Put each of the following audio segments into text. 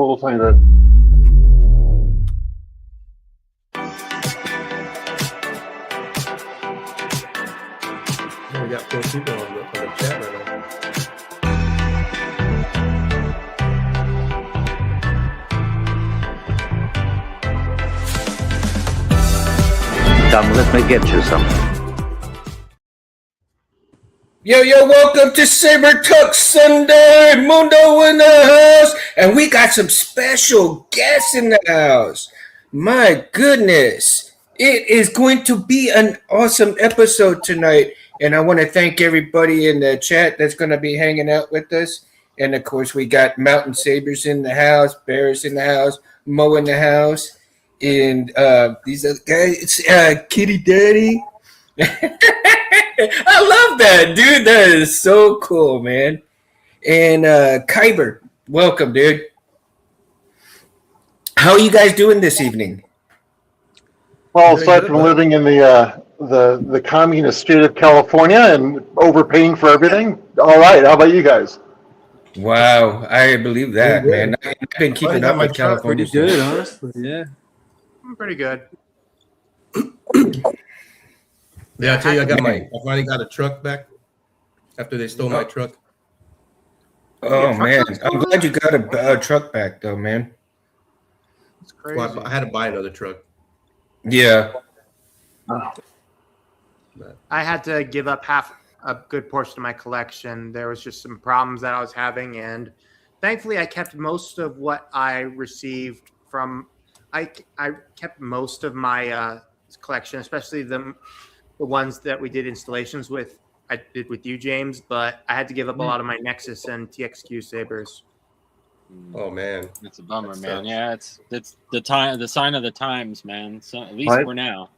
We'll find that. We got 4 people on the chat right now. Come, let me get you something. Yo, welcome to Saber Talk Sunday. Mundo in the house. And we got some special guests in the house. My goodness. It is going to be an awesome episode tonight. And I want to thank everybody in the chat that's going to be hanging out with us. And of course, we got Mountain Sabers in the house, Bears in the house, Mo in the house. And these other guys, Kitty Daddy. I love that, dude. That is so cool, man. And Kyber, welcome, dude. How are you guys doing this evening? Well, aside from living in the communist state of California and overpaying for everything, all right. How about you guys? Wow, I believe that, man. I've been keeping up with California. Pretty good, honestly. Yeah, I'm pretty good. Yeah, I tell you, I finally got a truck back after they stole my truck. Oh man, I'm glad you got a truck back, though, man. It's crazy. Well, I had to buy another truck. Yeah. I had to give up half a good portion of my collection. There was just some problems that I was having, and thankfully, I kept most of what I received from. I kept most of my collection, especially the ones that we did installations with. I did with you, James, but I had to give up a lot of my Nexus and TXQ Sabers. Oh man, it's a bummer, That man. sucks. Yeah, it's the sign of the times, man. So at least Right. for now.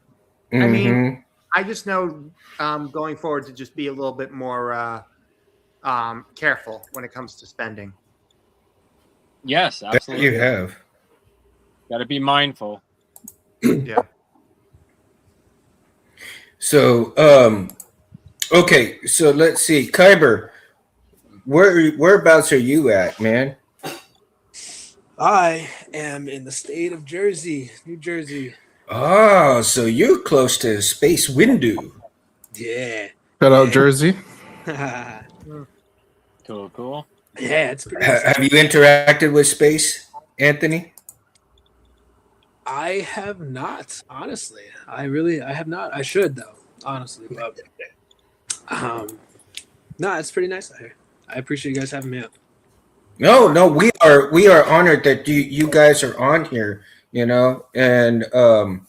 Mm-hmm. I mean, I just know going forward to just be a little bit more careful when it comes to spending. Yes, absolutely. You have. Got to be mindful. Yeah. So, okay. So let's see, Kyber, whereabouts are you at, man? I am in the state of Jersey, New Jersey. Oh, so you're close to Space Windu. Yeah. Shout out Jersey. yeah, Cool. it's pretty nice. Have you interacted with Space, Anthony? I have not, honestly. I have not. I should though, honestly. But no, it's pretty nice out here. I appreciate you guys having me up. No, we are honored that you guys are on here, and I'm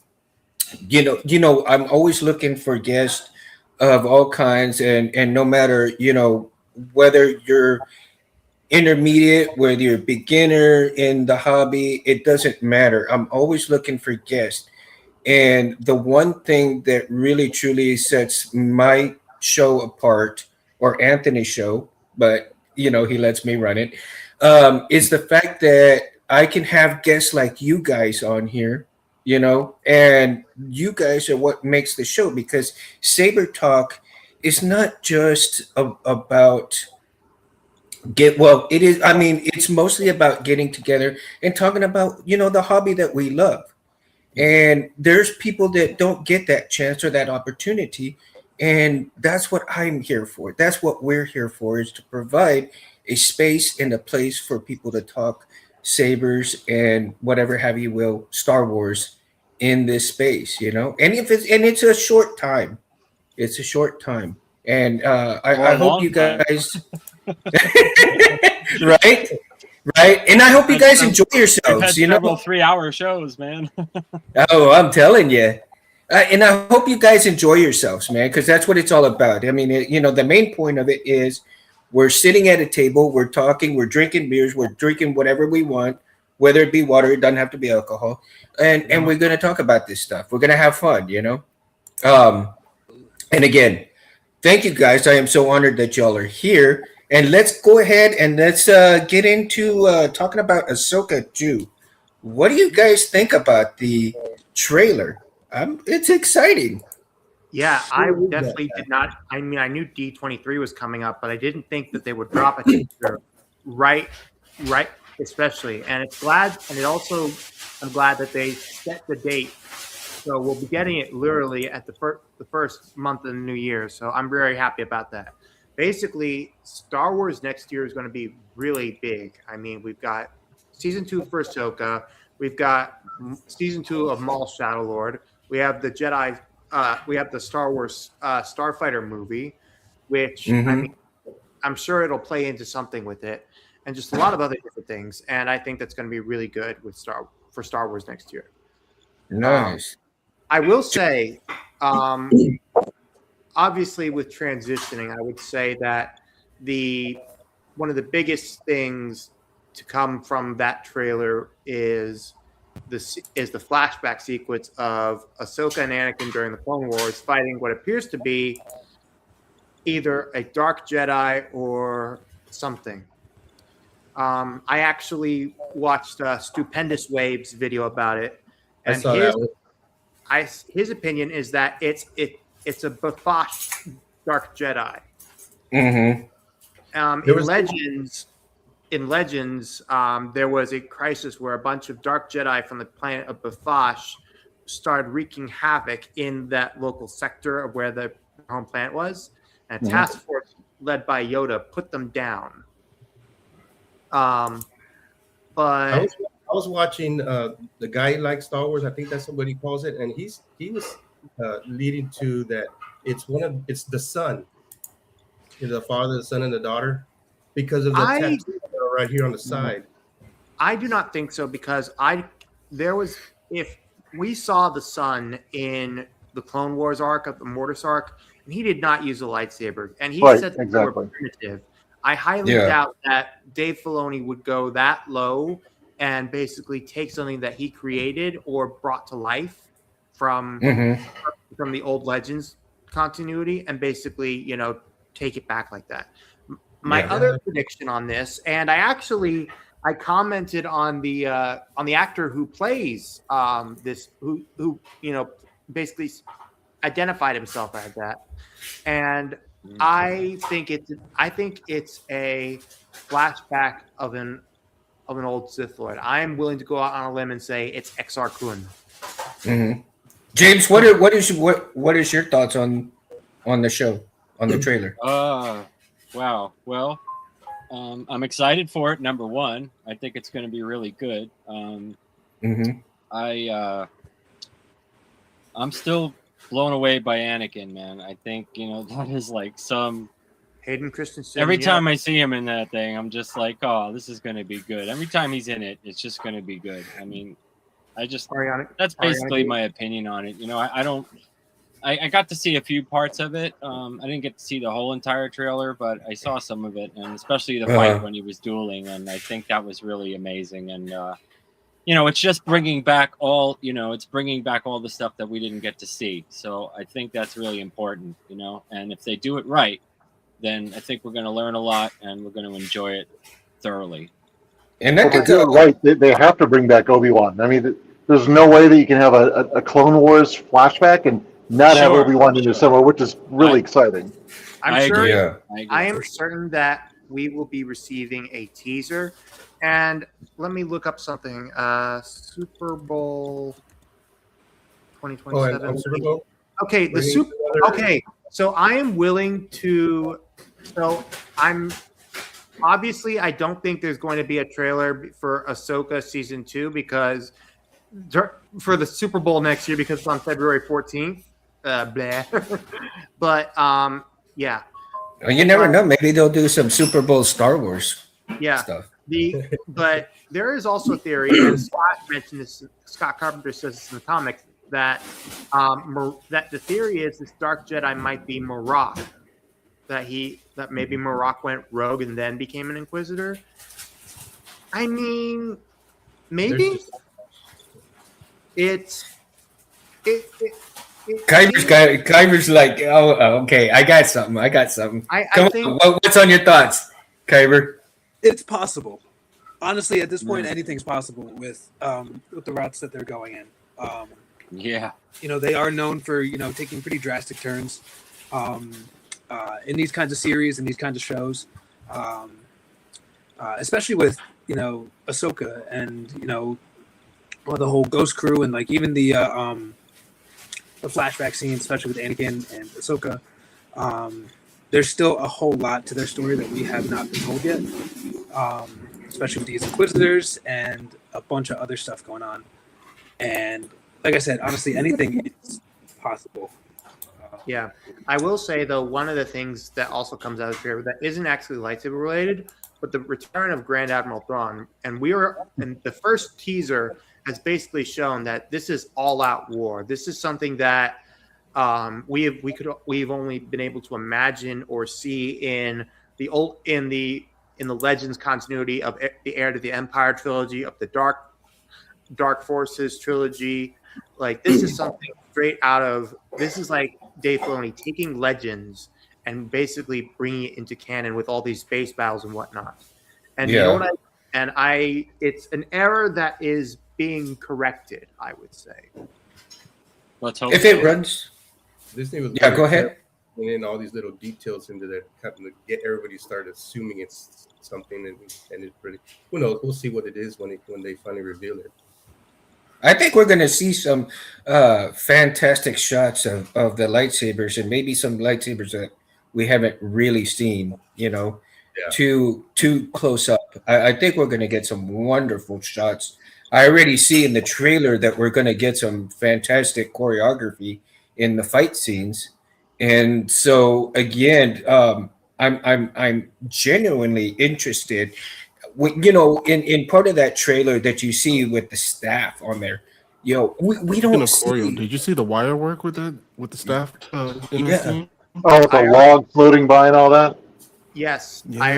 always looking for guests of all kinds, and no matter, whether you're intermediate, whether you're beginner in the hobby, it doesn't matter. I'm always looking for guests. And the one thing that really truly sets my show apart, or Anthony's show, but he lets me run it, is the fact that I can have guests like you guys on here, and you guys are what makes the show, because Saber Talk is not just about it is. I mean, it's mostly about getting together and talking about, the hobby that we love. And there's people that don't get that chance or that opportunity. And that's what I'm here for. That's what we're here for, is to provide a space and a place for people to talk sabers and whatever have you will, Star Wars in this space, And it's a short time. It's a short time. And I hope you guys right? And I hope you guys enjoy yourselves. We've had several 3-hour shows, man. Oh, I'm telling you. And I hope you guys enjoy yourselves, man, because that's what it's all about. I mean, the main point of it is we're sitting at a table, we're talking, we're drinking beers, we're drinking whatever we want, whether it be water, it doesn't have to be alcohol. And we're going to talk about this stuff. We're going to have fun, And again, thank you guys. I am so honored that y'all are here. And let's go ahead and let's get into talking about Asoka 2. What do you guys think about the trailer? It's exciting. Yeah, I definitely did not. I mean, I knew D23 was coming up, but I didn't think that they would drop a teaser right especially, and it's glad, and it also, I'm glad that they set the date. So we'll be getting it literally at the first month of the new year. So I'm very happy about that. Basically, Star Wars next year is going to be really big. I mean, we've got season 2 for Asoka. We've got season 2 of Maul Shadow Lord. We have the Jedi. We have the Star Wars Starfighter movie, which I mean, I'm sure it'll play into something with it, and just a lot of other different things. And I think that's going to be really good with Star Wars next year. Nice. I will say, obviously, with transitioning, I would say that one of the biggest things to come from that trailer is the flashback sequence of Ahsoka and Anakin during the Clone Wars fighting what appears to be either a Dark Jedi or something. I actually watched Stupendous Waves video about it, I and saw that one. his opinion is that it's a Bafash Dark Jedi. In Legends, there was a crisis where a bunch of Dark Jedi from the planet of Bafash started wreaking havoc in that local sector of where the home planet was, and a task force led by Yoda put them down. But I was watching the guy like Star Wars. I think that's what he calls it, and he was leading to that. It's the son, the father, the son, and the daughter, because of the tattoos that are right here on the side. I do not think so, because if we saw the son in the Clone Wars arc of the Mortis arc, and he did not use a lightsaber, and he said that they were primitive. I highly doubt that Dave Filoni would go that low and basically take something that he created or brought to life from the old Legends continuity and basically, take it back like that. My other prediction on this, and I commented on the actor who plays this, who basically identified himself as that, and I think it's a flashback of an old Sith Lord. I am willing to go out on a limb and say it's Exar Kun. James, what is your thoughts on the show, on the trailer? Wow. Well, I'm excited for it. Number one, I think it's going to be really good. I'm still blown away by Anakin, man. I think that is like some Hayden Christensen. Every time I see him in that thing, I'm just like, oh, this is going to be good. Every time he's in it, it's just going to be good. I mean, that's basically my opinion on it. I got to see a few parts of it. I didn't get to see the whole entire trailer, but I saw some of it, and especially the fight when he was dueling, and I think that was really amazing. And it's just bringing back all the stuff that we didn't get to see. So I think that's really important, and if they do it right, then I think we're going to learn a lot and we're going to enjoy it thoroughly. And they're doing right. They have to bring back Obi-Wan. I mean, there's no way that you can have a Clone Wars flashback and not have Obi-Wan in there somewhere, which is really exciting. I am certain that we will be receiving a teaser. And let me look up something. Super Bowl 2027. Super Bowl? Okay, Okay, so I am willing to. So I don't think there's going to be a trailer for Ahsoka season 2 because for the Super Bowl next year because it's on February 14th. But yeah. Well, you never know. Maybe they'll do some Super Bowl Star Wars stuff. But there is also a theory, and Scott Carpenter says this in the comics, that the theory is this Dark Jedi might be Marok, that maybe Marok went rogue and then became an Inquisitor. I mean, maybe Kyber's like, okay, I got something. What's on your thoughts, Kyber? It's possible. Honestly, at this point, anything's possible with the routes that they're going in. They are known for taking pretty drastic turns in these kinds of series and these kinds of shows, especially with Asoka and the whole Ghost crew and like even the flashback scenes, especially with Anakin and Ahsoka. There's still a whole lot to their story that we have not been told yet, especially with these Inquisitors and a bunch of other stuff going on. And like I said, honestly, anything is possible. Yeah, I will say though, one of the things that also comes out of here that isn't actually lightsaber related, but the return of Grand Admiral Thrawn, and the first teaser has basically shown that this is all out war. This is something that we've only been able to imagine or see in the Legends continuity of the Heir to the Empire trilogy, of the Dark Forces trilogy. Like this is something straight out of, this is like Dave Filoni taking Legends and basically bringing it into canon with all these space battles and whatnot. And you know what it's an error that is being corrected, I would say. Let's hope If it runs, Disney was go ahead. And in all these little details into that, kind of get everybody started assuming it's something, and it's pretty. Who knows? We'll see what it is when they finally reveal it. I think we're going to see some fantastic shots of the lightsabers, and maybe some lightsabers that we haven't really seen, too close up. I think we're going to get some wonderful shots. I already see in the trailer that we're going to get some fantastic choreography in the fight scenes. And so again, I'm genuinely interested. In part of that trailer that you see with the staff on there, we don't see. Did you see the wire work with the staff? Yeah. Oh, the log floating by and all that. Yes, Yeah, I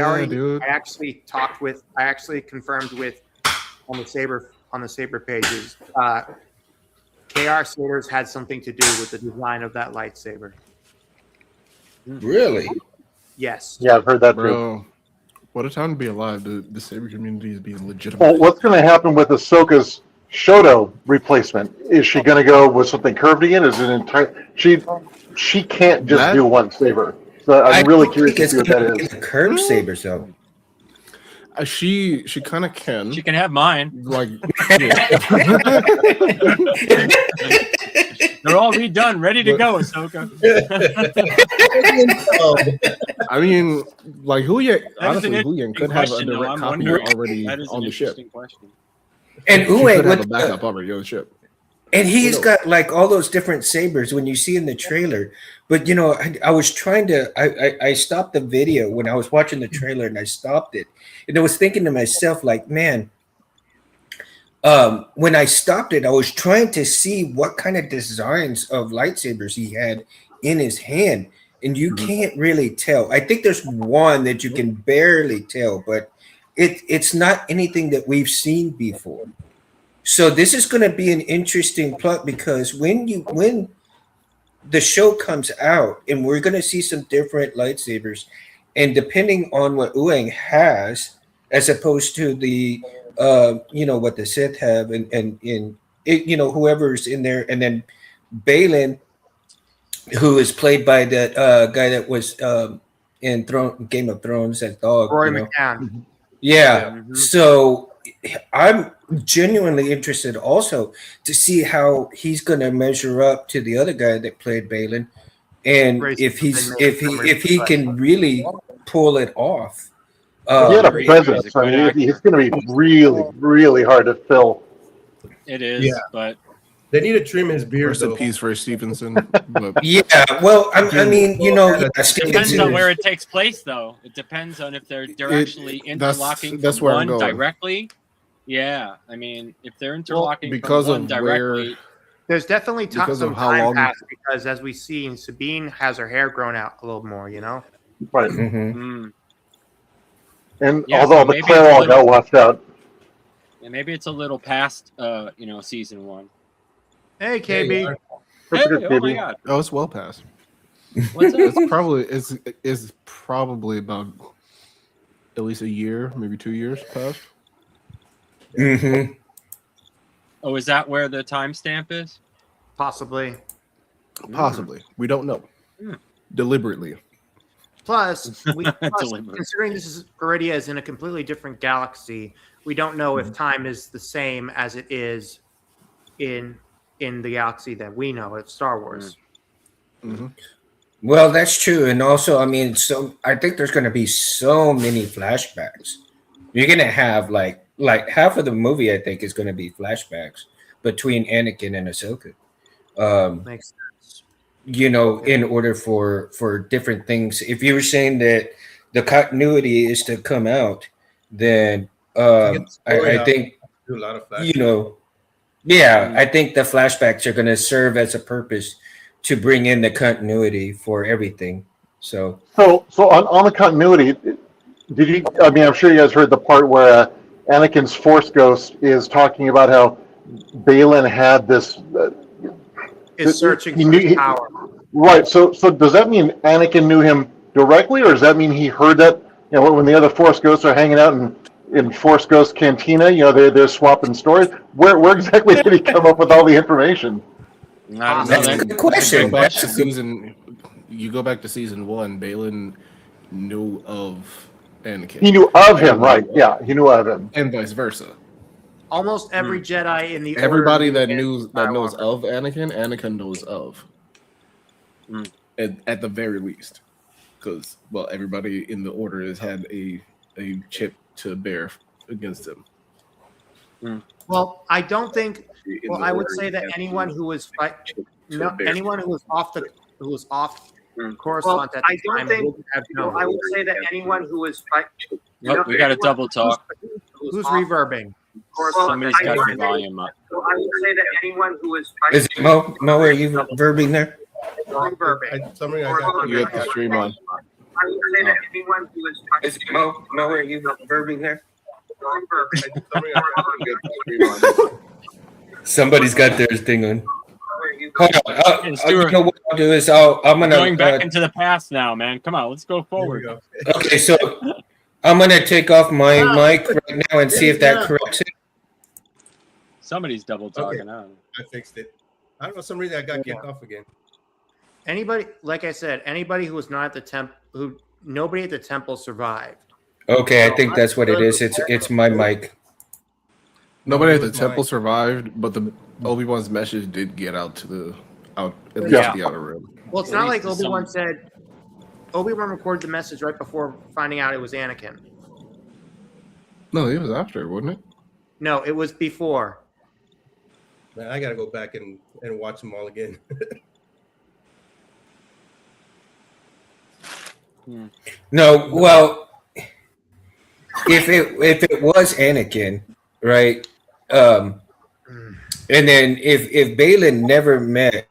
actually confirmed with on the saber pages. KR Saber's had something to do with the design of that lightsaber. Really? Yes. Yeah, I've heard that too. Bro, what a time to be alive. The saber community is being legitimate. Well, what's going to happen with Ahsoka's Shoto replacement? Is she going to go with something curved again? Is it entire? She can't just do one saber. So I'm really curious to see what that is. Curved sabers, though. She kind of can. She can have mine. Like, They're all redone, ready to go, Ahsoka. I mean, like honestly, an Huyen could have a direct copy already on the ship. Question. And She could have a Uwe, backup already on the ship. and he's got like all those different sabers when you see in the trailer. But I was trying to. I stopped the video when I was watching the trailer, and I stopped it, and I was thinking to myself, like, man. When I stopped it, I was trying to see what kind of designs of lightsabers he had in his hand, and you can't really tell. I think there's one that you can barely tell, but it's not anything that we've seen before. So this is going to be an interesting plot, because when the show comes out, and we're going to see some different lightsabers, and depending on what Ueng has, as opposed to the what the Sith have, and whoever's in there, and then Balin, who is played by that guy that was in Game of Thrones, that dog. Roy McCann. Yeah. Mm-hmm. So I'm genuinely interested also to see how he's going to measure up to the other guy that played Balin, and if he can really pull it off. He had a presence. I mean, he's going to be really, really hard to fill. It is, but they need to trim his beard. Rest in peace for Stevenson. But yeah, well, I mean, it depends on where it takes place, though. It depends on if they're actually interlocking that's from where one I'm going. directly. Yeah, I mean, if they're interlocking because from one of directly. There's definitely Because some of how time long- passed, because as we see, Sabine has her hair grown out a little more, Right. Mm. And Yeah, although so the maybe Claire it's a all little- got washed out. And maybe it's a little past, season one. Hey, KB. That's a good oh my baby. God, oh, it's well past. what's that? It's probably about at least a year, maybe 2 years past. Mm-hmm. Oh, is that where the timestamp is? Possibly. Possibly, we don't know. Deliberately. Plus, Deliberate. considering this is already as in a completely different galaxy, we don't know if time is the same as it is in the galaxy that we know of Star Wars. Mm-hmm. Well, that's true, and also, I mean, so I think there's going to be so many flashbacks. You're going to have like half of the movie, I think, is going to be flashbacks between Anakin and Ahsoka. Makes sense. You know, in order for different things. If you were saying that the continuity is to come out, then I think do a lot of you flashbacks. know, yeah, I think the flashbacks are going to serve as a purpose to bring in the continuity for everything. So So on the continuity, did you? I mean, I'm sure you guys heard the part where Anakin's Force Ghost is talking about how Balin had this. Is searching he for knew- his he- power. Right. So does that mean Anakin knew him directly, or does that mean he heard that? You know, when the other Force Ghosts are hanging out in Force Ghost Cantina, you know, they're swapping stories. Where exactly did he come up with all the information? I don't know. that's a That- good question. Go back That's to a good- season. You go back to season 1. Balin knew of Anakin. He knew of him, right? Yeah, he knew of him. And vice versa. Almost every Jedi in the Everybody order that knew knows Skywalker. of Anakin knows of. At the very least, because everybody in the order has had a chip to bear against him. Well, I don't think. In Well, the I would order, say that has anyone a who was chip to no, bear. anyone who was off Coruscant at the time would have known. I would say that anyone who was Oh, we got a double talk. who's reverbing. Somebody's got your volume up. I would say that anyone who was Is it Mo? Mo, are you verbing there? reverbing. Summary, I got You have the stream on. I would say that anyone who was Is it Mo? Mo, are you verbing there? Somebody's got their thing on. Hold on. You know what I'll do is I'm gonna Going back into the past now, man. Come on, let's go forward. go. okay. So I'm gonna take off my mic right now and see if that corrects it. Somebody's double talking. Okay. I don't know. I fixed it. I don't know. For some reason I got kicked off again. Anybody, like I said, anybody who was not at the temple, nobody at the temple survived. Okay, I think that's what it is. It's my mic. Nobody at the Who's temple mine? survived, but the Obi-Wan's message did get out to the Yeah. the outer rim. Well, it's At not least like Obi-Wan some- said. Obi-Wan recorded the message right before finding out it was Anakin. No, it was after, wasn't it? No, it was before. Man, I gotta go back and watch them all again. No, well, if it was Anakin, right? And then if Balin never met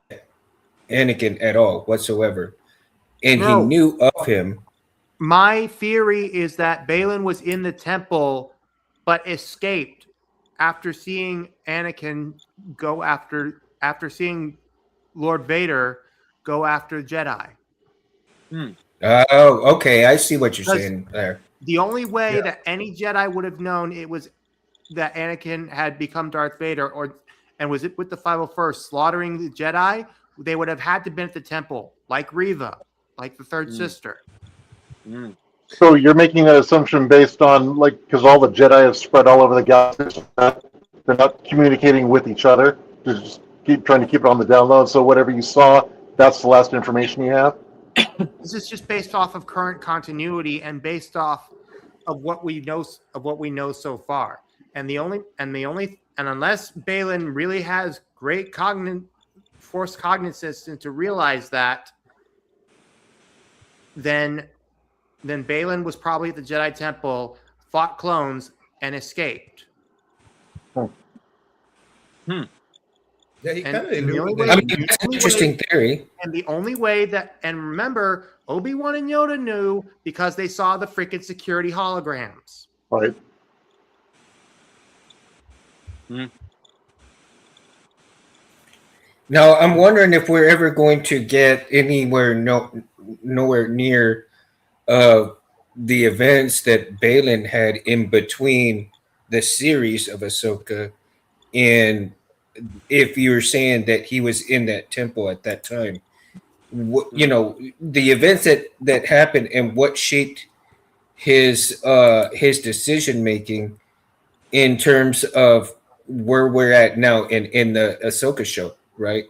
Anakin at all whatsoever, and No. he knew of him, My theory is that Balin was in the temple, but escaped after seeing Anakin go after seeing Lord Vader go after Jedi. oh, okay, I see what you're Because- saying there. The only way Yeah. that any Jedi would have known it was that Anakin had become Darth Vader, and was it with the 501st slaughtering the Jedi, they would have had to been at the temple, like Reva, like the third sister. So you're making that assumption based on because all the Jedi have spread all over the galaxy. They're not communicating with each other. They're just trying to keep it on the down low. So whatever you saw, that's the last information you have. This is just based off of current continuity and based off of what we know so far. And unless Balin really has great force cognizance to realize that, then Balin was probably at the Jedi Temple, fought clones, and escaped. Yeah, he And kind of the only way- I mean, that's an interesting theory. And the only way and remember, Obi-Wan and Yoda knew because they saw the freaking security holograms. Right. Now, I'm wondering if we're ever going to get nowhere near the events that Balin had in between the series of Ahsoka, and if you're saying that he was in that temple at that time, the events that happened and what shaped his decision making. in terms of where we're at now in the Ahsoka show, right?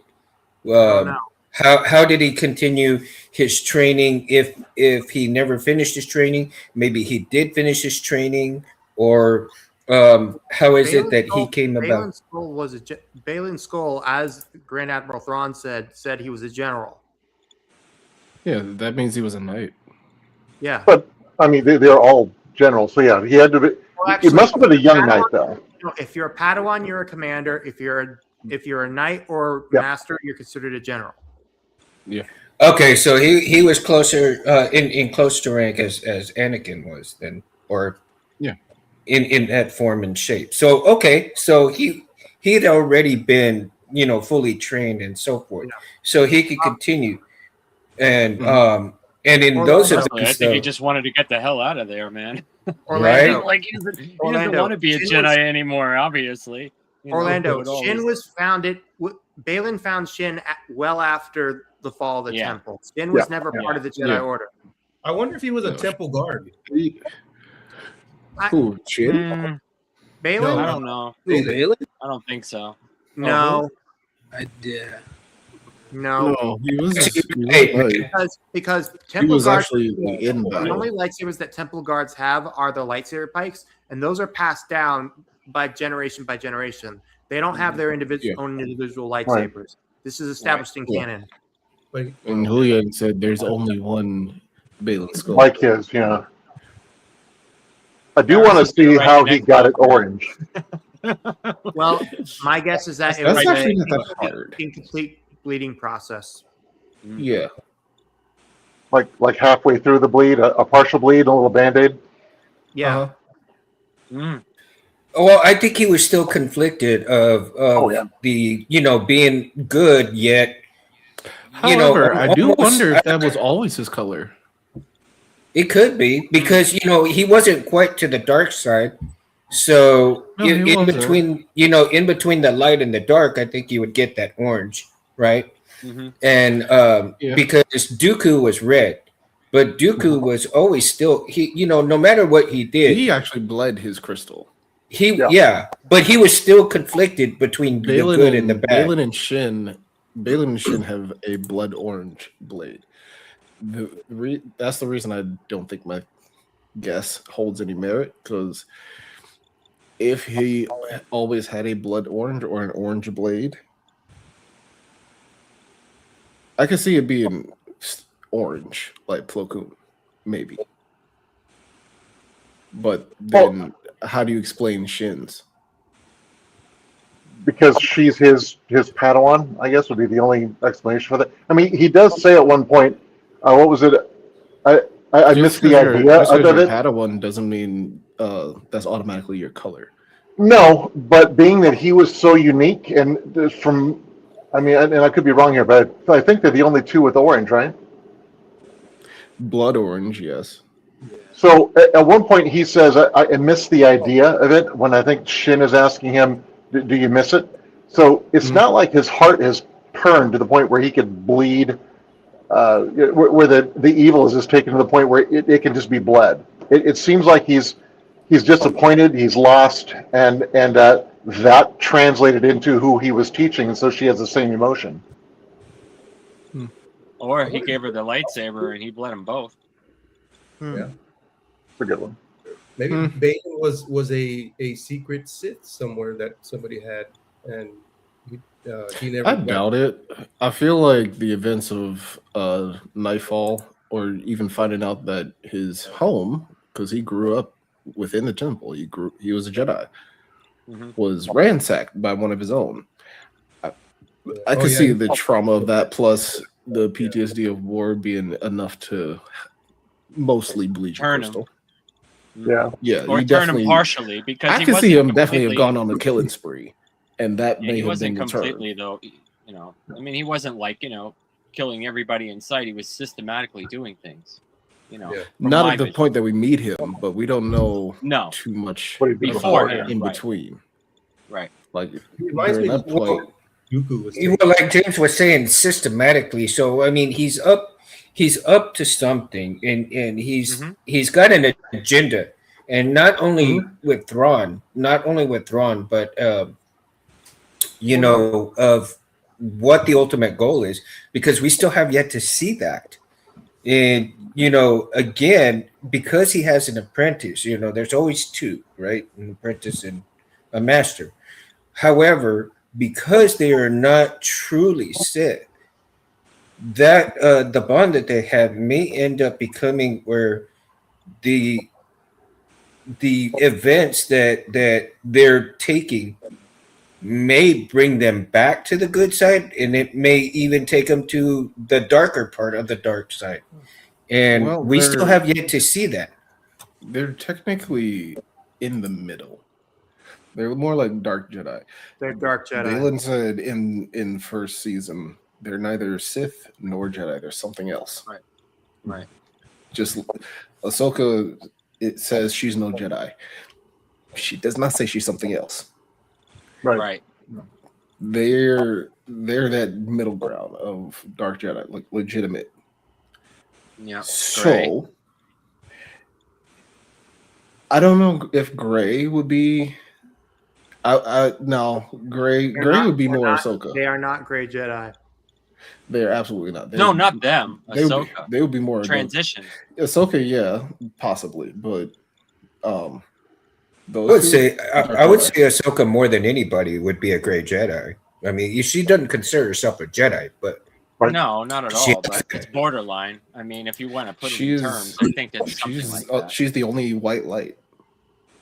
Oh no. How did he continue his training? If he never finished his training, maybe he did finish his training, or how is it that he came about? Balin Skull, as Grand Admiral Thrawn said he was a general. Yeah, that means he was a knight. Yeah. But I mean, they're all generals, so yeah, he had to be. Well, actually, it must have been a young knight, though. If you're a Padawan, you're a commander. If you're a knight or Yep. master, you're considered a general. Yeah. Okay, so he was closer in close to rank as Anakin was then, or yeah, in that form and shape. So okay, so he'd already been fully trained and so forth, so he could continue, and and in those I events, think he just wanted to get the hell out of there, man. Orlando, right? Like he doesn't want to be a Jedi anymore, obviously. Orlando, Shin was founded. Balin found Shin well after the fall of the temple. Shin was never part of the Jedi Order. I wonder if he was a temple guard. Who, Shin? Balin? I don't know. Balin? I don't think so. No. No, he was because he temple was guards actually in the battle. only lightsabers that temple guards have are the lightsaber pikes, and those are passed down by generation. They don't have their own individual lightsabers. Right. This is established in canon. And Julian said there's only one Balin Skull. Like his, yeah. I do want to see how he got it orange. Well, my guess is that it was an incomplete bleeding process. Yeah. Like halfway through the bleed, a partial bleed, a little Band-Aid? Yeah. Well, I think he was still conflicted of the being good yet. However, I do wonder if that was always his color. It could be because he wasn't quite to the dark side. So in between the light and the dark, I think you would get that orange, right? Mm-hmm. And because Dooku was red, but Dooku was always still no matter what he did, he actually bled his crystal. But he was still conflicted between the good and the bad. Balin and Shin have a blood orange blade. That's the reason I don't think my guess holds any merit, because if he always had a blood orange or an orange blade, I could see it being orange, like Plo Koon, maybe. But then, how do you explain Shin's? Because she's his Padawan, I guess, would be the only explanation for that. I mean, he does say at one point, what was it? I missed the idea of it. Padawan doesn't mean that's automatically your color. No, but being that he was so unique, and I could be wrong here, but I think they're the only two with orange, right? Blood orange, yes. So at one point he says, I missed the idea of it, when I think Shin is asking him, do you miss it? So it's not like his heart has turned to the point where he could bleed, where the evil is just taken to the point where it can just be bled. It seems like he's disappointed, he's lost, and that translated into who he was teaching, and so she has the same emotion. Or he gave her the lightsaber and he bled them both. Yeah. It's a good one. Maybe Balin was a secret Sith somewhere that somebody had, and he never. I doubt it. I feel like the events of Nightfall, or even finding out that his home, because he grew up within the temple, he was a Jedi, was ransacked by one of his own. I could see the trauma of that, plus the PTSD of war being enough to mostly bleach crystal. Yeah, or turn him partially, because I could see him definitely have gone on a killing spree, and that may have been completely though. I mean, he wasn't like killing everybody in sight. He was systematically doing things. Not at the point that we meet him, but we don't know too much before in between. Right. Like during that point, like James was saying, systematically. So I mean, he's up to something, and he's got an agenda, and not only with Thrawn, but of what the ultimate goal is, because we still have yet to see that. And again, because he has an apprentice, there's always two, right? An apprentice and a master. However, because they are not truly Sith, that the bond that they have may end up becoming where the events that they're taking may bring them back to the good side, and it may even take them to the darker part of the dark side. And we still have yet to see that. They're technically in the middle. They're more like dark Jedi. They're dark Jedi. Balin said in first season, they're neither Sith nor Jedi. They're something else. Right. Just Ahsoka, it says she's no Jedi. She does not say she's something else. Right. They're that middle ground of dark Jedi, like legitimate. Yeah. So I don't know if Gray would be. No, Gray would be more Ahsoka. They are not Gray Jedi. They are absolutely not. No, not them. Ahsoka. They would be more transition. Ahsoka, yeah, possibly, but I would say Ahsoka more than anybody would be a Gray Jedi. I mean, she doesn't consider herself a Jedi, but no, not at all. But it's borderline. I mean, if you want to put it in terms, I think it's something like that. She's the only white light.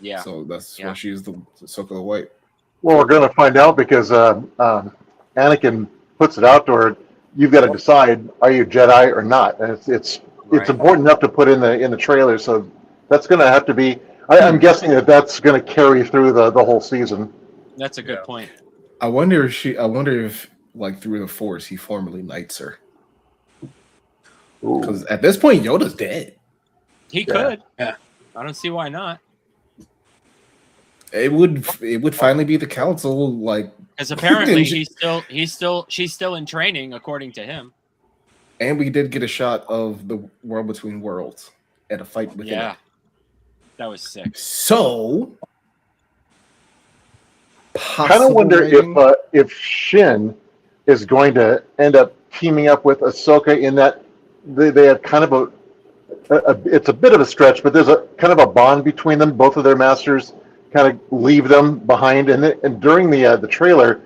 Yeah. So that's why she's the Ahsoka the White. Well, we're going to find out because Anakin puts it out to her. You've got to decide: are you Jedi or not? And it's important enough to put in the trailer. So that's going to have to be. I'm guessing that's going to carry through the whole season. That's a good point. I wonder if like through the Force he formally knights her. Because at this point Yoda's dead. He could. Yeah. I don't see why not. It would finally be the council, like, because apparently she's still in training according to him. And we did get a shot of the World Between Worlds at a fight with him. That was sick. So I kind of wonder if Shin is going to end up teaming up with Ahsoka in that they have kind of it's a bit of a stretch, but there's a kind of a bond between them. Both of their masters kind of leave them behind, and during the trailer,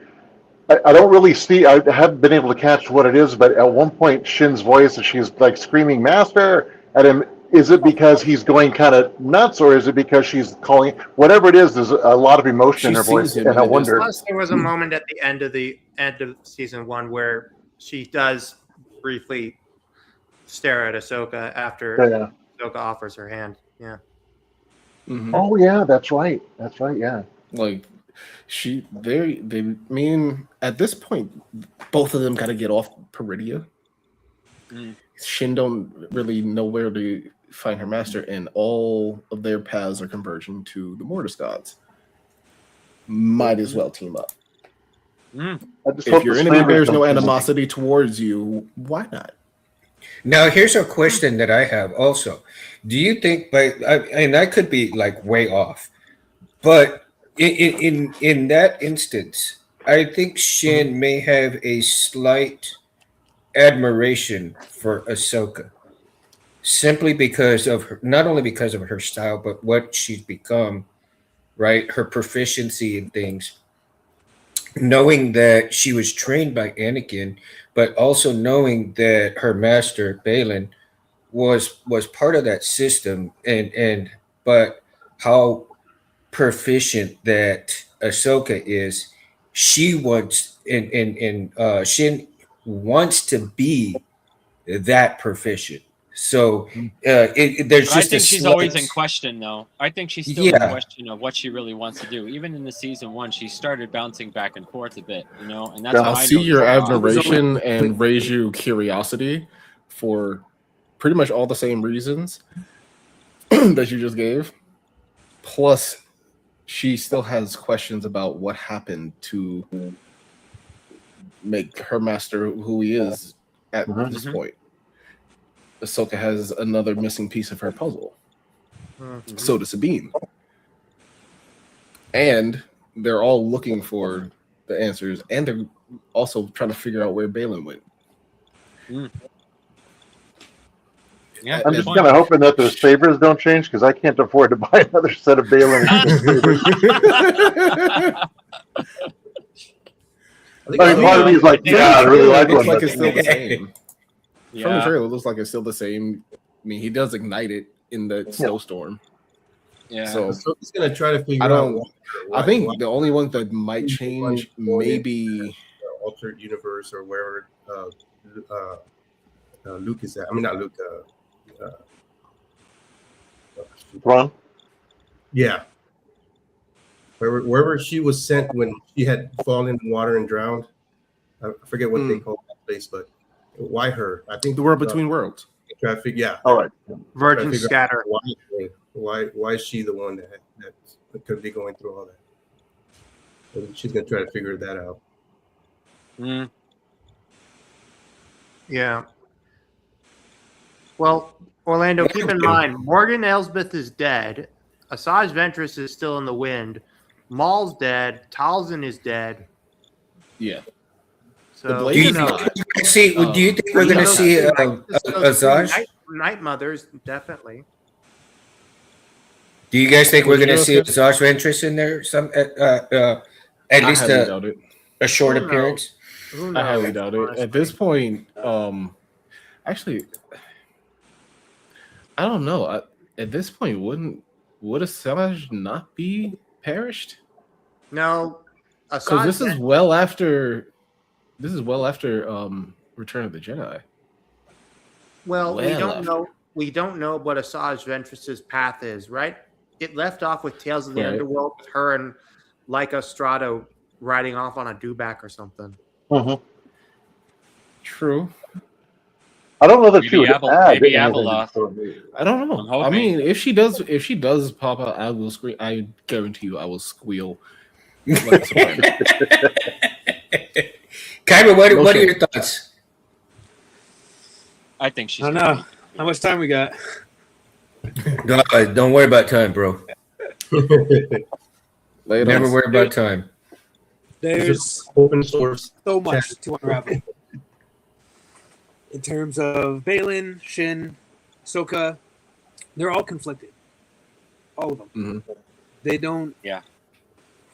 I don't really see. I haven't been able to catch what it is, but at one point, Shin's voice, she's like screaming "Master" at him. Is it because he's going kind of nuts, or is it because she's calling? Whatever it is, there's a lot of emotion in her voice, and I wonder. Plus, there was a moment at the end of season 1 where she does briefly stare at Ahsoka after Ahsoka offers her hand. Yeah. Mm-hmm. Oh yeah, that's right. Yeah. Like they mean at this point, both of them got to get off Peridia. Shin don't really know where to find her master, and all of their paths are converging to the Mortis gods. Might as well team up. If your enemy bears no animosity towards you, why not? Now, here's a question that I have also. Do you think, and I could be like way off, but in that instance, I think Shin may have a slight admiration for Ahsoka, simply because of her, not only because of her style, but what she's become, right? Her proficiency in things, knowing that she was trained by Anakin, but also knowing that her master Balin was part of that system, but how proficient that Ahsoka is, she wants Shin wants to be that proficient. So there's just. I think she's always in question, though. I think she's still in question of what she really wants to do. Even in the season 1, she started bouncing back and forth a bit, and that's. I'll see your admiration and raise you curiosity for pretty much all the same reasons that you just gave. Plus, she still has questions about what happened to make her master who he is at this point. Ahsoka has another missing piece of her puzzle. So does Sabine. And they're all looking for the answers, and they're also trying to figure out where Balin went. Yeah, I'm just kind of hoping that their sabers don't change because I can't afford to buy another set of Balin sabers. I mean, part of me is like, yeah, I really like It looks one. like But it's still the same. From the Yeah. trailer, it looks like it's still the same. I mean, he does ignite it in the snowstorm. Yeah. So So he's gonna try to figure I out. don't. why- I think why the only one that might he change, won maybe. the alternate universe or wherever Luke is at. I mean, not Luke. Ron? Yeah. Wherever she was sent when she had fallen in the water and drowned. I forget what they call that place, but why her? I think The world between worlds. traffic. Yeah. All right. Virgin Figure out scatter. Why is she the one that could be going through all that? So she's gonna try to figure that out. Yeah. Well, Orlando, keep in mind, Morgan Elsbeth is dead. Asajj Ventress is still in the wind. Maul's dead. Talzin is dead. Yeah. So, The Blade Do you is not. see? Do you think we're going to see Asajj? Night Mothers, definitely. Do you guys think we're going to see What's Asajj Ventress in there? At least I highly doubt it. a short Who knows? appearance. Who I highly knows, doubt it. honestly. At this point, actually, I don't know. At this point, would Asajj not be perished? No. Because this is Asajj well after. This is well after Return of the Jedi. Well, we Well don't after. know. We don't know what Asajj Ventress's path is, right? It left off with Tales of the Right. Underworld, with her and Lyca Strato riding off on a dewback or something. Mhm. True. I don't know that Maybe she would Abel- add maybe anything Abeloth. to it. I don't know. I'm hoping. I mean, if she does pop out, I will scream. I guarantee you, I will squeal. Like a soprano. Kyber, what No are shame. your thoughts? I think she's. I don't know. How much time we got? Don't worry about time, bro. Lay it Never on. worry about time. There's Open source. so much to unravel. In terms of Balin, Shin, Ahsoka, they're all conflicted. All of them. Mhm. They don't. Yeah.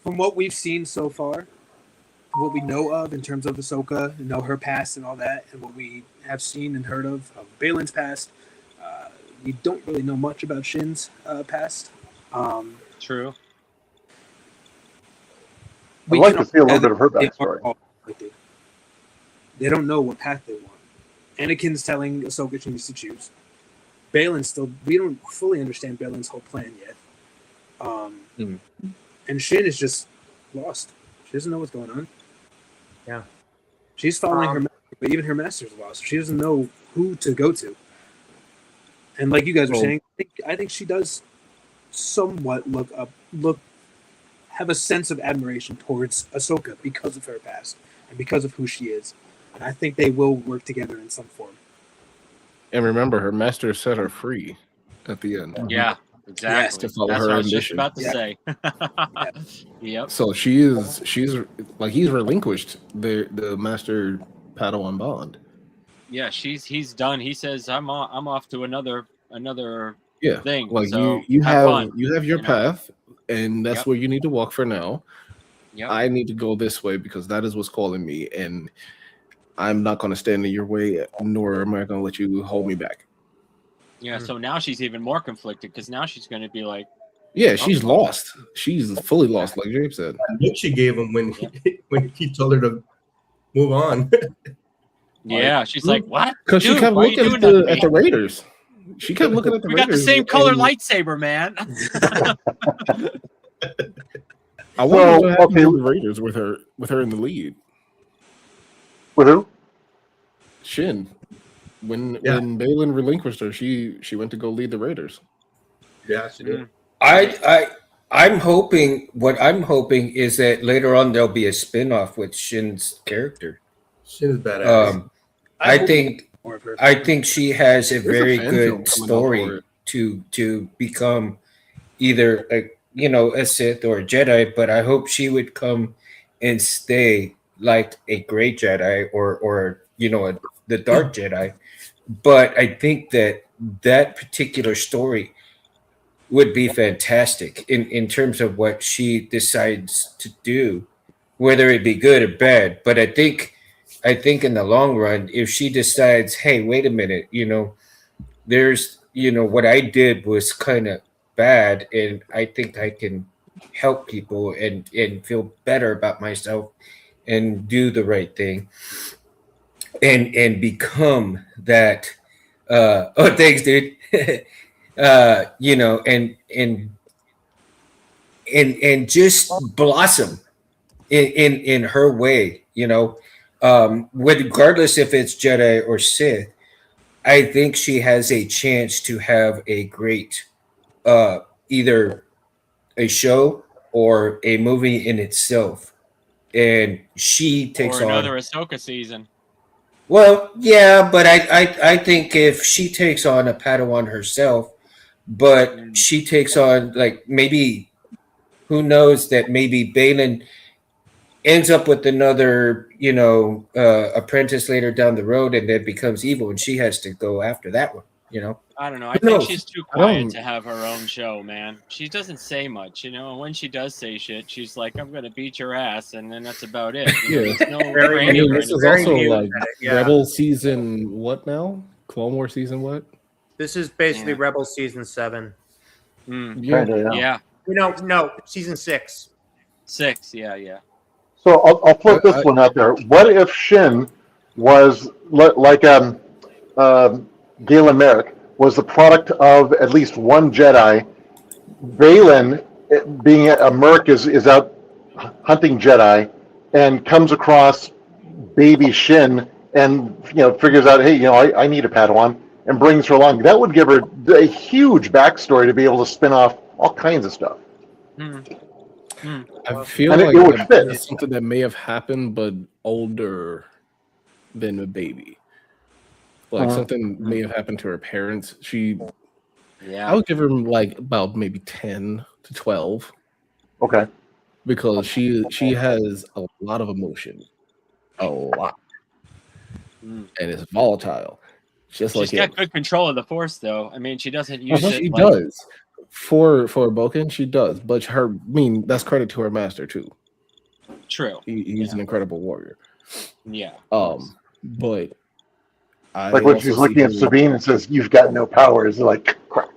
From what we've seen so far, what we know of in terms of Ahsoka, know her past and all that, and what we have seen and heard of Balin's past, we don't really know much about Shin's past. True. I'd like to see a little gather bit of her they are backstory. all conflicted. They don't know what path they want. Anakin's telling Ahsoka she needs to choose. Balin's still, we don't fully understand Balin's whole plan yet. And Shin is just lost. She doesn't know what's going on. Yeah. She's following her master, but even her master's lost. She doesn't know who to go to. And like you guys were Well- saying, I think she does somewhat have a sense of admiration towards Ahsoka because of her past and because of who she is. And I think they will work together in some form. And remember, her master set her free at the end. Yeah. Exactly. to follow That's her what I was just ambition. about to Yeah. say. Yep. So she's like he's relinquished the master Padawan bond. Yeah. He's done. He says, I'm off to another Yeah, thing. like So you have have fun, you have your you know? path, and that's Yep. where you need to walk for now. Yep. I need to go this way because that is what's calling me, and I'm not going to stand in your way, nor am I going to let you hold me back. Yeah. So now she's even more conflicted because now she's going to be like, Yeah, she's lost. She's fully lost, like James said. That look she gave him when he told her to move on. yeah. She's like, what? Because she Dude, kept why are you looking doing that to at me? the Raiders. She kept looking at the We Raiders. got the same color and lightsaber, man. I wonder So, what happened okay. with the Raiders with her in the lead. With who? Shin. When Yeah. when Balin relinquished her, she went to go lead the Raiders. Yeah, she did. I'm hoping is that later on there'll be a spin-off with Shin's character. She was badass. I think More of her. she has a There's very fan film good coming out story. for it. to become either a Sith or a Jedi, but I hope she would come and stay like a great Jedi or the Dark Jedi. But I think that particular story would be fantastic in terms of what she decides to do, whether it be good or bad. But I think in the long run, if she decides, hey, wait a minute, there's what I did was kind of bad, and I think I can help people and feel better about myself and do the right thing and become that oh thanks dude and just blossom in her way, regardless if it's Jedi or Sith. I think she has a chance to have a great either a show or a movie in itself, and she takes Or another on. Ahsoka season. Well, yeah, but I think if she takes on a Padawan herself, but she takes on like maybe who knows that maybe Balin ends up with another apprentice later down the road and then becomes evil, and she has to go after that one. I don't know. I Who think knows? she's too I don't- quiet to have her own show, man. She doesn't say much, and when she does say shit, she's like, "I'm gonna beat your ass," and then that's about it. Yeah. There's no Very I training mean, or this is anything. also new like at it, yeah. Rebel season what now? Clone War season what? This is basically Yeah. Rebel season 7. Mm, Kinda, yeah, No, season 6. 6. Yeah. So I'll flip this I- one out there. What if Shin was like Galen Merrick was the product of at least one Jedi? Balin, being a merc, is out hunting Jedi and comes across baby Shin and figures out, hey, I need a Padawan, and brings her along. That would give her a huge backstory to be able to spin off all kinds of stuff. I feel And like it would fit. that's something that may have happened, but older than a baby. Like something may have happened to her parents. I Yeah. would give her like about maybe 10 to 12 Okay. because she has a lot of emotion, a lot, Mm. and it's volatile, just like She's got him. good control of the Force, though. I mean, she doesn't use Well, it. she like, does for Boken, she does, but that's credit to her master too. True. He's an incredible warrior. Yeah. But I Like when also she's see looking at her- Sabine and says, "You've got no powers," they're like, crap.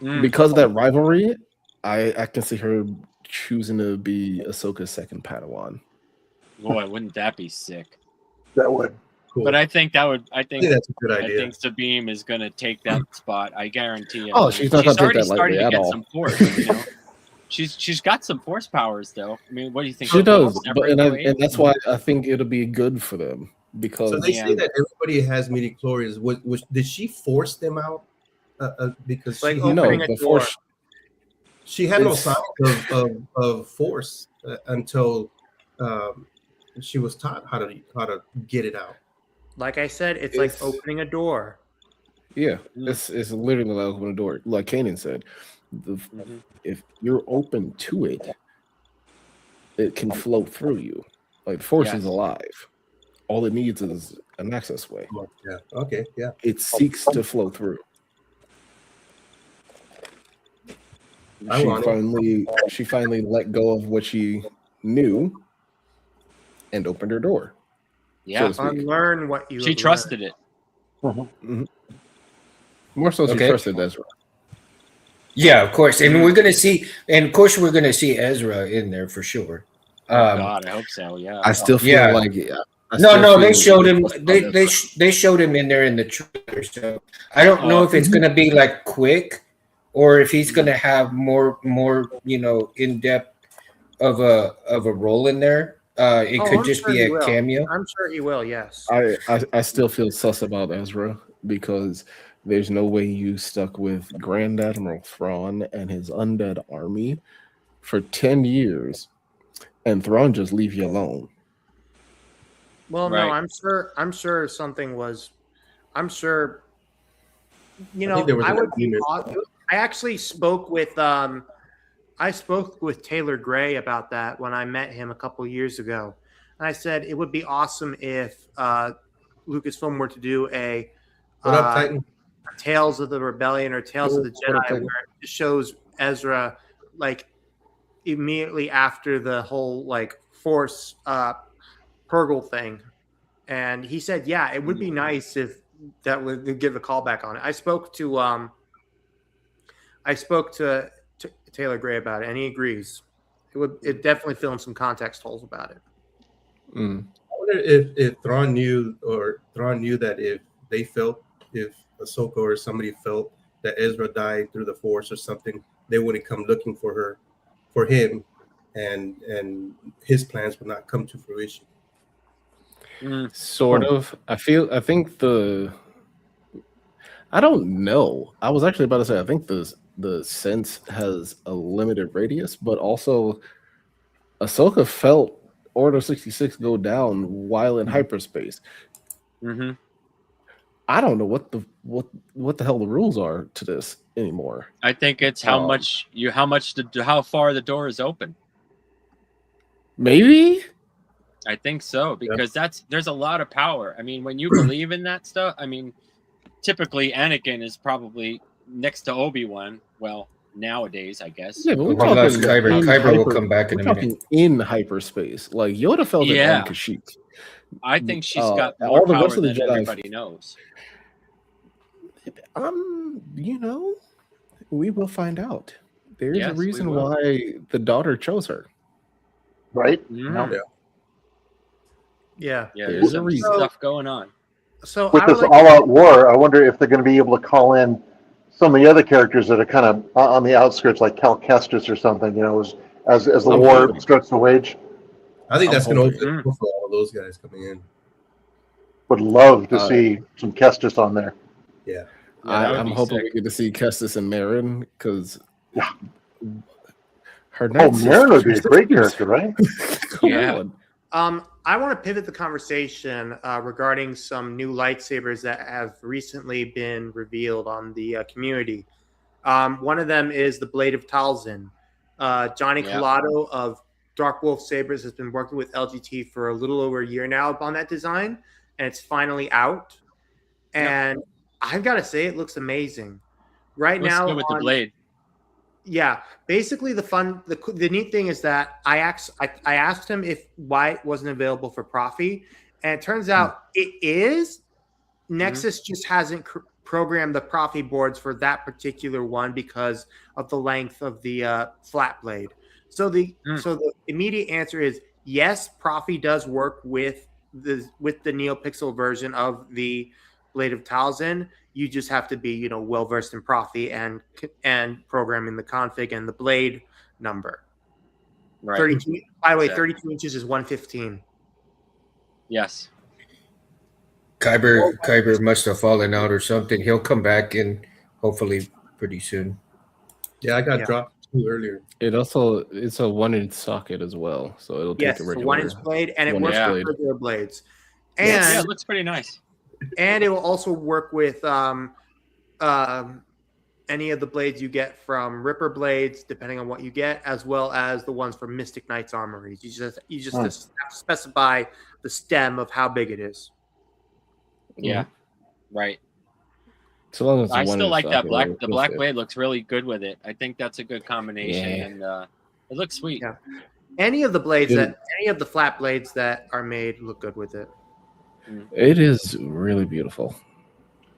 Mm. because of that rivalry, I can see her choosing to be Ahsoka's second Padawan. Boy, wouldn't that be sick? That would. Cool. But I think I think that's a good I idea. think Sabine is going to take that spot. I guarantee it. Oh, man. she's not gonna take already that lightly starting to at get all. some force. She's got some force powers, though. I mean, what do you think? She does, Separate but ways? and that's why I think it'll be good for them because So they Yeah. say that everybody has midichlorians. Did she force them out? Because It's like she, opening a before door. she had no it's- signs of force until she was taught how to get it out. Like I said, it's It's- like opening a door. yeah, Mm. it's literally like opening a door, like Kanan said. Mhm. If you're open to it, it can flow through you. Like force Yes. is alive. All it needs is an access way. Yeah. Okay. Yeah. It seeks to flow through. I want it. She finally let go of what she knew and opened her door. Yeah. So to speak. Unlearn what you She have trusted it. More so, she Okay. trusted Ezra. Yeah, of course, and we're gonna see Ezra in there for sure. Oh, God, I hope so. Yeah. I still feel Yeah. like No, they showed him. They They showed him in there in the trailer. So I don't know if it's gonna be like quick, or if he's gonna have more in depth of a role in there. It could I'm just sure be he a will. cameo. I'm sure he will. Yes. I still feel sus about Ezra because there's no way you stuck with Grand Admiral Thrawn and his undead army for 10 years and Thrawn just leave you alone. Well, Right. no, I'm sure something was. I'm sure You I think know, there was I an would. agreement. I actually spoke with Taylor Gray about that when I met him a couple years ago, and I said it would be awesome if Lucasfilm were to do a What up, Titan? Tales of the Rebellion or Tales of the What up, Jedi, Titan? where it shows Ezra like immediately after the whole like Force Purgle thing, and he said, "Yeah, it would be nice if that would give a callback on it." I spoke to Taylor Gray about it, and he agrees. It definitely fill in some context holes about it. Mm. I wonder if Thrawn knew that if Ahsoka or somebody felt that Ezra died through the Force or something, they wouldn't come looking for him, and his plans would not come to fruition. Sort of. I don't know. I was actually about to say I think the sense has a limited radius, but also Ahsoka felt Order 66 go down while in hyperspace. Mm-hmm. I don't know what the hell the rules are to this anymore. I think it's how far the door is open. Maybe. I think so, because there's a lot of power. I mean, when you believe in that stuff, I mean, typically Anakin is probably next to Obi-Wan. Well, nowadays, I guess. Yeah, but we're We lost talking Kyber. in Kyber will come back in a we're minute. talking in hyperspace. Like Yoda felt it on Kashyyyk. I think she's got all more the power rest of the than Jedi everybody knows. We will find out. There's Yes, a we reason will. why the daughter chose her. Right? Mm. Yeah. Yeah, There's there's a some reason. stuff going on. So With I would this like all-out war, I wonder if they're going to be able to call in some of the other characters that are kind of on the outskirts, like Cal Kestis or something. You know, as the I'm war hoping. starts to wage. I think I'm that's going to hoping. open the door for all of those guys coming in. Would love to Uh, see some Kestis on there. Yeah. that would I'm be hoping we sick. get to see Kestis and Marin because Yeah. her Oh, night Marin would be a sisters- great character, right? Come Yeah. on. I want to pivot the conversation regarding some new lightsabers that have recently been revealed on the community. One of them is the Blade of Talzin. Johnny Yeah. Collado of Dark Wolf Sabers has been working with LGT for a little over a year now on that design, and it's finally out. And I've got to say, it looks amazing. Right Looks now, good with the blade. yeah, basically the neat thing is that I asked him why it wasn't available for Profi, and it turns out it is. Nexus just hasn't programmed the Profi boards for that particular one because of the length of the flat blade. So the immediate answer is yes, Profi does work with the NeoPixel version of the Blade of Talzin. You just have to be, well versed in Profi and programming the config and the blade number. Right. 32. By the way, Exactly. 32 inches is 115. Yes. Kyber must have fallen out or something. He'll come back in hopefully pretty soon. Yeah, I got Yeah. dropped too earlier. It's a 1-inch socket as well, so it'll Yes, take a it's a regular 1-inch blade, and it 1-inch works blade. with regular blades. Yeah, And it looks pretty nice. and it will also work with any of the blades you get from Ripper blades, depending on what you get, as well as the ones from Mystic Knight's armories. You just have to specify the stem of how big it is. Yeah. Right. So long as it's I a still 1-inch like that socket, black. it'll The black fit. blade looks really good with it. I think that's a good combination, Yeah. and it looks sweet. Yeah. Any of the blades Yeah. any of the flat blades that are made look good with it. It is really beautiful.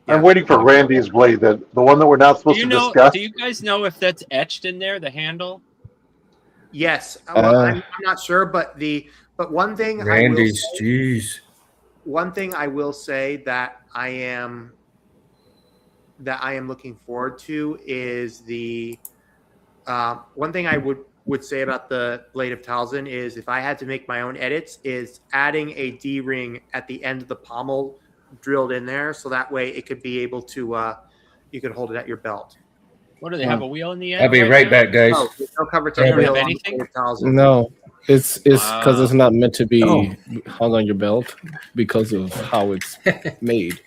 I'm waiting for Randy's blade, the one that we're not supposed to discuss. Do you guys know if that's etched in there, the handle? Yes, well, I'm not sure, but one thing Randy's, jeez. One thing I will say that I am looking forward to is the one thing I would say about the Blade of Talzin is if I had to make my own edits is adding a D-ring at the end of the pommel drilled in there, so that way it could be able to you could hold it at your belt. What do they have, a wheel in the end? I'll be right back, guys. Oh, there's no cover They tape don't have wheel on the anything? Blade of Talzin. No, it's because it's not meant to be Oh. hung on your belt because of how it's made.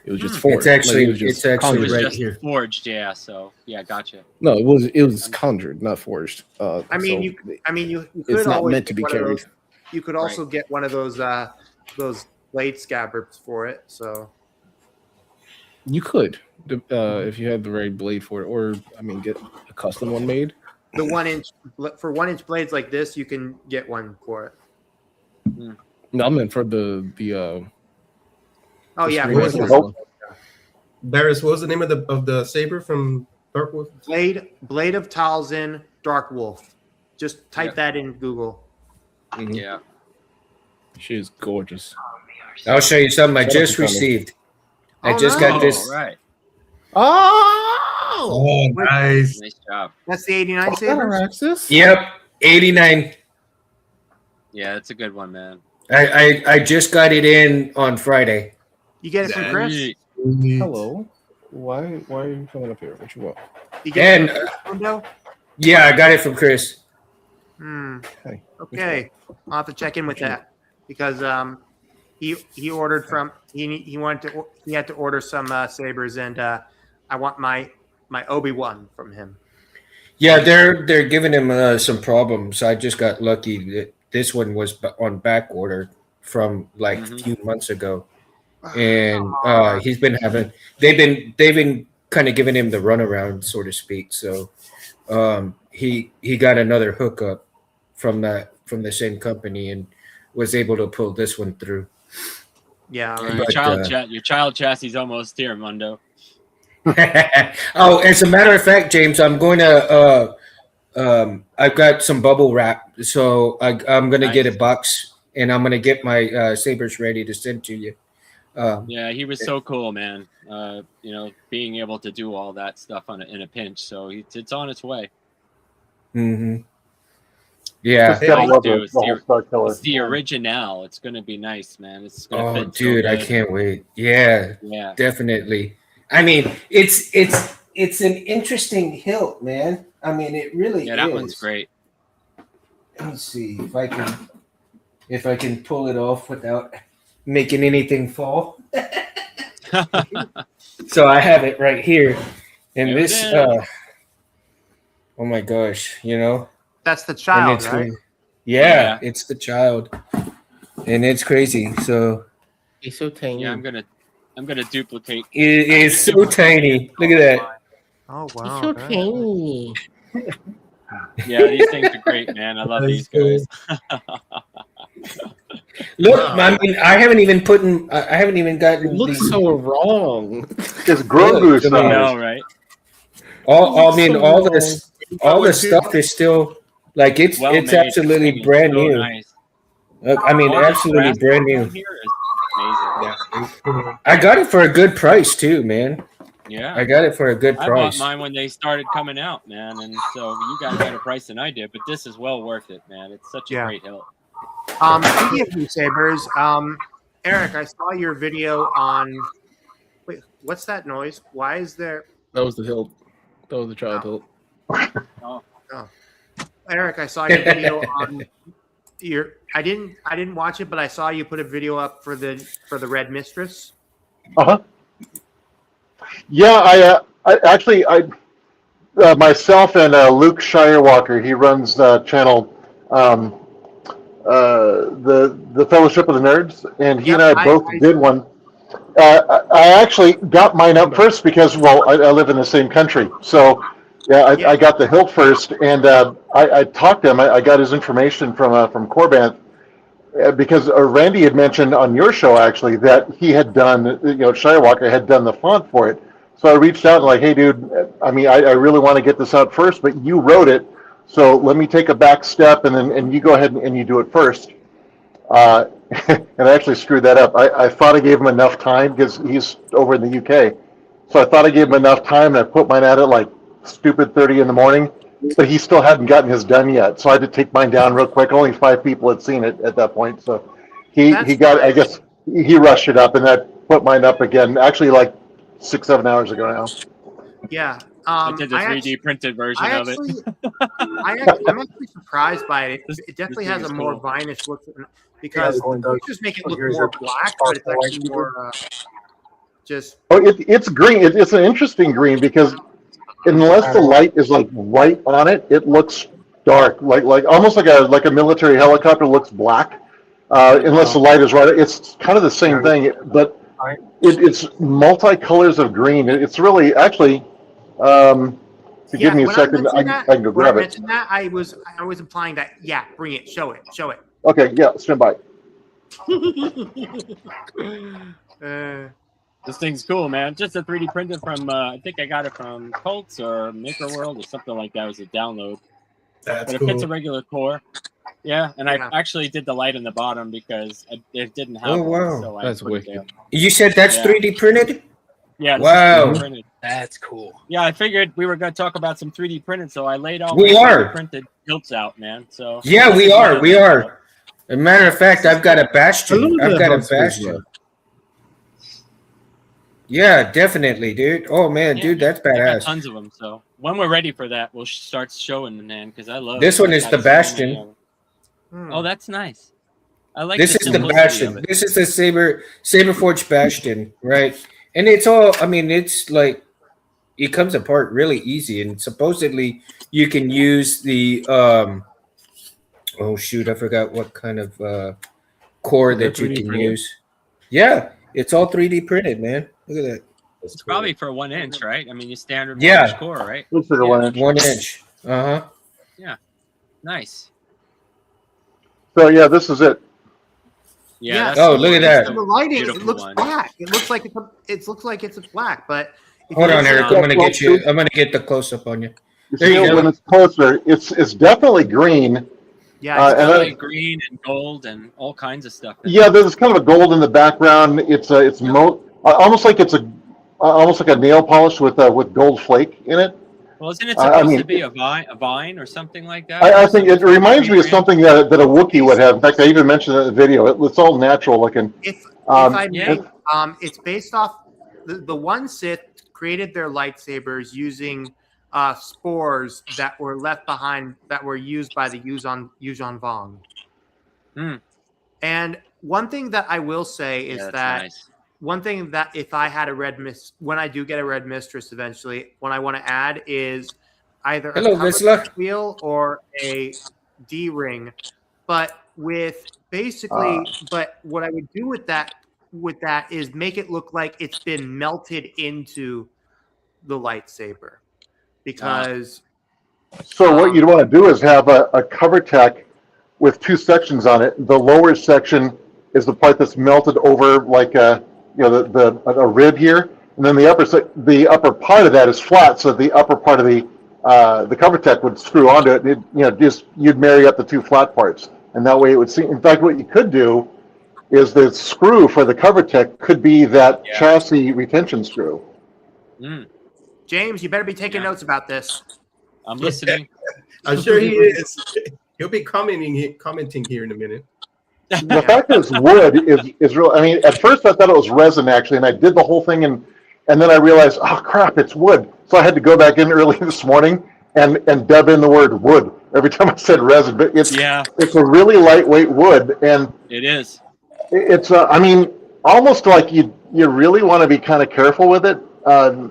It was just forged. It's actually Like, it was just it's actually It was conjured. right just here. forged, yeah. So yeah, gotcha. No, it was conjured, not forged. I mean, so you could it's not always meant to get be one of carried. those. You could also get one of those blade scabbards for it. So You could, if you had the right blade for it, or I mean, get a custom one made. the 1-inch blades like this, you can get one for it. No, I meant for the Oh yeah, screen What was printers it? one. Barris, what was the name of the saber from Dark Wolf? Blade of Talzin, Dark Wolf. Just type that in Google. Mhm. Yeah. She is gorgeous. I'll show you something I Shout out just to Tommy. received. I Oh, just nice. got this. Right. Oh, Oh, nice. Nice job. That's the 89 sabers. Yep, 89. Yeah, it's a good one, man. I just got it in on Friday. You get it from Chris. Sweet. Hello. Why are you coming up here? What you want? You get And it from Chris window. yeah, I got it from Chris. Hey, Okay, I'll have to check in with that because he ordered from he had to order some sabers and I want my Obi-Wan from him. Yeah, they're giving him some problems. I just got lucky that this one was on back order from like a few months ago, and he's been having they've been kind of giving him the runaround, so to speak. So he got another hookup from the same company and was able to pull this one through. Yeah, Your right. But, your child chassis is almost here, Mundo. Oh, as a matter of fact, James, I'm going to. I've got some bubble wrap, so I'm going to get a box, and I'm going to get my sabers ready to send to you. Yeah, he was so cool, man. Being able to do all that stuff in a pinch. So it's on its way. Mm-hmm. Yeah. Just gotta love Dude, the whole Star Killer. It's the original. It's gonna be nice, man. It's gonna Oh, fit so dude, I good. can't wait. Yeah, Yeah. definitely. I mean, it's an interesting hilt, man. I mean, it really Yeah, that is. one's great. Let me see if I can pull it off without making anything fall. So I have it right here, and There it this. is. Oh my gosh, That's the and child, it's right? yeah, it's the child, and it's crazy. So He's so tiny. Yeah, I'm gonna duplicate. it is so tiny. Look at that. Oh wow. so very tiny. Yeah, these things are great, man. I love these guys. Look, I mean, I haven't even gotten. It looks so wrong. It's Grogu Look, I I mean, size. know, right? all the stuff is still like it's Well made. absolutely It's brand so new. Nice. I mean, All this absolutely brass brand work new. on here is amazing. I got it for a good price too, man. Yeah. I got it for a good I bought price. mine when they started coming out, man, and so you got a better price than I did. But this is well worth it, man. It's such a Yeah. great hilt. Speaking of new sabers, Eric, I saw your video on. Wait, what's that noise? Why is there? That was the hilt. That was the child hilt. Eric, I saw your video on your. I didn't watch it, but I saw you put a video up for the Red Mistress. Yeah, myself and Luke Shirewalker, he runs the channel, the Fellowship of the Nerds, and he and I both did one. I actually got mine up first because, well, I live in the same country, so yeah, I got the hilt first, and I talked to him. I got his information from Corbanth. Because Randy had mentioned on your show actually that he had done, Shirewalker had done the font for it. So I reached out and like, hey, dude, I mean, I really want to get this out first, but you wrote it, so let me take a back step and you go ahead and you do it first. And I actually screwed that up. I thought I gave him enough time because he's over in the UK. So I thought I gave him enough time, and I put mine at it like stupid 30 in the morning. But he still hadn't gotten his done yet, so I had to take mine down real quick. Only 5 people had seen it at that point, so he got. I guess he rushed it up, and I put mine up again. Actually, like 6-7 hours ago now. Yeah, I did the 3D printed version of it. I'm actually surprised by it. It definitely this has thing a is more cool. vinous look because you just make it look more black, but it's actually more Just It's green. It's an interesting green because unless the light is like right on it, it looks dark, like almost like a military helicopter looks black. Unless the light is right, it's kind of the same thing, but it's multicolors of green. It's really actually. If you give me a second, I can go grab it. That, I was implying that. Yeah, bring it. Show it. Okay, yeah, stand by. This thing's cool, man. Just a 3D printed from, I think I got it from Colts or Maker World or something like that. It was a download. That's but cool. It fits a regular core. Yeah, and I actually did the light in the bottom because it didn't have one, so that's I put wicked. it there. You said that's 3D printed? Yeah. Wow. 3D printed. That's cool. Yeah, I figured we were going to talk about some 3D printed, so I laid all We my are. 3D printed hilts out, man. So yeah, we are. We are. As a matter of fact, I've got a bastion. I've got a bastion. Yeah, definitely, dude. Oh man, dude, that's I got badass. tons of them. So when we're ready for that, we'll start showing them, man. Because I love this one is the bastion. Oh, that's nice. I like this is the bastion. This is the Saberforge bastion, right? And it's all. I mean, it's like it comes apart really easy, and supposedly you can use the. Oh shoot! I forgot what kind of core that you can use. Yeah, it's all 3D printed, man. Look at that. It's probably for 1 inch, right? I mean, your standard 1 inch core, right? Looks for 1 inch. 1 inch. Uh-huh. Yeah. Nice. So yeah, this is it. Yeah. Oh, look at that. The lighting, it looks black. It looks like it's black, but hold on, Eric. I'm gonna get the close up on you. There you go. When it's closer, it's definitely green. Yeah, it's definitely green and gold and all kinds of stuff. Yeah, there's kind of a gold in the background. It's almost like a nail polish with gold flake in it. Well, isn't it supposed to be a vine or something like that? I think it reminds me of something that a Wookiee would have. In fact, I even mentioned it in the video. It's all natural looking. If I may, it's based off the one Sith created their lightsabers using spores that were left behind that were used by the Yuuzhan Vong. And one thing that I will say is that one thing that if I had a when I do get a red mistress eventually, what I want to add is either a cover wheel or a D ring, but with basically, but what I would do with that is make it look like it's been melted into the lightsaber. Because so what you'd want to do is have a cover tech with 2 sections on it. The lower section is the part that's melted over like a rib here, and then the upper part of that is flat, so the upper part of the cover tech would screw onto it. And you'd marry up the 2 flat parts, and that way it would seem. In fact, what you could do is the screw for the cover tech could be that chassis retention screw. James, you better be taking notes about this. I'm listening. I'm sure he is. He'll be commenting here in a minute. The fact that it's wood is real. I mean, at first I thought it was resin actually, and I did the whole thing, and then I realized, oh crap, it's wood. So I had to go back in early this morning and dub in the word wood every time I said resin. But it's a really lightweight wood, and it is. It's I mean, almost like you really want to be kind of careful with it.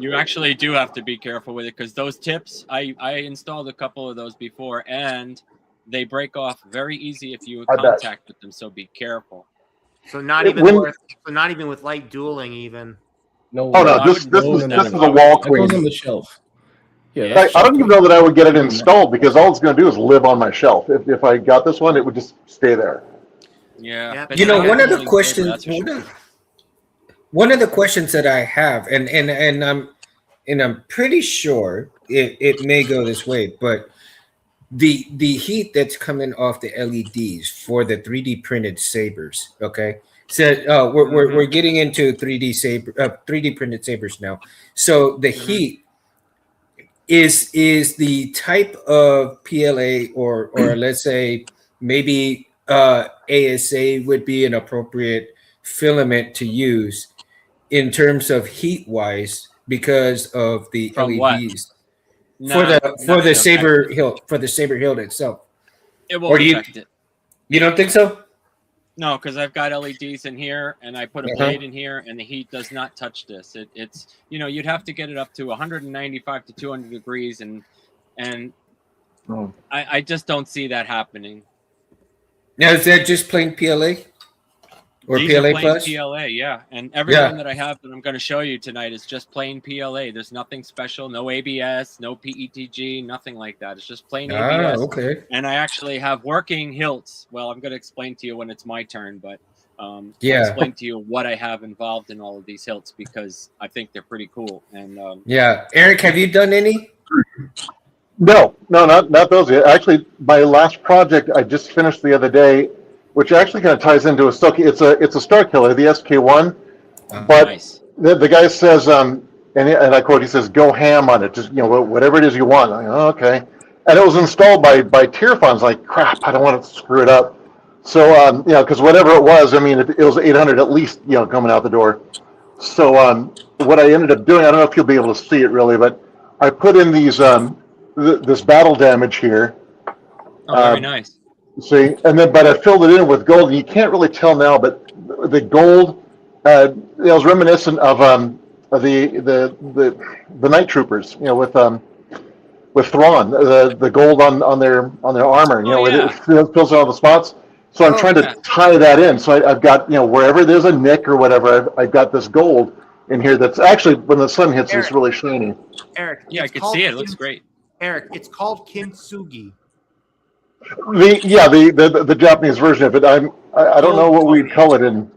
You actually do have to be careful with it because those tips, I installed a couple of those before, and they break off very easy if you contact with them. So be careful. So not even with light dueling, even. No. Oh no, this is a wall queen. It goes on the shelf. Yeah, I don't even know that I would get it installed because all it's going to do is live on my shelf. If I got this one, it would just stay there. Yeah. You know, one of the questions that I have, and I'm pretty sure it may go this way, but the heat that's coming off the LEDs for the 3D printed sabers, okay? So we're getting into 3D printed sabers now. So the heat is the type of PLA or let's say maybe ASA would be an appropriate filament to use in terms of heat wise because of the LEDs for the saber hilt itself. It won't affect it. You don't think so? No, because I've got LEDs in here, and I put a blade in here, and the heat does not touch this. It's you'd have to get it up to 195 to 200 degrees, and I just don't see that happening. Now, is that just plain PLA or These PLA are plain plus? PLA, yeah. And everyone that I have that I'm going to show you tonight is just plain PLA. There's nothing special, no ABS, no PETG, nothing like that. It's just plain ABS. Okay. And I actually have working hilts. Well, I'm going to explain to you when it's my turn, but I'll explain to you what I have involved in all of these hilts because I think they're pretty cool. And Eric, have you done any? No, not those yet. Actually, my last project I just finished the other day, which actually kind of ties into Asoka. It's a Star Killer, the SK1, but nice. the guy says, and I quote, he says, "Go ham on it, just whatever it is you want." I'm like, oh, okay, and it was installed by Tier Funds. Like, crap, I don't want to screw it up. So because whatever it was, I mean, it was 800 at least, coming out the door. So what I ended up doing, I don't know if you'll be able to see it really, but I put in these this battle damage here. Oh, very nice. See, but I filled it in with gold, and you can't really tell now, but the gold, it was reminiscent of the night troopers, with Thrawn, the gold on their armor, it fills in all the spots. So I'm trying to tie that in. So I've got wherever there's a nick or whatever, I've got this gold in here that's actually when the sun hits, it's really shiny. Eric, yeah, I can see it. It looks great. Eric, it's called kintsugi. The Japanese version of it. I don't know what we'd call it in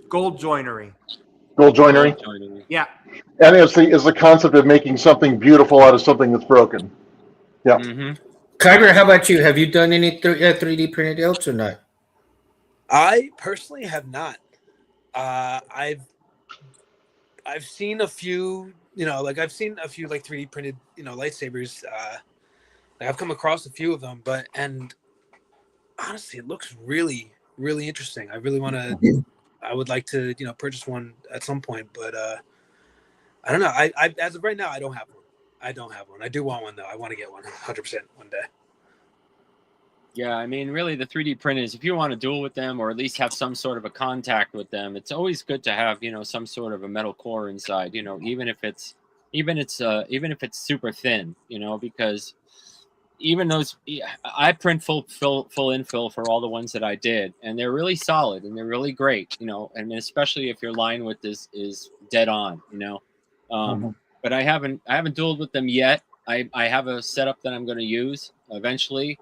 gold joinery. Gold joinery. Yeah. And it's the concept of making something beautiful out of something that's broken. Yeah. Mm-hmm. Kyber, how about you? Have you done any 3D printed hilts or not? I personally have not. I've seen a few, I've seen a few 3D printed, lightsabers. I've come across a few of them, and honestly, it looks really, really interesting. I really want to. I would like to, purchase one at some point, but I don't know. I as of right now, I don't have one. I do want one though. I want to get one 100% one day. Yeah, I mean, really, the 3D printers, if you want to duel with them or at least have some sort of a contact with them, it's always good to have, some sort of a metal core inside, even if it's super thin, because even those, I print full infill for all the ones that I did, and they're really solid and they're really great, and especially if your line width is dead on, but I haven't dueled with them yet. I have a setup that I'm going to use eventually.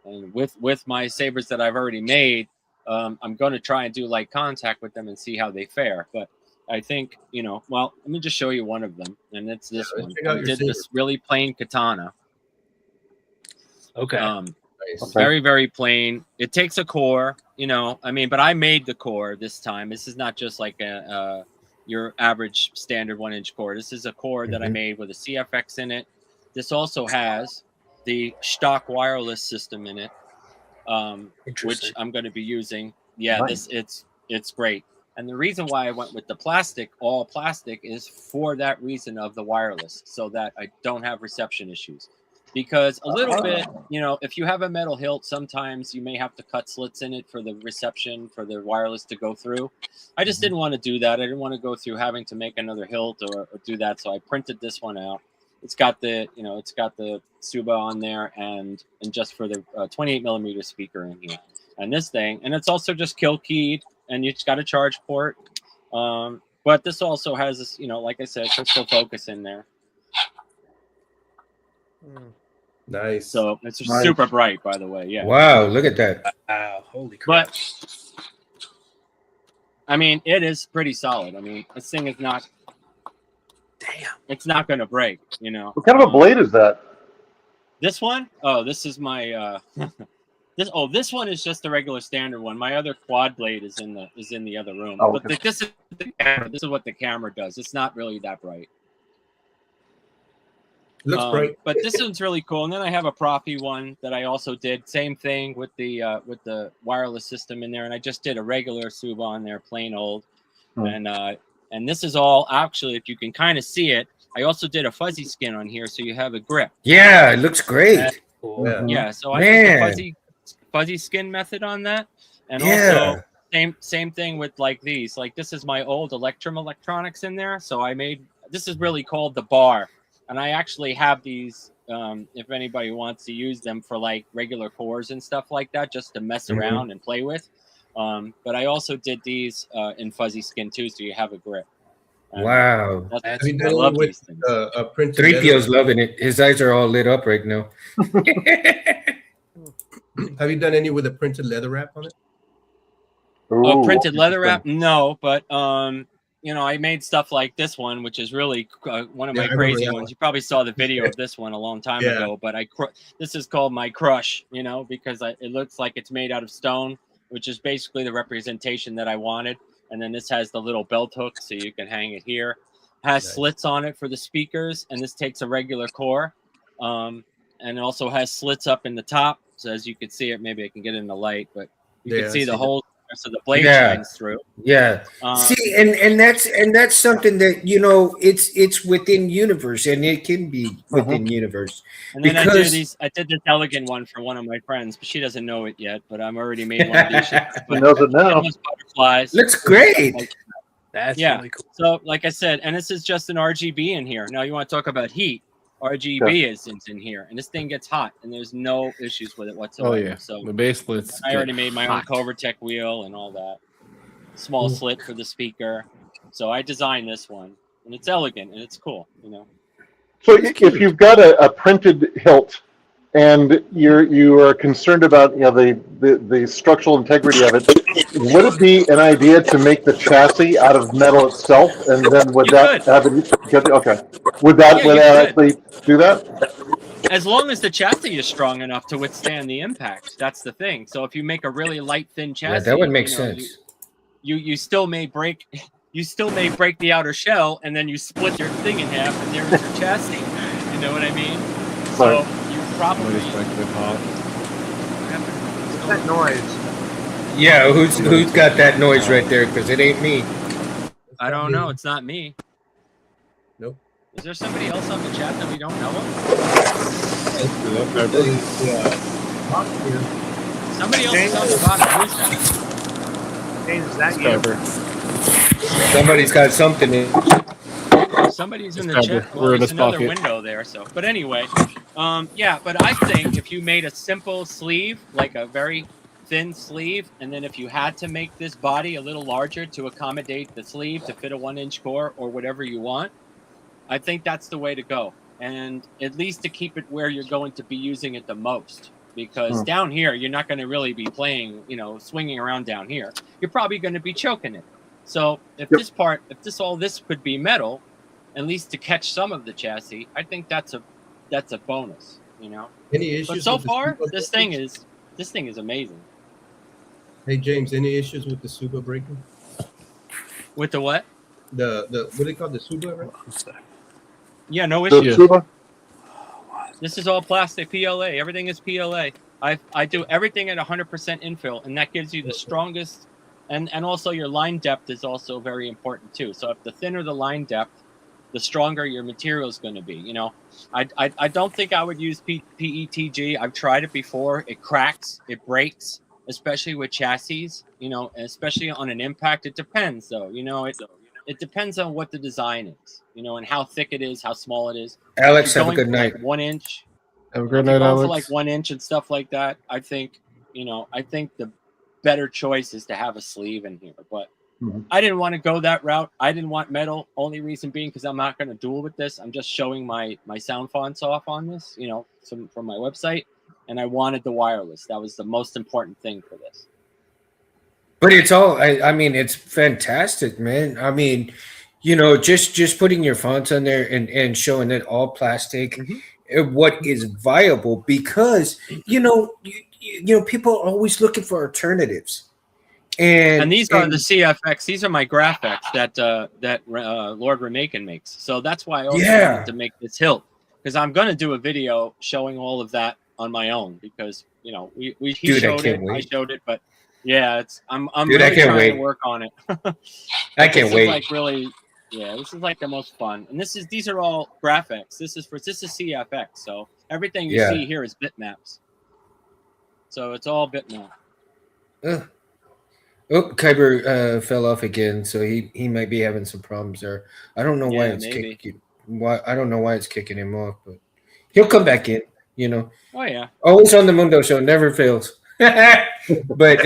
And with my sabers that I've already made, I'm going to try and do light contact with them and see how they fare. But I think, well, let me just show you one of them. And it's this one. I did this really plain katana. Okay. Very, very plain. It takes a core, but I made the core this time. This is not just like your average standard 1-inch core. This is a core that I made with a CFX in it. This also has the stock wireless system in it, which I'm going to be using. Yeah, nice. It's great. And the reason why I went with the all plastic, is for that reason of the wireless, so that I don't have reception issues. Because a little bit, if you have a metal hilt, sometimes you may have to cut slits in it for the reception, for the wireless to go through. I just didn't want to do that. I didn't want to go through having to make another hilt or do that. So I printed this one out. It's got the, it's got the Suba on there and just for the 28 millimeter speaker in here. And this thing, and it's also just kill keyed, and you just got a charge port. But this also has this, like I said, crystal focus in there. Nice. So it's super bright, by the way. Yeah. Wow, look at that. Holy crap. But I mean, it is pretty solid. I mean, this thing is not. Damn. It's not going to break, What kind of a blade is that? This one? Oh, this is my. This one is just the regular standard one. My other quad blade is in the other room. Oh, but this is the camera. This is what the camera does. It's not really that bright. Looks bright. But this one's really cool. And then I have a Profi one that I also did. Same thing with the wireless system in there. And I just did a regular Suba on there, plain old. And this is all actually, if you can kind of see it, I also did a fuzzy skin on here, so you have a grip. Yeah, it looks great. Yeah, so I did the fuzzy skin method on that, and Yeah. also same thing with like these. Like this is my old Electrum electronics in there, so I made this is really called the bar, and I actually have these. If anybody wants to use them for like regular cores and stuff like that, just to mess around and play with. But I also did these in fuzzy skin too, so you have a grip. And Wow. I Have you done love any these things. with printed 3PO's leather? loving it. His eyes are all lit up right now. Have you done any with a printed leather wrap on it? Oh, Ooh, printed leather interesting. wrap? No, but you know, I made stuff like this one, which is really one of Yeah, my I remember crazy that ones. one. You probably saw the video of this one a long time Yeah. ago, but this is called my crush, you know, because it looks like it's made out of stone, which is basically the representation that I wanted. And then this has the little belt hook, so you can hang it here. Has Nice. slits on it for the speakers, and this takes a regular core, and it also has slits up in the top. So as you can see it, maybe I can get in the light, but you Yeah, can I see the see hole, so the blade Yeah. shines through. Yeah. See, and that's something that, you know, it's within universe, and it can be within universe. And then Because I did this elegant one for one of my friends, but she doesn't know it yet. But I'm already made one of these. He knows it now. Butterflies. looks great. That's Yeah. really cool. So, like I said, and this is just an RGB in here. Now, you want to talk about heat? RGB is in here, and this thing gets hot, and there's no issues with it whatsoever. Oh yeah. So The baselets. I already made my own hot. Covertech wheel and all that. Small slit for the speaker. So I designed this one, and it's elegant and it's cool, you know. So if you've got a printed hilt and you are concerned about the structural integrity of it, would it be an idea to make the chassis out of metal itself, and then would that have okay? Would that actually do that? As long as the chassis is strong enough to withstand the impact, that's the thing. So if you make a really light, thin chassis, Yeah, that would make sense. You still may break the outer shell, and then you split your thing in half, and there's your chassis. You know what I mean? So you probably What's that noise? Yeah, who's got that noise right there? Because it ain't me. I don't know. It's not me. Nope. Is there somebody else on the chat that we don't know of? Somebody else is on the bottom. Who's that? James, is that you? Somebody's got something in. Somebody's in the chat. Well, there's another window there. So, but anyway, yeah. But I think if you made a simple sleeve, like a very thin sleeve, and then if you had to make this body a little larger to accommodate the sleeve to fit a 1-inch core or whatever you want, I think that's the way to go. And at least to keep it where you're going to be using it the most. Because down here, you're not going to really be playing, you know, swinging around down here. You're probably going to be choking it. So if all this could be metal, at least to catch some of the chassis, I think that's a bonus, you know. Any issues? But so with the far, Suba this thing is amazing. Hey James, any issues with the Suba breaking? With the what? The what do they call the Suba? Right? Yeah, no issues. Suba? This is all plastic PLA. Everything is PLA. I do everything at 100% infill, and that gives you the strongest. And also your line depth is also very important too. So if the thinner the line depth, the stronger your material is going to be. You know, I don't think I would use PETG. I've tried it before. It cracks. It breaks, especially with chassis. You know, and especially on an impact. It depends, though. You know, it depends on what the design is. You know, and how thick it is, how small it is. Alex, have a good night. Like 1 inch. Have a good night, Alex. For like 1 inch and stuff like that, I think the better choice is to have a sleeve in here. But I didn't want to go that route. I didn't want metal. Only reason being because I'm not going to duel with this. I'm just showing my sound fonts off on this, you know, from my website, and I wanted the wireless. That was the most important thing for this. But it's all. I mean, it's fantastic, man. I mean, you know, just putting your fonts on there and showing it all plastic. What is viable, because you know people are always looking for alternatives, and these are the CFX. These are my graphics that Lord Remaken makes. So that's why I also wanted to make this hilt, because I'm going to do a video showing all of that on my own, because you know he showed it, I showed it, but yeah, I'm really trying to work on it. I can't wait. Like really. Yeah, this is like the most fun, and these are all graphics. This is CFX, so everything you see here is bitmaps. So it's all bitten off. Oh, Kyber fell off again, so he might be having some problems there. I don't know why Yeah, it's maybe. kicking. Why I don't know why it's kicking him off, but he'll come back in. You know, Oh yeah. always on the Mundo Show, never fails. But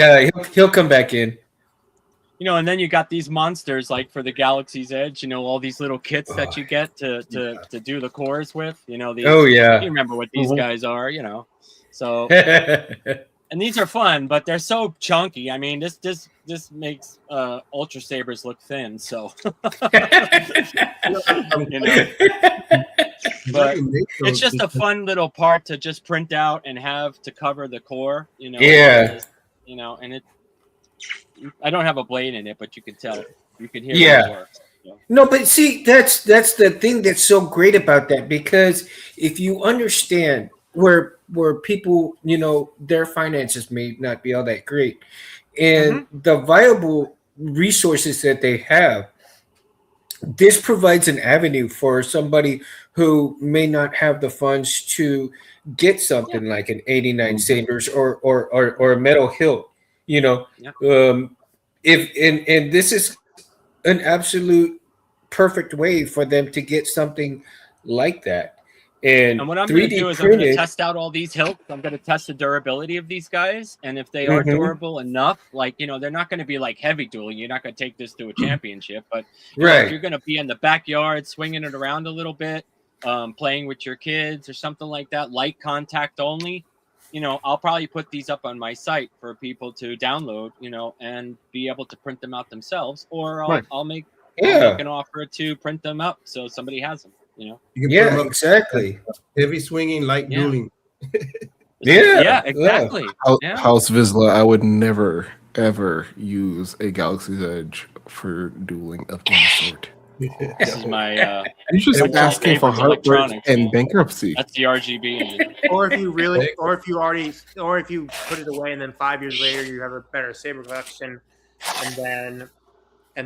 he'll come back in. You know, and then you got these monsters like for the Galaxy's Edge. You know, all these little kits that you get to do the cores with. You know, these. Oh yeah. You remember what these guys are? You know, so. Yeah, And these are fun, but they're so chunky. I mean, this makes Ultra Sabers look thin. So, you know, but it's just a fun little part to just print out and have to cover the core. You know, you know, and it. I don't have a blade in it, but you can tell. You can hear Yeah. it works. So. No, but see, that's the thing that's so great about that, because if you understand where people, you know, their finances may not be all that great, and the viable resources that they have, this provides an avenue for somebody who may not have the funds to get something like an 89 Sabers or a metal hilt, you know. If and this is an absolute perfect way for them to get something like that. And what I'm going to 3D do is I'm going to printed. test out all these hilts. I'm going to test the durability of these guys. And if they are durable enough, like, you know, they're not going to be like heavy dueling. You're not going to take this to a championship. But you know, if you're going to be in the backyard, swinging it around a little bit, playing with your kids or something like that, light contact only, you know, I'll probably put these up on my site for people to download, you know, and be able to print them out themselves. Or I'll make an offer to print them up so somebody has them. You know, you can put them up exactly. Heavy swinging, light dueling. Yeah, exactly. House Vizsla, I would never ever use a Galaxy's Edge for dueling of any sort. This is my. You're just asking for heartbreak and bankruptcy. That's the RGB. Or if you really, or if you put it away and then 5 years later you have a better saber collection, and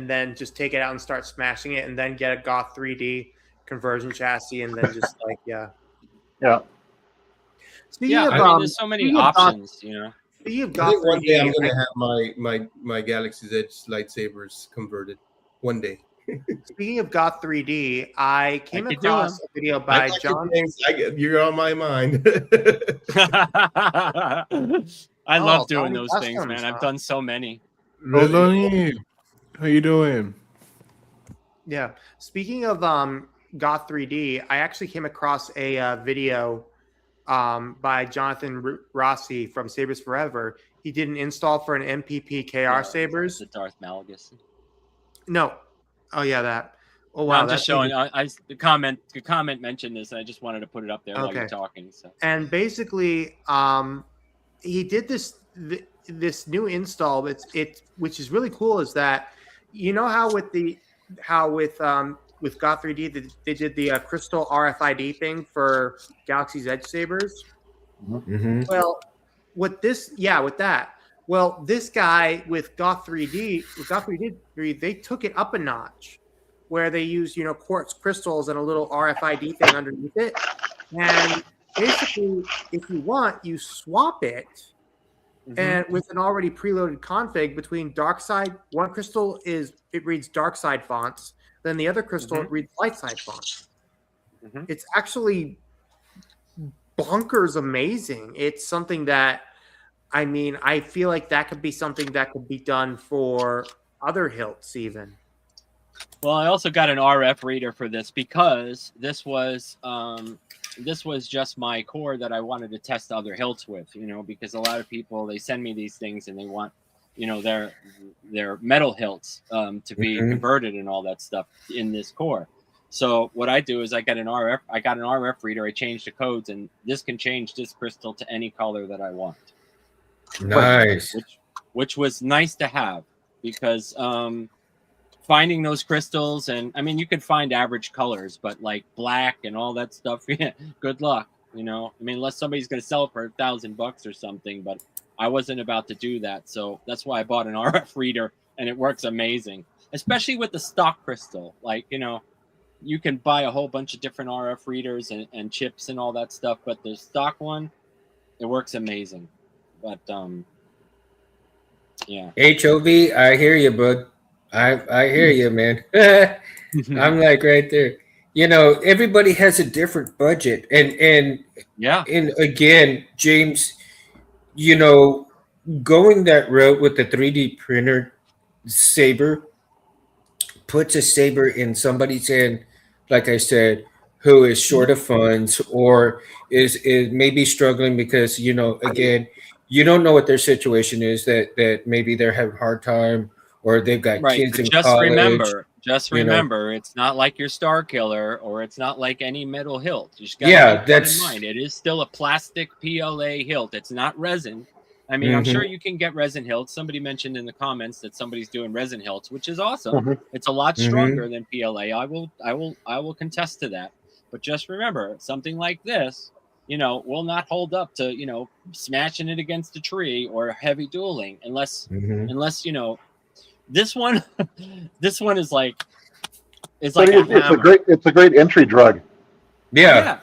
then just take it out and start smashing it, and then get a Goth 3D conversion chassis, and then just like yeah. Speaking of, I mean, there's so many options, you know. Speaking of I think one day I'm 3D, going to have my Galaxy's Edge lightsabers converted. One day. Speaking of Goth 3D, I came across a video by John. You're on my mind. I love doing those things, man. I've done so many. Really? How you doing? Yeah. Speaking of Goth 3D, I actually came across a video by Jonathan Rossi from Sabers Forever. He did an install for an MPP KR Sabers. The Darth Malgus. No. Oh yeah, that. Oh wow. No, I'm just showing. The comment mentioned this, and I just wanted to put it up there while you're talking. So. And basically, he did this new install. Which is really cool. Is that, you know how with Goth 3D they did the crystal RFID thing for Galaxy's Edge Sabers. Well, with that. Well, this guy with Goth 3D, they took it up a notch, where they use, you know, quartz crystals and a little RFID thing underneath it. And basically, if you want, you swap it, and with an already preloaded config between dark side. One crystal reads dark side fonts, then the other crystal reads light side fonts. It's actually bonkers amazing. It's something that, I mean, I feel like that could be something that could be done for other hilts even. Well, I also got an RF reader for this because this was just my core that I wanted to test other hilts with, you know, because a lot of people, they send me these things and they want, you know, their metal hilts to be converted and all that stuff in this core. So what I do is I got an RF reader, I change the codes, and this can change this crystal to any color that I want. Nice. Which was nice to have, because finding those crystals, and I mean, you could find average colors, but like black and all that stuff, yeah, good luck, you know. I mean, unless somebody's going to sell it for $1,000 or something, but I wasn't about to do that. So that's why I bought an RF reader, and it works amazing, especially with the stock crystal. Like, you know, you can buy a whole bunch of different RF readers and chips and all that stuff, but the stock one, it works amazing. But yeah. HOV, I hear you, bud. I hear you, man. I'm like right there. You know, everybody has a different budget, and Yeah. and again, James, you know, going that route with the 3D printer saber puts a saber in somebody's hand, like I said, who is short of funds or is maybe struggling because, you know, again, you don't know what their situation is, that maybe they're having a hard time or they've got Right, kids but in college, just you know. remember, it's not like your Star Killer or it's not like any metal hilt. You just got to Yeah, keep that in that's mind. It is still a plastic PLA hilt. It's not resin. I mean, I'm mhm, sure you can get resin hilts. Somebody mentioned in the comments that somebody's doing resin hilts, which is awesome. Mhm. It's a lot mhm, stronger than PLA. I will contest to that. But just remember, something like this, you know, will not hold up to, you know, smashing it against a tree or heavy dueling mhm. unless, you know, this one, this one is like But a it's a hammer. great entry drug. Yeah,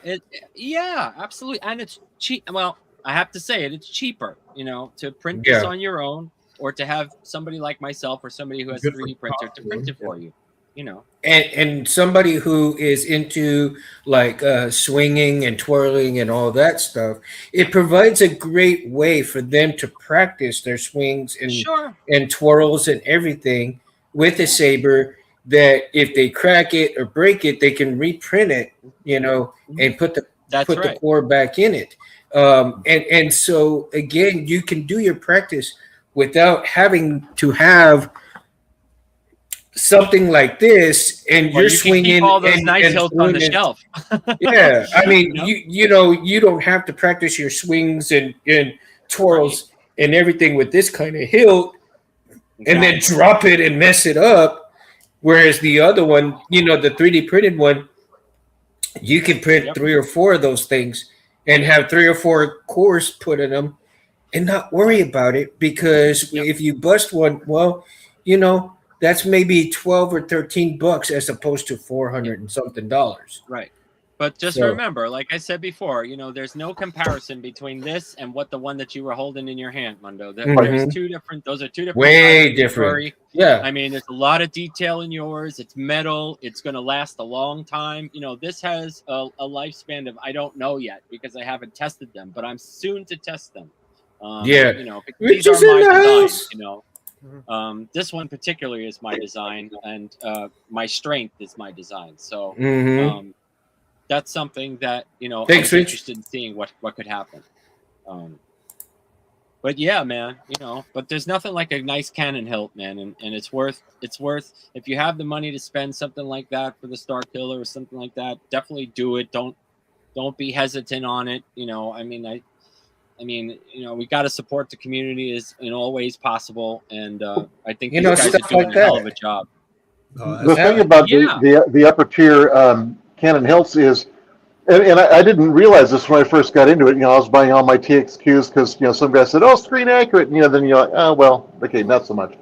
Yeah, absolutely, and it's cheap. Well, I have to say it, it's cheaper, you know, to print this yeah. on your own or to have somebody like myself or somebody who has a Good for 3D printer to print costume. it for you. You know, And somebody who is into like swinging and twirling and all that stuff, it provides a great way for them to practice their swings sure, and twirls and everything with a yeah, saber, that if they crack it or break it, they can reprint it, you know, and that's put the right. core back in it. And so again, you can do your practice without having to have something like this, and Or you're you can keep swinging all those nice and hilts on the swinging. shelf. Yeah, I You mean, know, you know, you don't have to practice your swings and right? twirls and everything with this kind of hilt, and then Exactly. drop it and mess it up. Whereas the other one, you know, the 3D printed one, you can print Yep. 3 or 4 of those things and have 3 or 4 cores put in them and not worry about it, because Yep. if you bust one, well, you know, that's maybe 12 or 13 bucks as opposed to 400 and something dollars. Right. But just So remember, like I said before, you know, there's no comparison between this and what the one that you were holding in your hand, Mundo. There's mhm, two different, those are two different sides way of the different. story. Yeah. I mean, there's a lot of detail in yours. It's metal. It's going to last a long time. You know, this has a lifespan of, I don't know yet because I haven't tested them, but I'm soon to test them. Yeah. You know, because these are Riches in my the designs, house. you know. This one particularly is my design, and my strength is my design. So, Mm-hmm. that's something that, you know, I Thanks, was Rich. interested in seeing what could happen. But yeah, man, you know, but there's nothing like a nice cannon hilt, man, and it's worth if you have the money to spend something like that for the Star Killer or something like that, definitely do it. Don't be hesitant on it. You know, I mean, you know, we got to support the community as in all ways possible, and I think You these know, guys are stuff doing like a hell of a that. job. The thing Yeah. about Yeah, the upper tier Canon hilts is, and I didn't realize this when I first got into it. You know, I was buying all my TXQs because, you know, some guy said, "Oh, screen accurate," and, you know, then you're like, "Oh, well, okay, not so much."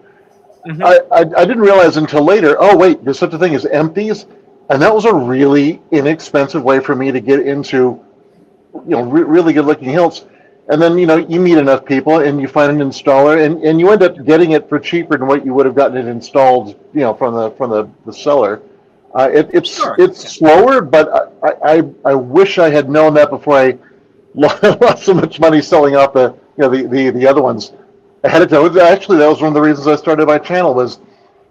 hmm I didn't realize until later. Oh, wait, there's such a thing as empties, and that was a really inexpensive way for me to get into, you know, really good looking hilts. And then, you know, you meet enough people and you find an installer, and you end up getting it for cheaper than what you would have gotten it installed, you know, from the seller. sure, It's yeah, slower, but I wish I had known that before I lost so much money selling out the other ones ahead of time. Actually, that was one of the reasons I started my channel was,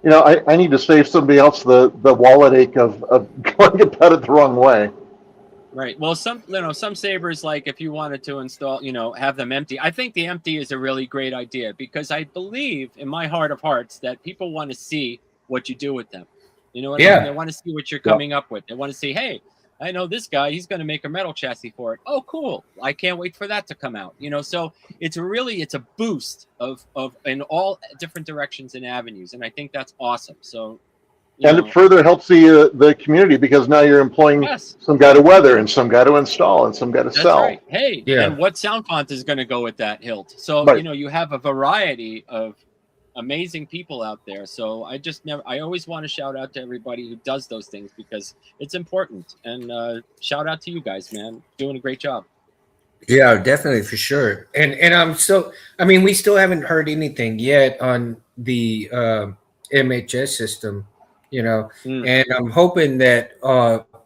you know, I need to save somebody else the wallet ache of going about it the wrong way. right. Well, some sabers, like if you wanted to install, you know, have them empty. I think the empty is a really great idea because I believe in my heart of hearts that people want to see what you do with them. You know what I mean? They Yeah. want to see what you're Yeah. coming up with. They want to see, hey, I know this guy. He's going to make a metal chassis for it. Oh, cool! I can't wait for that to come out. You know, so it's a boost of in all different directions and avenues, and I think that's awesome. So, you And it know, further helps the community because now you're employing yes. some guy to weather and some guy to install and some guy to That's sell. right. Hey, Yeah. and what sound font is going to go with that hilt? So, Right. you know, you have a variety of amazing people out there. So I always want to shout out to everybody who does those things because it's important. And shout out to you guys, man. Doing a great job. Yeah, definitely for sure. And I'm so I mean we still haven't heard anything yet on the MHS system, you know, Mm. and I'm hoping that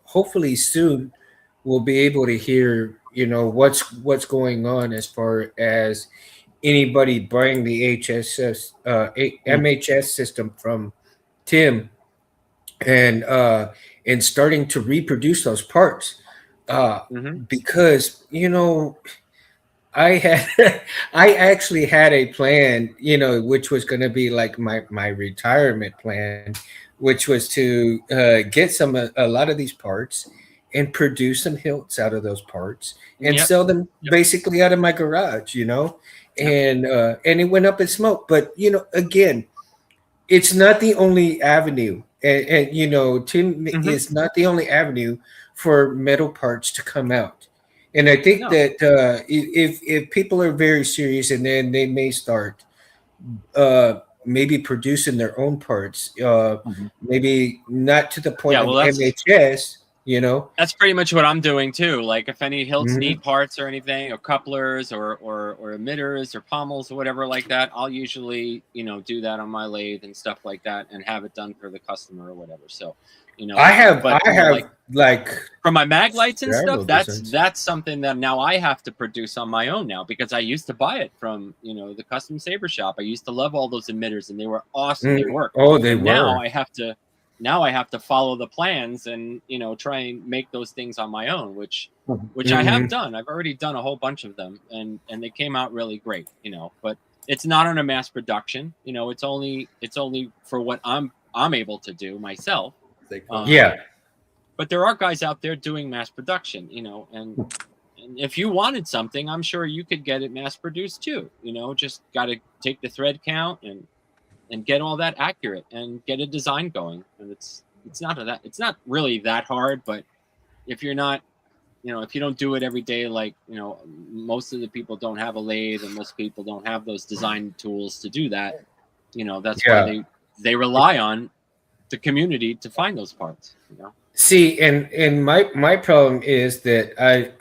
hopefully soon we'll be able to hear, you know, what's going on as far as anybody buying the MHS system from Tim and starting to reproduce those parts. Hmm. Because you know I had I actually had a plan, you know, which was going to be like my retirement plan, which was to get a lot of these parts and produce some hilts out of those parts and Yep. sell them Yep. basically out of my garage, you know, Yep. and it went up in smoke. But you know, again, it's not the only avenue, and you know, Tim Hmm. is not the only avenue for metal parts to come out. And I think No. that if people are very serious, and then they may start maybe producing their own parts, Mhm. maybe not to the point Yeah. of Well, MHS, you know. that's pretty much what I'm doing too. Like if any hilts Mhm. need parts or anything, or couplers or emitters or pommels or whatever like that, I'll usually, do that on my lathe and stuff like that and have it done for the customer or whatever. So, I but have like for my mag lights and stuff, several designs. that's something that now I have to produce on my own now, because I used to buy it from, the custom saber shop. I used to love all those emitters and they were awesome. They worked. Oh, they And now were. I have to follow the plans and, try and make those things on my own, which Mhm. I Mhm. have done. I've already done a whole bunch of them, and they came out really great, but it's not on a mass production. It's only for what I'm able to do myself. Yeah. But there are guys out there doing mass production, and if you wanted something, I'm sure you could get it mass produced too. Just got to take the thread count and get all that accurate and get a design going. And it's not really that hard, but if you're not, if you don't do it every day, like, most of the people don't have a lathe and most people don't have those design tools to do that. That's why Yeah. they rely on the community to find those parts. See, and my problem is that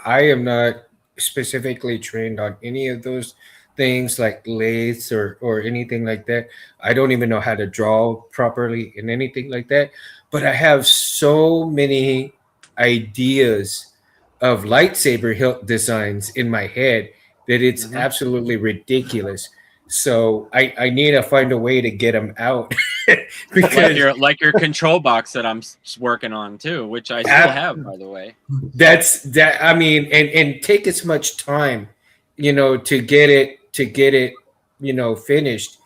I am not specifically trained on any of those things like lathes or anything like that. I don't even know how to draw properly and anything like that. But I have so many ideas of lightsaber hilt designs in my head that it's Mhm. absolutely ridiculous. So I need to find a way to get them out because like your control box that I'm working on too, which I still have, by the way. that's that. I mean, and take as much time, you know, to get it, you know, finished.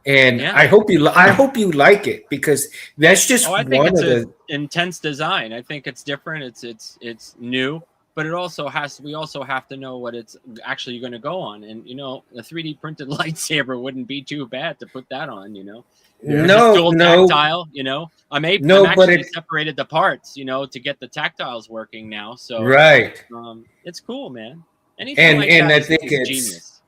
And Yeah. I hope you like it because that's Oh, just I think one it's of a the intense design. I think it's different. It's new, but we also have to know what it's actually going to go on. And a 3D printed lightsaber wouldn't be too bad to put that on. Because it's dual no tactile. I'm no, but actually it separated the parts. To get the tactiles working now. So right. it's cool, man. Anything like And that I think is it's genius.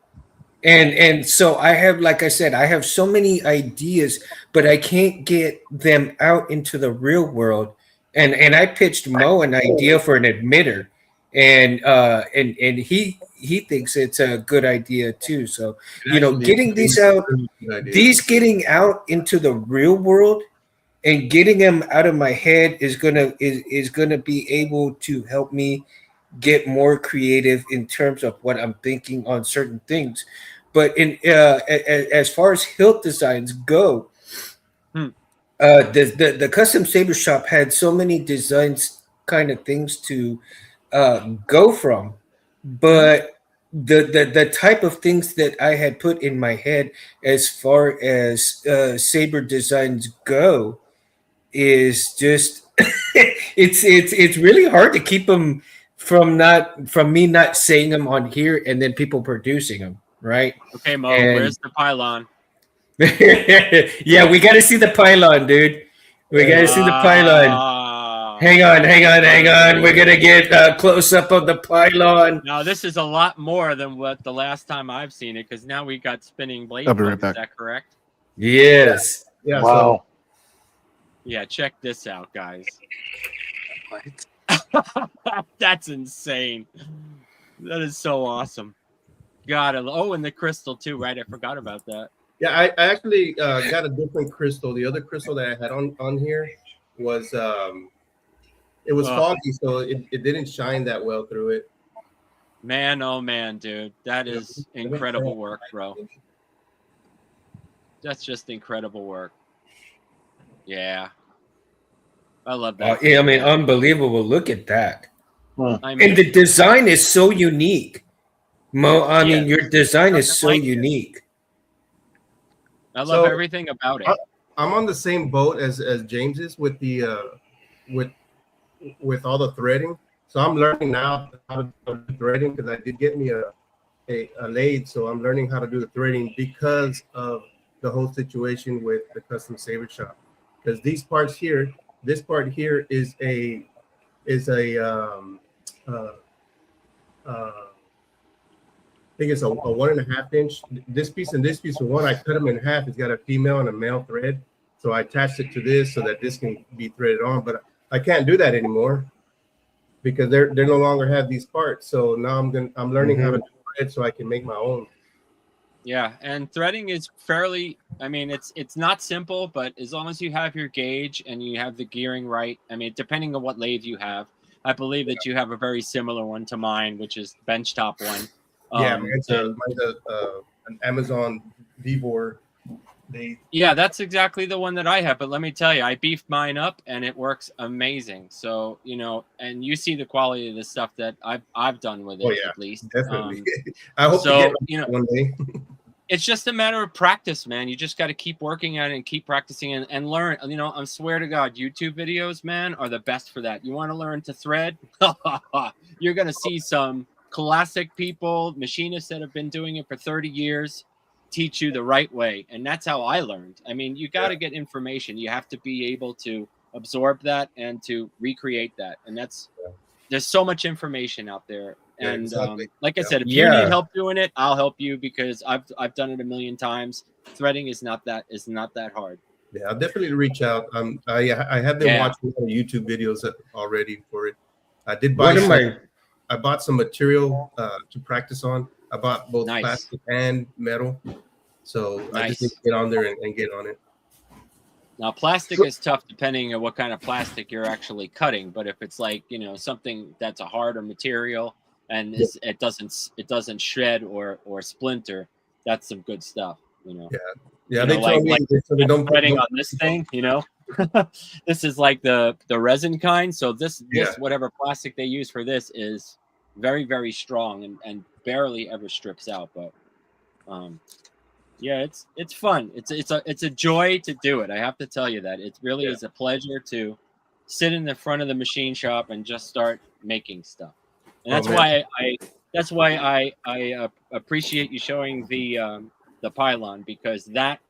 and so I have, like I said, I have so many ideas, but I can't get them out into the real world. And I pitched Mo an idea for an emitter, and he thinks it's a good idea too. So you know, getting these out, getting out into the real world and getting them out of my head is gonna be able to help me get more creative in terms of what I'm thinking on certain things. But as far as hilt designs go, Hmm. the custom saber shop had so many designs, kind of things to go from, but the type of things that I had put in my head as far as saber designs go is just it's really hard to keep them from me not saying them on here and then people producing them, right? Okay, Mo, And where's the pylon? yeah, we got to see the pylon, dude. We got to see the pylon. Hang on, hang on. We're gonna get a close up of the pylon. Now this is a lot more than what the last time I've seen it, because now we got spinning blade. I'll be right Is back. that correct? Yes. Yeah. Wow. Yeah, check this out, guys. So, That's insane. That is so awesome. God, and the crystal too, right? I forgot about that. Yeah, I actually got a different crystal. The other crystal that I had on here was it was foggy, so it didn't shine that well through it. Man, oh man, dude, that is incredible work, bro. That's just incredible work. Yeah, I love that. Yeah, I mean, unbelievable. Look at that. I mean, And the design is so unique. Mo, I mean, your design is so unique. I love everything about it. I'm on the same boat as James is with the with all the threading. So I'm learning now how to do threading because I did get me a lathe. So I'm learning how to do the threading because of the whole situation with the custom saber shop. Because these parts here, this part here is a I think it's a 1.5 inch. This piece and this piece are one. I cut them in half. It's got a female and a male thread. So I attached it to this so that this can be threaded on. But I can't do that anymore because they no longer have these parts. So now I'm learning how to do thread so I can make my own. Yeah, and threading is fairly. I mean, it's not simple, but as long as you have your gauge and you have the gearing right. I mean, depending on what lathe you have, I believe that you have a very similar one to mine, which is benchtop one. Yeah, mine's an Amazon Vivor. Yeah, that's exactly the one that I have. But let me tell you, I beefed mine up, and it works amazing. So and you see the quality of the stuff that I've done with it, at least. Definitely. I hope to get one day. It's just a matter of practice, man. You just got to keep working at it and keep practicing and learn. I swear to God, YouTube videos, man, are the best for that. You want to learn to thread? You're gonna see some classic people, machinists that have been doing it for 30 years, teach you the right way. And that's how I learned. I mean, you got to get information. You have to be able to absorb that and to recreate that. And there's so much information out there. And like I said, if you need help doing it, I'll help you because I've done it a million times. Threading is not that hard. Yeah, I'll definitely reach out. I have been watching YouTube videos already for it. I did buy I bought some material to practice on. I bought both plastic and metal. So I just need to get on there and get on it. Now, plastic is tough depending on what kind of plastic you're actually cutting. But if it's like, something that's a harder material and it doesn't shred or splinter, that's some good stuff, Yeah, they told me they don't threading on this thing, This is like the resin kind. So this whatever plastic they use for this is very, very strong and barely ever strips out. But it's fun. It's a joy to do it. I have to tell you that it really is a pleasure to sit in the front of the machine shop and just start making stuff. And that's why I appreciate you showing the pylon, because that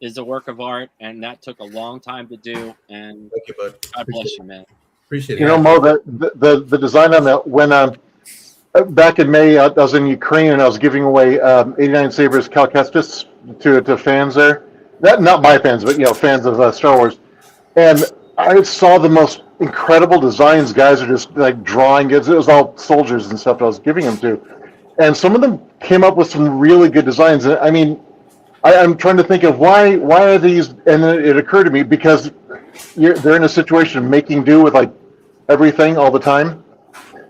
is a work of art, and that took a long time to do. And thank you, bud. God bless you, man. Appreciate it. Mo, the design on that, when back in May, I was in Ukraine and I was giving away 89 Sabres Cal Kestis to fans there. Not my fans, but fans of Star Wars. And I saw the most incredible designs. Guys are just like drawing. It was all soldiers and stuff that I was giving them to, and some of them came up with some really good designs. I mean, I'm trying to think of why are these, and then it occurred to me because they're in a situation of making do with like everything all the time.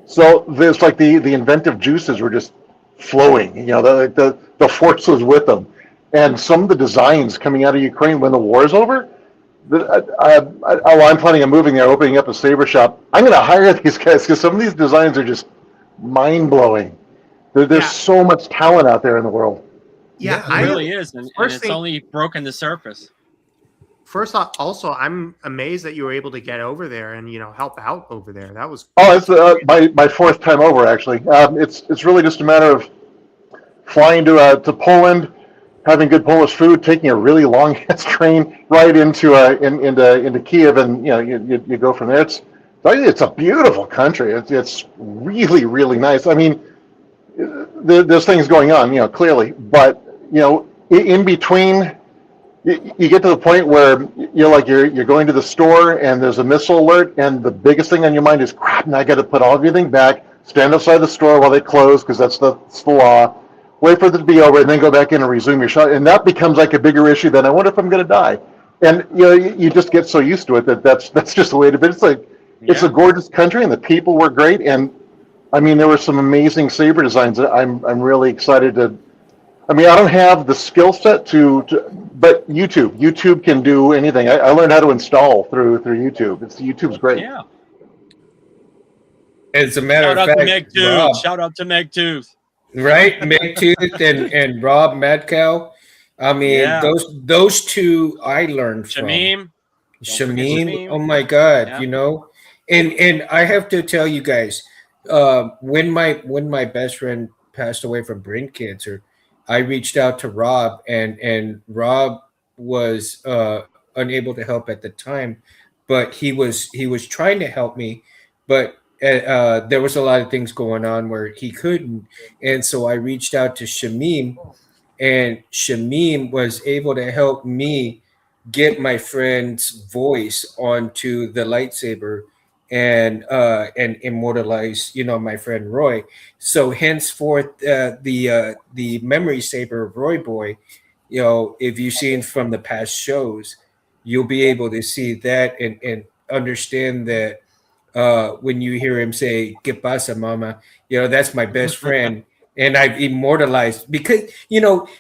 So there's like the inventive juices were just flowing. The force was with them, and some of the designs coming out of Ukraine when the war is over. I'm planning on moving there, opening up a saber shop. I'm going to hire these guys because some of these designs are just mind blowing. There's so much talent out there in the world. Yeah, it really is, and it's only broken the surface. First off, also, I'm amazed that you were able to get over there and help out over there. That was it's my fourth time over actually. It's really just a matter of flying to Poland, having good Polish food, taking a really long train right into Kiev, and you go from there. It's a beautiful country. It's really, really nice. I mean, there's things going on, clearly, but in between, you get to the point where you're going to the store and there's a missile alert, and the biggest thing on your mind is crap. Now I got to put everything back, stand outside the store while they close because that's the law. Wait for it to be over, and then go back in and resume your shot. And that becomes like a bigger issue than I wonder if I'm going to die. And you just get so used to it that's just the way to be. It's like it's a gorgeous country, and the people were great. And I mean, there were some amazing saber designs. I'm really excited to. I mean, I don't have the skill set but YouTube can do anything. I learned how to install through YouTube. YouTube's great. Yeah. As a matter Shout of out to fact, Megtooth. Rob, Shout out to Megtooth. right? Megtooth and Rob Madcow. I mean, those two I learned from. Shamim. Oh my God, and I have to tell you guys, when my best friend passed away from brain cancer, I reached out to Rob, and Rob was unable to help at the time, but he was trying to help me, but there was a lot of things going on where he couldn't, and so I reached out to Shamim, and Shamim was able to help me get my friend's voice onto the lightsaber and immortalize my friend Roy. So henceforth, the memory saber of Roy Boy, if you've seen from the past shows, you'll be able to see that and understand that when you hear him say "Que pasa, mama," that's my best friend. And I've immortalized, because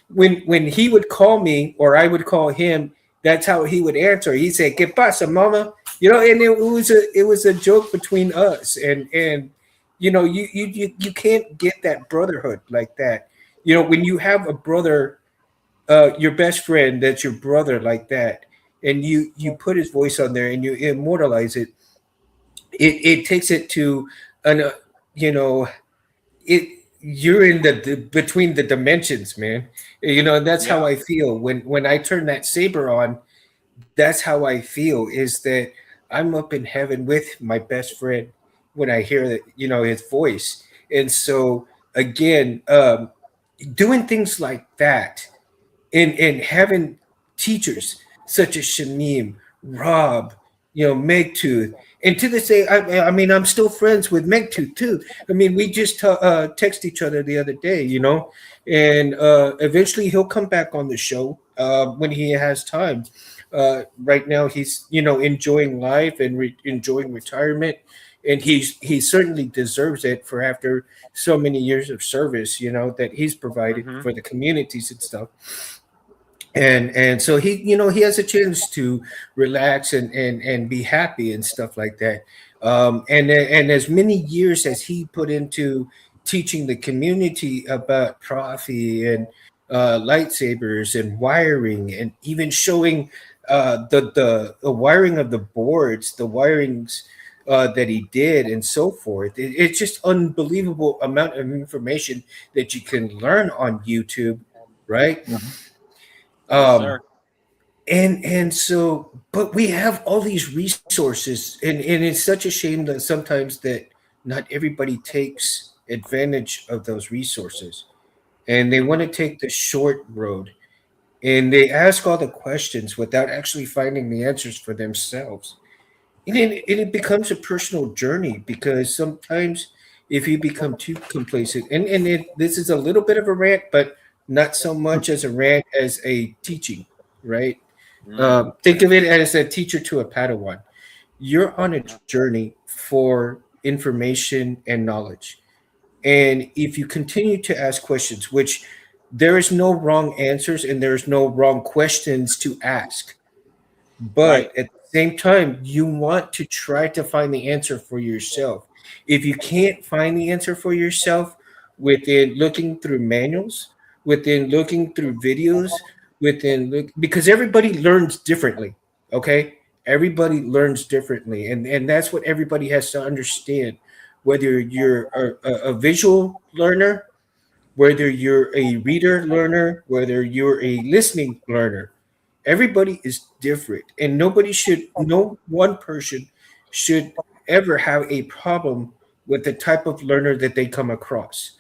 when he would call me or I would call him, that's how he would answer. He'd say "Que pasa, mama," and it was a joke between us, and you can't get that brotherhood like that. When you have a brother, your best friend that's your brother like that, and you put his voice on there and you immortalize it, it takes it to you're in the between the dimensions, man. That's how I feel when I turn that saber on. That's how I feel, is that I'm up in heaven with my best friend when I hear that, his voice. And so again, doing things like that, and having teachers such as Shamim, Rob, Megtooth, and to this day, I mean, I'm still friends with Megtooth too. I mean, we just text each other the other day, and eventually he'll come back on the show when he has time. Right now, he's enjoying life and enjoying retirement, and he certainly deserves it for after so many years of service, that he's provided for the communities and stuff. And so he he has a chance to relax and be happy and stuff like that, and as many years as he put into teaching the community about prophecy and lightsabers and wiring, and even showing the wiring of the boards, the wirings that he did, and so forth. It's just unbelievable amount of information that you can learn on YouTube, right? And so, but we have all these resources, and it's such a shame that sometimes that not everybody takes advantage of those resources, and they want to take the short road, and they ask all the questions without actually finding the answers for themselves. And it becomes a personal journey, because sometimes if you become too complacent, and this is a little bit of a rant, but not so much as a rant as a teaching, right? Think of it as a teacher to a Padawan. You're on a journey for information and knowledge. And if you continue to ask questions, which there is no wrong answers and there's no wrong questions to ask, but at the same time, you want to try to find the answer for yourself. If you can't find the answer for yourself within looking through manuals, within looking through videos, because everybody learns differently. Okay, everybody learns differently, and that's what everybody has to understand. Whether you're a visual learner, whether you're a reader learner, whether you're a listening learner, everybody is different, and no one person should ever have a problem with the type of learner that they come across,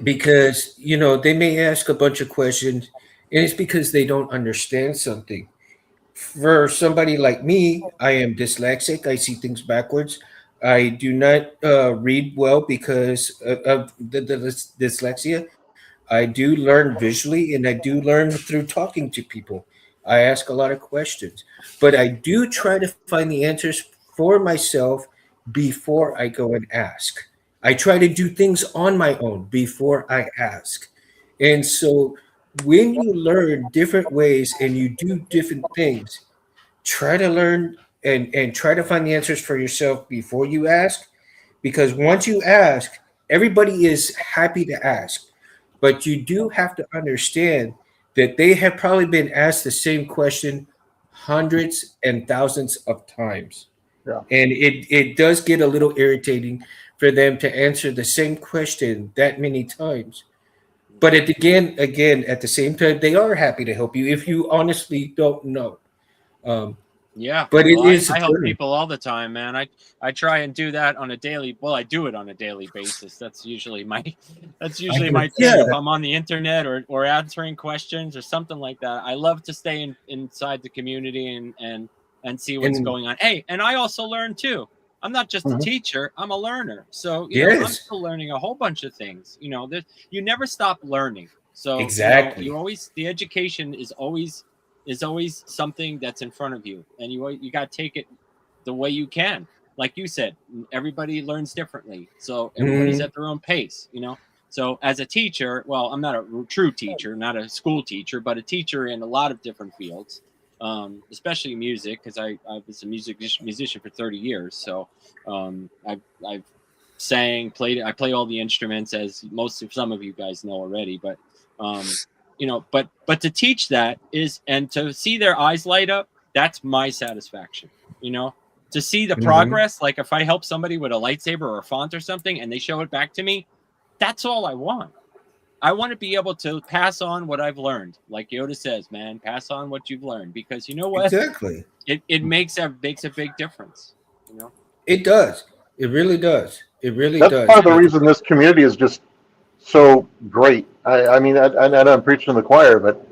because they may ask a bunch of questions, and it's because they don't understand something. For somebody like me, I am dyslexic. I see things backwards. I do not read well because of the dyslexia. I do learn visually and I do learn through talking to people. I ask a lot of questions, but I do try to find the answers for myself before I go and ask. I try to do things on my own before I ask. And so when you learn different ways and you do different things, try to learn and try to find the answers for yourself before you ask, because once you ask, everybody is happy to ask, but you do have to understand that they have probably been asked the same question hundreds and thousands of times. Yeah. And it does get a little irritating for them to answer the same question that many times. But again, at the same time, they are happy to help you if you honestly don't know. Um, Yeah, but it well, is a I help journey. people all the time, man. I try and do that on a daily. Well, I do it on a daily basis. That's usually my thing. Yeah. If I'm on the internet or answering questions or something like that, I love to stay inside the community and see what's And going on. Hey, and I also learn too. I'm not just a Mhm. teacher. I'm a learner. So I'm Yes, still learning a whole bunch of things. You never stop learning. So exactly. you always the education is always something that's in front of you, and you got to take it the way you can. Like you said, everybody learns differently, so everybody's Mhm. at their own pace. So as a teacher, well, I'm not a true teacher, not a school teacher, but a teacher in a lot of different fields, especially music, because I was a musician for 30 years. So I've sang, played. I play all the instruments, as some of you guys know already, but but to teach that and to see their eyes light up, that's my satisfaction. To see the progress, like if I help somebody with a lightsaber or a font or something and they show it back to me, that's all I want. I want to be able to pass on what I've learned. Like Yoda says, man, pass on what you've learned, because you know what? Exactly. It makes a big difference. It does. It really does. It really That's does. part of the reason this community is just so great. I mean, I know I'm preaching to the choir, but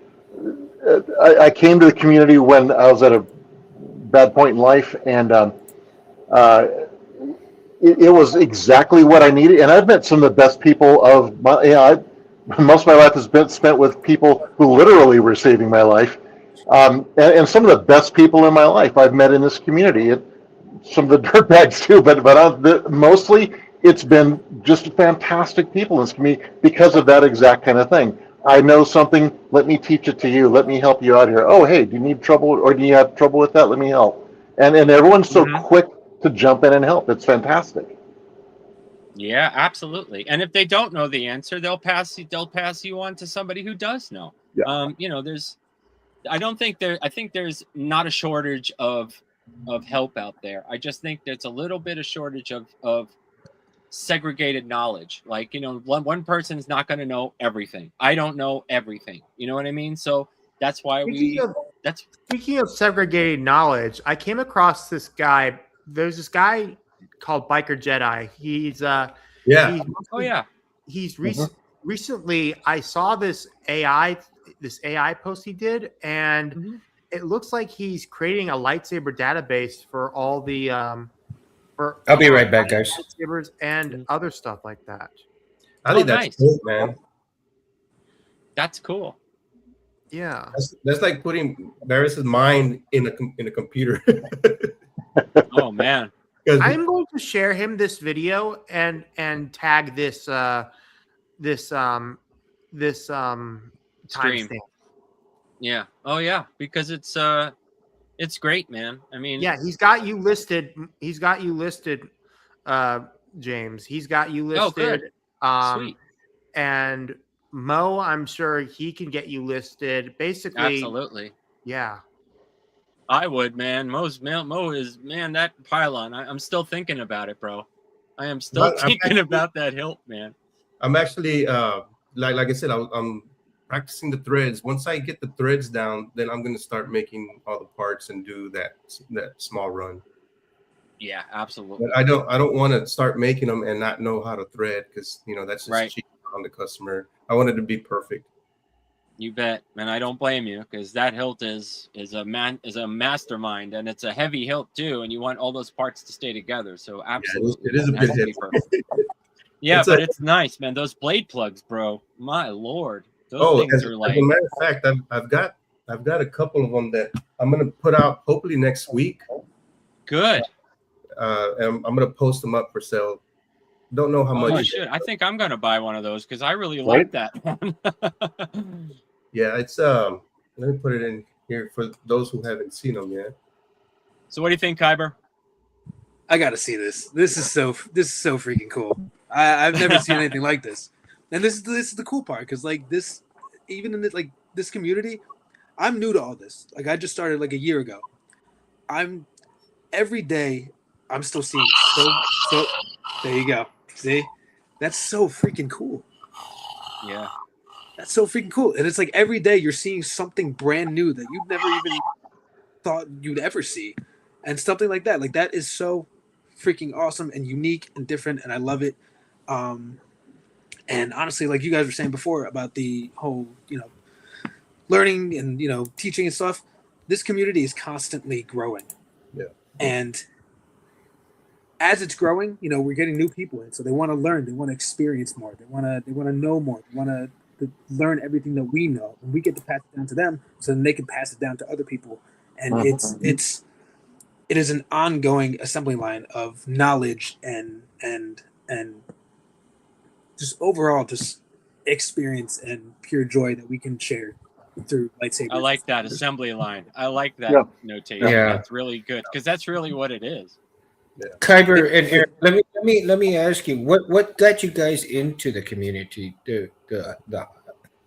I came to the community when I was at a bad point in life, and uh, it was exactly what I needed. And I've met some of the best people of my, most of my life has been spent with people who literally were saving my life. And some of the best people in my life I've met in this community. Some of the dirtbags too, but mostly it's been just fantastic people in this community because of that exact kind of thing. I know something, let me teach it to you. Let me help you out here. Oh, hey, do you need trouble, or do you have trouble with that? Let me help. And everyone's so quick to jump in and help. It's fantastic. Yeah, absolutely. And if they don't know the answer, they'll pass you on to somebody who does know. Yeah. I think there's not a shortage of help out there. I just think there's a little bit of shortage of segregated knowledge. Like, one person's not going to know everything. I don't know everything. You know what I mean? So that's why Speaking of segregated knowledge, I came across this guy. There's this guy called Biker Jedi. He's recently I saw this AI post he did, and it looks like he's creating a lightsaber database for all the I'll be right back, guys. lightsabers and other stuff like that. I think that's cool, man. That's cool. Yeah, that's like putting Varys's mind in a computer. Oh man. I'm going to share him this video and tag this timestamp. Yeah. Oh yeah, because it's great, man. I mean, yeah, he's got you listed. James. He's got you listed. Oh, good. Sweet. And Mo, I'm sure he can get you listed. Basically, Absolutely. Yeah. I would, man. Mo is that pylon. I'm still thinking about it, bro. I am still thinking about that hilt, man. I'm actually like I said, I'm practicing the threads. Once I get the threads down, then I'm gonna start making all the parts and do that small run. Yeah, absolutely. But I don't want to start making them and not know how to thread, because that's just cheap on the customer. I want it to be perfect. You bet, and I don't blame you because that hilt is a mastermind, and it's a heavy hilt too, and you want all those parts to stay together. So absolutely, it is a man, good has to be perfect. Yeah, It's but like- it's nice, man. Those blade plugs, bro. My lord, those Oh, things as are a like matter of fact, I've got a couple of them that I'm gonna put out hopefully next week. good. And I'm gonna post them up for sale. Don't know how Oh, you much. should. I think I'm gonna buy one of those because I really Right? like that one. Yeah, it's let me put it in here for those who haven't seen them yet. So what do you think, Kyber? I gotta see this. This is so freaking cool. I've never seen anything like this, and this is the cool part because like this, even in this community, I'm new to all this. Like I just started like a year ago. I'm every day. I'm still seeing so. There you go. See, that's so freaking cool. Yeah. That's so freaking cool, and it's like every day you're seeing something brand new that you've never even thought you'd ever see, and something like that. Like that is so freaking awesome and unique and different, and I love it. And honestly, like you guys were saying before about the whole, learning and teaching and stuff, this community is constantly growing. Yeah. And as it's growing, we're getting new people in, so they want to learn, they want to experience more, they want to know more, they want to learn everything that we know, and we get to pass it down to them, so then they can pass it down to other people, and it is an ongoing assembly line of knowledge and just overall just experience and pure joy that we can share through lightsabers. I like that assembly line. I like that Yeah. notation. Yeah. That's really good because that's really what it is. Kyber and Aaron, let me ask you, what got you guys into the community, the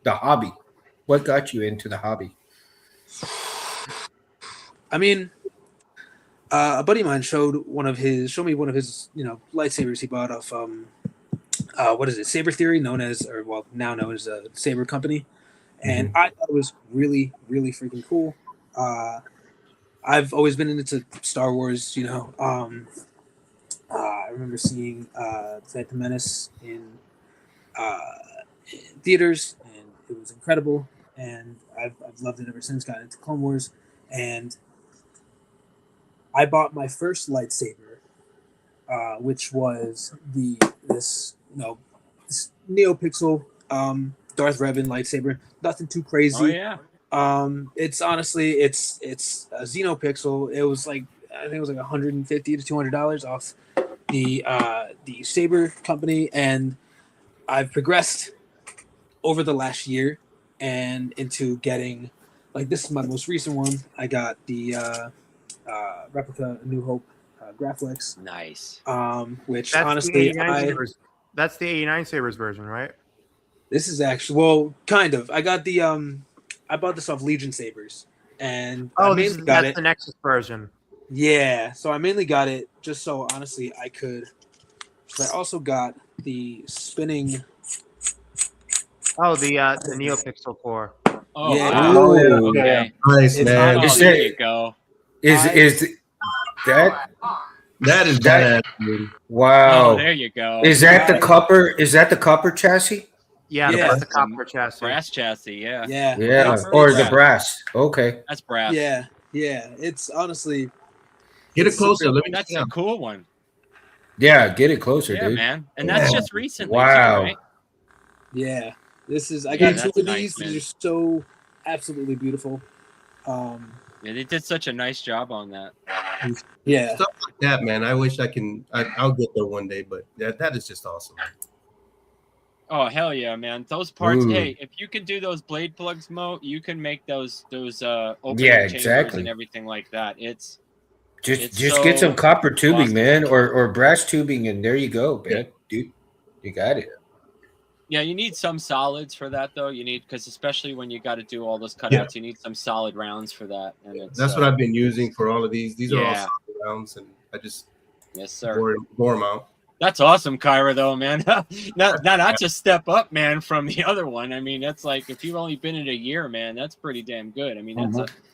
hobby? What got you into the hobby? I mean, a buddy of mine showed me one of his lightsabers he bought off what is it, Saber Theory, now known as a Saber Company, and I thought it was really, really freaking cool. I've always been into Star Wars, I remember seeing Phantom Menace in theaters, and it was incredible, and I've loved it ever since. Got into Clone Wars, and I bought my first lightsaber, which was this NeoPixel Darth Revan lightsaber. Nothing too crazy. Oh yeah. It's honestly it's a Xenopixel. It was like I think it was like $150 to $200 off the Saber Company, and I've progressed over the last year and into getting like this is my most recent one. I got the replica New Hope Graflex. Nice. Which That's honestly that's the 89 Sabers version, right? this is actually kind of. I got the I bought this off Legion Sabers, and I mainly got that's it. the Nexus version. Yeah, so I mainly got it just so honestly I could. But I also got the spinning. Oh, the NeoPixel core. Oh Yeah. wow. Oh, yeah. Okay. Nice, It's man. Oh, Is there it- you go. Is that That is badass, dude. wow? Oh, there you go. Is that the copper? Is that the copper chassis? Yeah, Yeah. that's the copper chassis. Brass chassis, yeah. Yeah, Yeah, Copper or is the brass? Okay. That's brass. yeah. It's honestly Get it closer. Let me That's see. a cool one. Yeah, get it closer, Yeah, dude. man. And that's Yeah. just recently, Wow. too, right? yeah. This is I Yeah, got two that's of nice, these. man. These are so absolutely beautiful. Yeah, they did such a nice job on that. Yeah. Stuff like that, man. I wish I'll get there one day, but that is just awesome. Oh hell yeah, man! Those parts. Ooh. Hey, if you can do those blade plugs, Mo, you can make those opening Yeah, chambers exactly. and everything like that. It's Just so get some copper tubing, awesome. man, or brass tubing, and there you go, man. Dude, you got it. Yeah, you need some solids for that though. You need because especially when you got to do all those cutouts, Yeah. you need some solid rounds for that. And it's That's what I've been using for all of these. These are all Yeah. solid rounds, and I just yes, sir. bore them out. That's awesome, Kyra, though, man. That's a step up, man, from the other one. I mean, that's like if you've only been in a year, man, that's pretty damn good. I mean,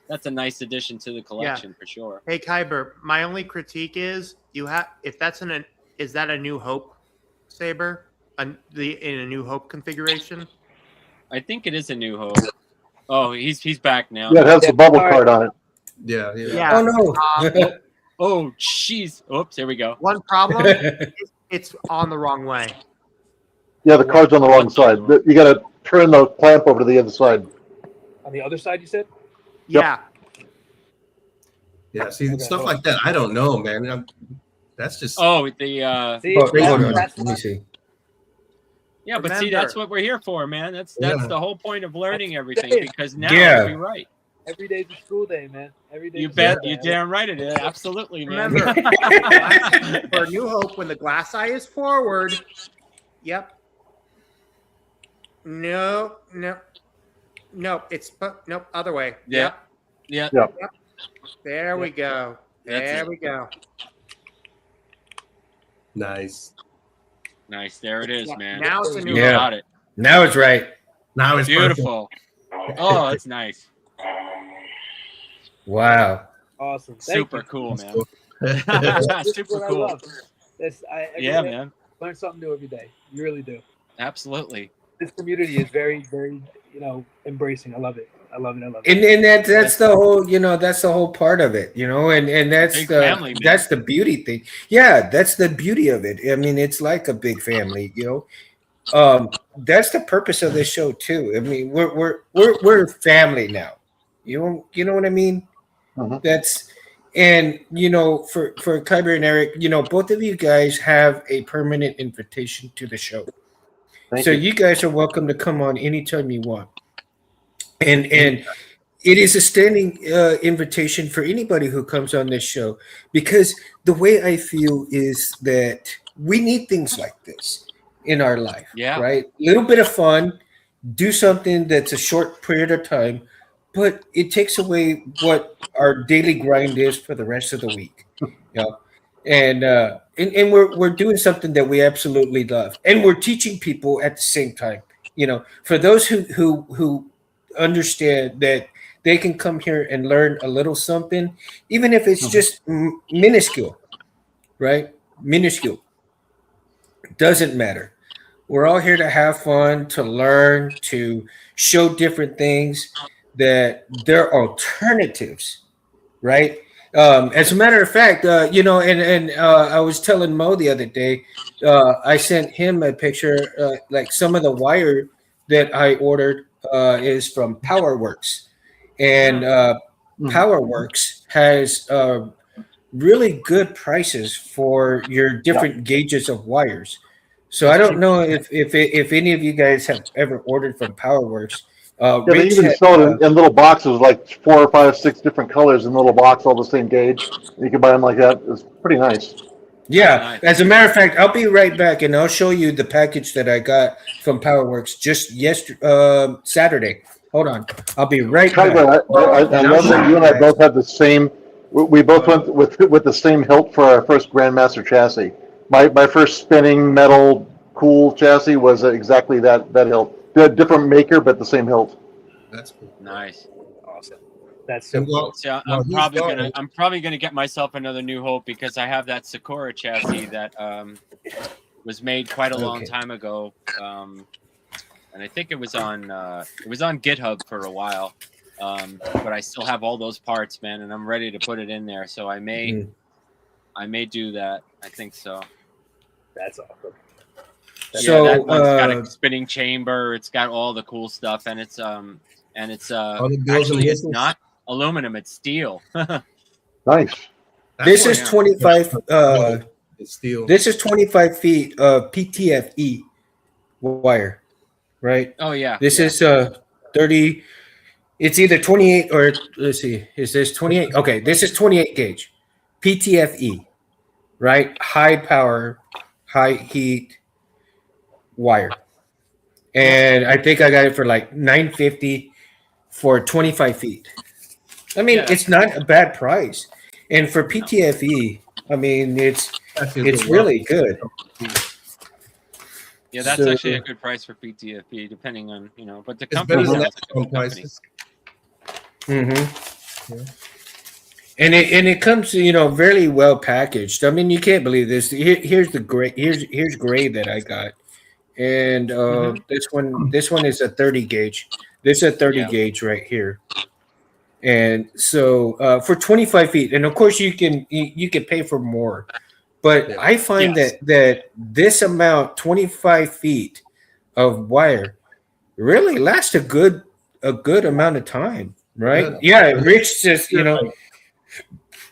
that's a nice addition to the collection for sure. Hey Kyber, my only critique is if that's is that a New Hope saber? In a New Hope configuration? I think it is a New Hope. Oh, he's back now. Yeah, it has Yeah, the bubble all right. card on it. Yeah. Yeah. Oh no. Oh, jeez. Oops, here we go. One problem, it's on the wrong way. Yeah, the card's on the wrong side. You got to turn the clamp over to the other side. On the other side, you said? Yeah. Yeah. See, Okay, stuff hold on. like that, I don't know, man. That's just. Oh, the See, Hold on. that's Let me see. yeah, but see, that's what we're here for, man. That's Yeah. the whole point of learning everything, it. because now Yeah. you'll be right. every day's a school day, man. Every day. You bet. You damn right it is. Absolutely, man. Remember, for New Hope, when the glass eye is forward, yep. No. It's nope. Other way. Yeah. Yep. Yeah. There we go. That's There it. we go. Nice. Nice. There it is, Yeah, man. now it's a new You Yeah. got it. Now it's right. Now it's perfect. Beautiful. Oh, that's nice. Wow. Awesome. Thank Super you. cool, man. This is Super what I cool. love. Every Yeah, day, man. learn something new every day. You really do. Absolutely. This community is very, very, embracing. I love it. I love it. And that's the whole, that's the whole part of it, and that's Big the family, man. that's the beauty thing. Yeah, that's the beauty of it. I mean, it's like a big family, That's the purpose of this show too. I mean, we're family now. You know what I mean? Mhm. That's and for Kyber and Eric, both of you guys have a permanent invitation to the show. Thank So you. you guys are welcome to come on anytime you want. And it is a standing invitation for anybody who comes on this show, because the way I feel is that we need things like this in our life. Yeah. Right. A little bit of fun, do something that's a short period of time, but it takes away what our daily grind is for the rest of the week. And we're doing something that we absolutely love, and we're teaching people at the same time. For those who understand that they can come here and learn a little something, even if it's just minuscule, right? Minuscule. Doesn't matter. We're all here to have fun, to learn, to show different things, that they're alternatives, right? As a matter of fact, I was telling Mo the other day, I sent him a picture, like some of the wire that I ordered is from PowerWorks, and PowerWorks has really good prices for your different gauges of wires. So I don't know if any of you guys have ever ordered from PowerWorks. Yeah, they Rich even had, sell it in little boxes, like 4 or 5, 6 different colors in a little box, all the same gauge. You can buy them like that. It's pretty nice. Yeah, Nice. as a matter of fact, I'll be right back and I'll show you the package that I got from PowerWorks just yesterday, Saturday. Hold on, I'll be right back. Kyler, I love that you and I both have the same. We both went with the same hilt for our first Grandmaster chassis. My first spinning metal cool chassis was exactly that hilt. A different maker, but the same hilt. That's cool. Nice. Awesome. That's so And cool. well, So well, I'm probably gonna get myself another New Hope, because I have that Sakura chassis that was made quite a long time ago, and I think it was on GitHub for a while, but I still have all those parts, man, and I'm ready to put it in there. So I may do that. I think so. That's awesome. So, that one's got a spinning chamber. It's got all the cool stuff, and it's the bells and actually it's whistles. not aluminum, it's steel. Nice. This is 25. It's steel. This is 25 feet of PTFE wire, right? Oh yeah. This is 30. It's either 28 or let's see. Is this 28? Okay, this is 28 gauge PTFE, right? High power, high heat wire, and I think I got it for like $950 for 25 feet. I mean, it's not a bad price, and for PTFE, I mean, it's really good. Yeah, that's So- actually a good price for PTFE, depending on but the It's company better than sounds that like a good company. prices. Mm-hmm. Yeah. And it comes very well packaged. I mean, you can't believe this. Here's the gray. Here's gray that I got, and this one is a 30 gauge. This is a 30 gauge right here. And so for 25 feet, and of course you can pay for more, but I find that this amount, 25 feet of wire, really lasts a good amount of time, right? Yeah, Rich just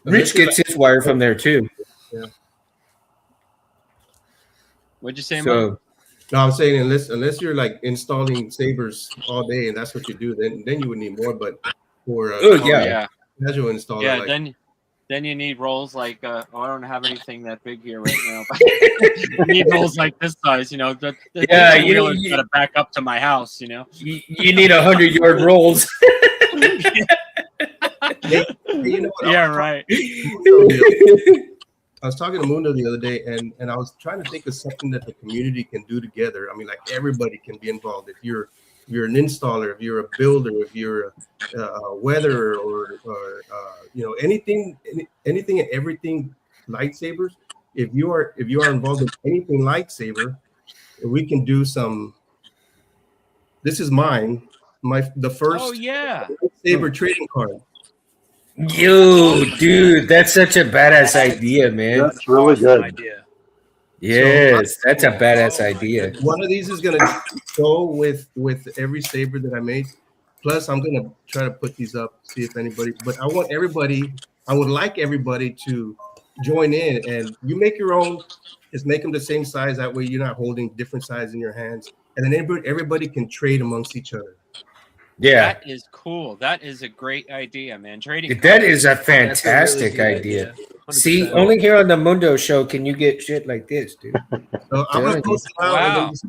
Rich gets his wire from there too. Yeah. What'd you say, So, Mike? no, I'm saying unless you're like installing sabers all day and that's what you do, then you would need more. But for casual installer, yeah, like, then you need rolls like I don't have anything that big here right now. But you need rolls like this size, you got to back up to my house, You need 100-yard rolls. Yeah, right. I was talking to Mundo the other day, and I was trying to think of something that the community can do together. I mean, like everybody can be involved. If you're an installer, if you're a builder, if you're a weatherer, or anything and everything lightsabers. If you are involved in anything lightsaber, we can do some. This is mine. The first lightsaber trading card. Yo, dude, that's such a badass idea, man. That's really good. Idea. Yes, that's a badass idea. One of these is gonna go with every saber that I made. Plus, I'm gonna try to put these up, see if anybody. But I would like everybody to join in, and you make your own. Just make them the same size. That way, you're not holding different size in your hands, and then everybody can trade amongst each other. Yeah, that is cool. That is a great idea, man. Trading. That is a fantastic idea. See, only here on the Mundo Show can you get shit like this, dude. So I'm gonna post it out and just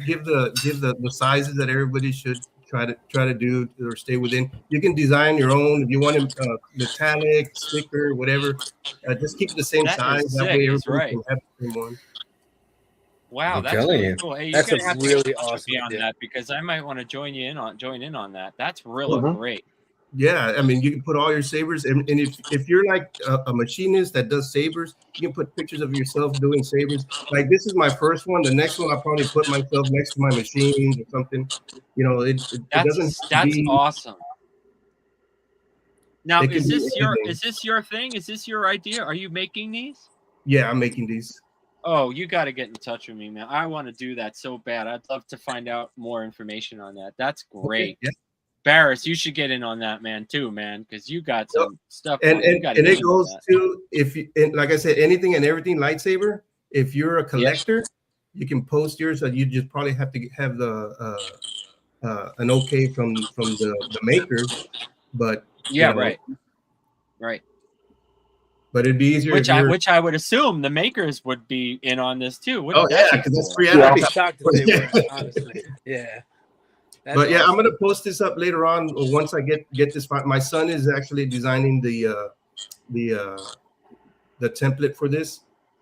give the sizes that everybody should try to do or stay within. You can design your own if you want it metallic, sticker, whatever. Just keep it the same size. That way everybody can have the same one. Wow, that's really cool. Hey, that's a really awesome on that because I might want to join in on that. That's really great. Yeah, I mean, you can put all your sabers, and if you're like a machinist that does sabers, you can put pictures of yourself doing sabers. Like this is my first one. The next one I'll probably put myself next to my machines or something. It doesn't. That's awesome. Now, is this your thing? Is this your idea? Are you making these? Yeah, I'm making these. Oh, you got to get in touch with me, man. I want to do that so bad. I'd love to find out more information on that. That's great. Okay, yeah. Barris, you should get in on that, man, too, man, because you got some stuff. And it goes to, like I said, anything and everything lightsaber. If you're a collector, you can post yours. You just probably have to have the an okay from the maker. But right. But it'd be easier. Which I would assume the makers would be in on this too. Because that's free. I'd be shocked if they were, honestly. Yeah. That's awesome. I'm gonna post this up later on once I get this. My son is actually designing the template for this.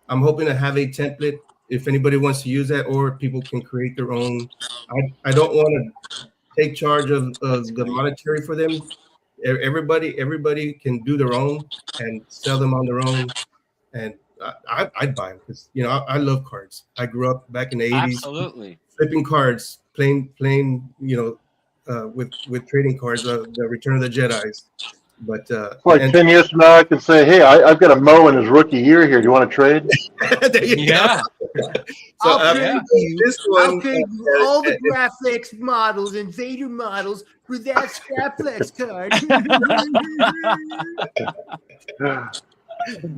I'm hoping to have a template if anybody wants to use that, or people can create their own. I don't want to take charge of the monetary for them. Everybody can do their own and sell them on their own, and I'd buy them because I love cards. I grew up back in the 80s, absolutely flipping cards, playing with trading cards, the Return of the Jedi's. But like 10 years from now, I could say, "Hey, I've got a Mo in his rookie year here. Do you want to trade?" Yeah. So I'll trade you all the graphics models and Vader models for that Scrapflex card.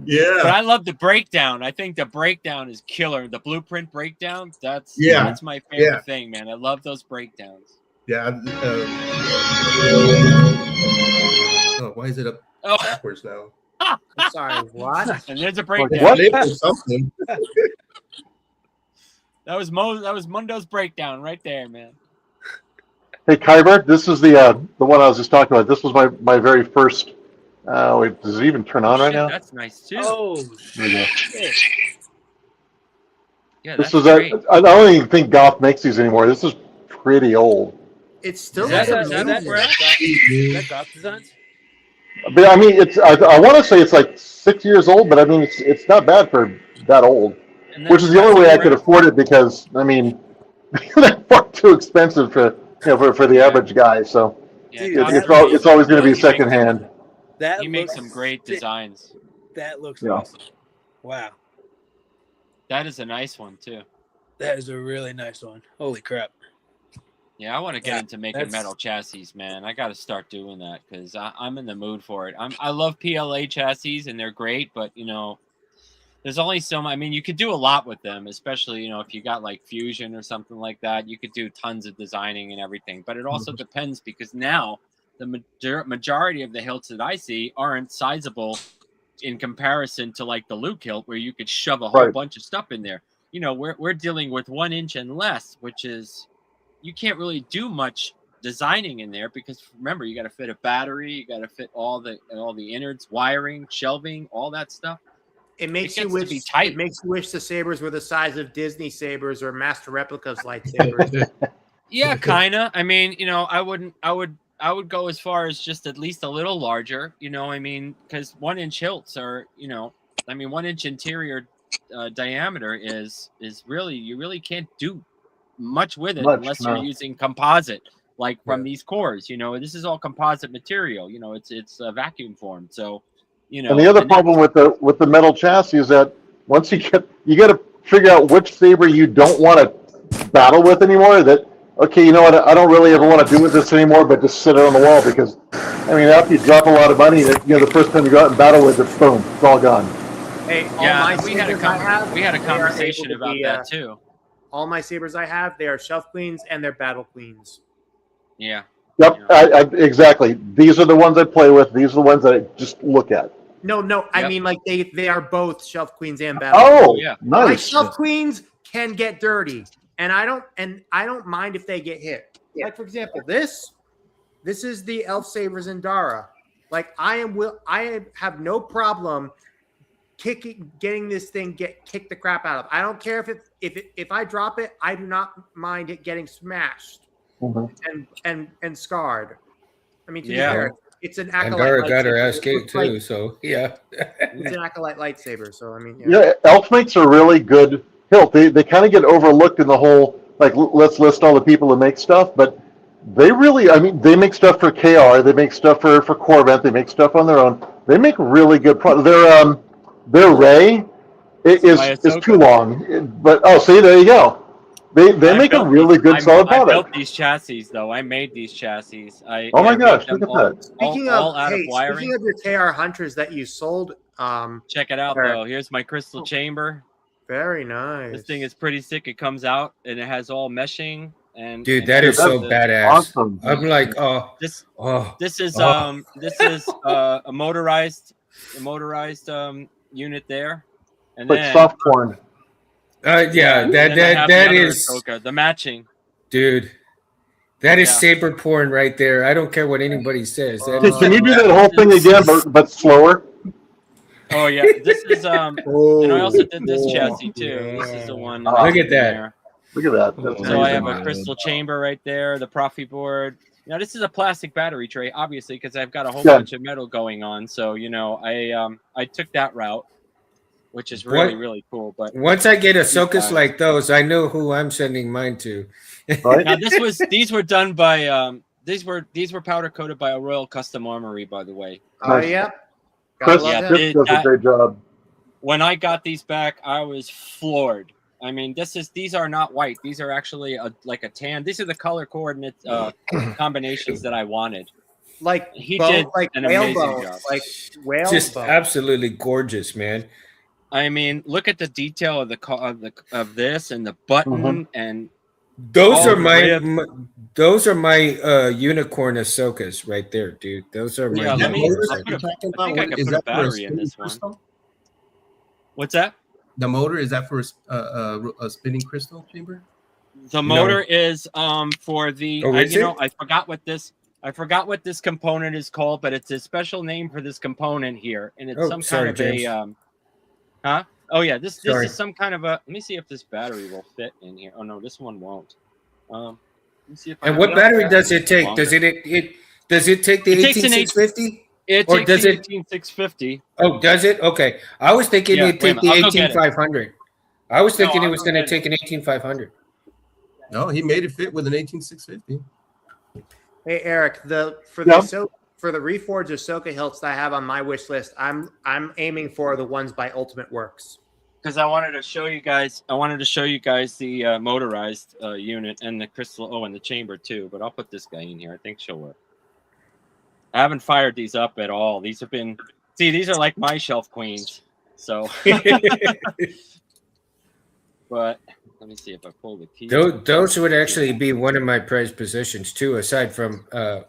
Yeah. But I love the breakdown. I think the breakdown is killer. The blueprint breakdown, that's my favorite thing, man. I love those breakdowns. Yeah. Why is it up backwards now? I'm sorry, what? And there's a breakdown. What? That was Mundo's breakdown right there, man. Hey, Kyber, this is the one I was just talking about. This was my very first. Wait, does it even turn on right now? That's nice too. Oh, shit. Yeah, this is I don't even think Goth makes these anymore. This is pretty old. It's still that Goth designs? But I mean, it's I want to say it's like 6 years old, but I mean it's not bad for that old. Which is the only way I could afford it because I mean they're far too expensive to for the average guy. So Yeah, Dude, Dr. it's always going to be he makes some- secondhand. That He makes looks some great sick. designs. That looks Yeah. awesome. Wow. That is a nice one too. That is a really nice one. Holy crap. Yeah, I want to get Yeah, into making that's- metal chassis, man. I got to start doing that because I'm in the mood for it. I love PLA chassis and they're great, but there's only so much. I mean, you could do a lot with them, especially if you got like Fusion or something like that. You could do tons of designing and everything, but it also depends because now the majority of the hilts that I see aren't sizable in comparison to like the Luke hilt, where you could shove a whole bunch of stuff in there. We're dealing with 1 inch and less, which is you can't really do much designing in there because remember you got to fit a battery, you got to fit all the innards, wiring, shelving, all that stuff. It makes It you gets to wish. be tight. It makes you wish the sabers were the size of Disney sabers or Master Replicas lightsabers. Yeah, kind of. I mean, I would go as far as just at least a little larger. I mean, because 1 inch hilts are, 1 inch interior diameter is really you really can't do much with it unless you're using composite, like from these cores. This is all composite material. It's vacuum formed, so. And the other problem with the metal chassis is that once you got to figure out which saber you don't want to battle with anymore. That okay, you know what? I don't really ever want to do with this anymore, but just sit it on the wall because, I mean, after you drop a lot of money, the first time you go out and battle with it, boom, it's all gone. Hey, we had a conversation about that too. All my sabers I have, they are shelf queens and they're battle queens. Yeah. Yep, exactly. These are the ones I play with. These are the ones that I just look at. No, I mean like they are both shelf queens and battle. Oh, queens. yeah. My Nice. shelf queens can get dirty, and I don't mind if they get hit. Like for example, this is the Elf Sabers in Dara. Like I have no problem getting this thing kick the crap out of. I don't care if I drop it, I do not mind it getting smashed and scarred. I mean, to be fair, it's an acolyte. And Dara got her lightsaber. ass kicked too, so yeah. It's an acolyte lightsaber, so I mean, Yeah, Elf makes a really good hilt. They kind of get overlooked in the whole, like, let's list all the people who make stuff, but they really, I mean, they make stuff for KR, they make stuff for Corvette, they make stuff on their own. They make really good products. Their Ray is too long, but see, there you go. They make a really good solid product. I built these chassis though. I made these chassis. Oh my gosh, look at that! Speaking of your KR Hunters that you sold, check it out though. Here's my crystal chamber. Very nice. This thing is pretty sick. It comes out and it has all meshing and Dude, that is so badass. Awesome. I'm like, this is a motorized unit there, and like then soft corn. That is Asoka, the matching. Dude, that is saber porn right there. I don't care what anybody says. Can you do that whole thing again, but slower? Oh yeah, this is and I also did this chassis too. This is the one. Look at that. There. Look at that. That's So I amazing. have a crystal chamber right there, the Profi board. Now this is a plastic battery tray, obviously, because I've got a whole bunch of metal going on. So I took that route, which is really cool. But once I get Asokas like those, I know who I'm sending mine to. Right? Now these were done by these were powder coated by a Royal Custom Armory, by the way. Oh yeah. Chris Yeah, does a great job. When I got these back, I was floored. I mean, these are not white. These are actually like a tan. These are the color coordinate combinations that I wanted. Like he did an amazing job. Like whale Just bone. absolutely gorgeous, man. I mean, look at the detail of this and the button and those are my unicorn Asokas right there, dude. Those are my. Yeah, I You're think talking I about, could is put a that for a battery in spinning this one. crystal? What's that? The motor, is that for a spinning crystal chamber? The motor is for the I forgot what this component is called, but it's a special name for this component here, and it's some kind of a oh yeah, this is some kind of a. Let me see if this battery will fit in here. Oh no, this one won't. Let me see if. And what battery does it take? Does it take the 18650? It or takes does the it 18650. Oh, does it? Okay, I was thinking it'd take the 18500. I was thinking it was going to take an 18500. No, he made it fit with an 18650. Hey Eric, for the reforged Asoka hilts that I have on my wish list, I'm aiming for the ones by Ultimate Works. Because I wanted to show you guys. The motorized unit and the crystal. Oh, and the chamber too. But I'll put this guy in here. I think she'll work. I haven't fired these up at all. These have been. See, these are like my shelf queens. So. But let me see if I pull the key. Those would actually be one of my prized positions too, aside from Roy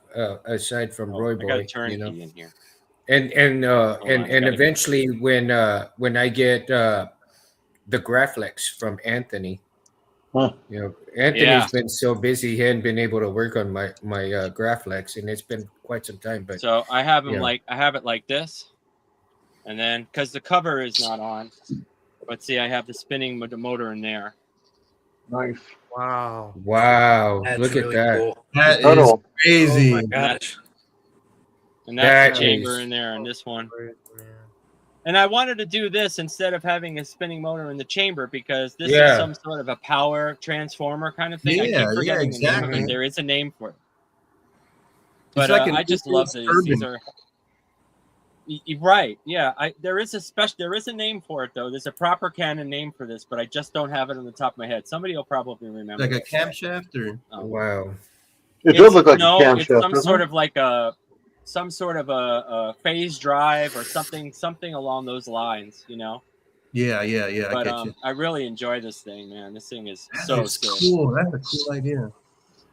Boy. I got a turn key in here. And eventually when I get the Graflex from Anthony, Anthony's been so busy he hadn't been able to work on my Graflex, and it's been quite some time. But so I have him I have it like this, and then because the cover is not on, but see I have the spinning motor in there. Nice. Wow. That's look really at that. Cool. That is crazy. Oh my gosh. And that's the chamber in there, and this one. And I wanted to do this instead of having a spinning motor in the chamber because this is some sort of a power transformer kind of thing. I keep forgetting the name of it. There is a name for it. But like I just love these are right. Yeah, there is a name for it though. There's a proper canon name for this, but I just don't have it on the top of my head. Somebody will probably remember. Like a camshaft or wow. It does look like a camshaft. It's some sort of a phase drive or something along those lines, Yeah. But I really enjoy this thing, man. This thing is That's cool. That's a cool idea.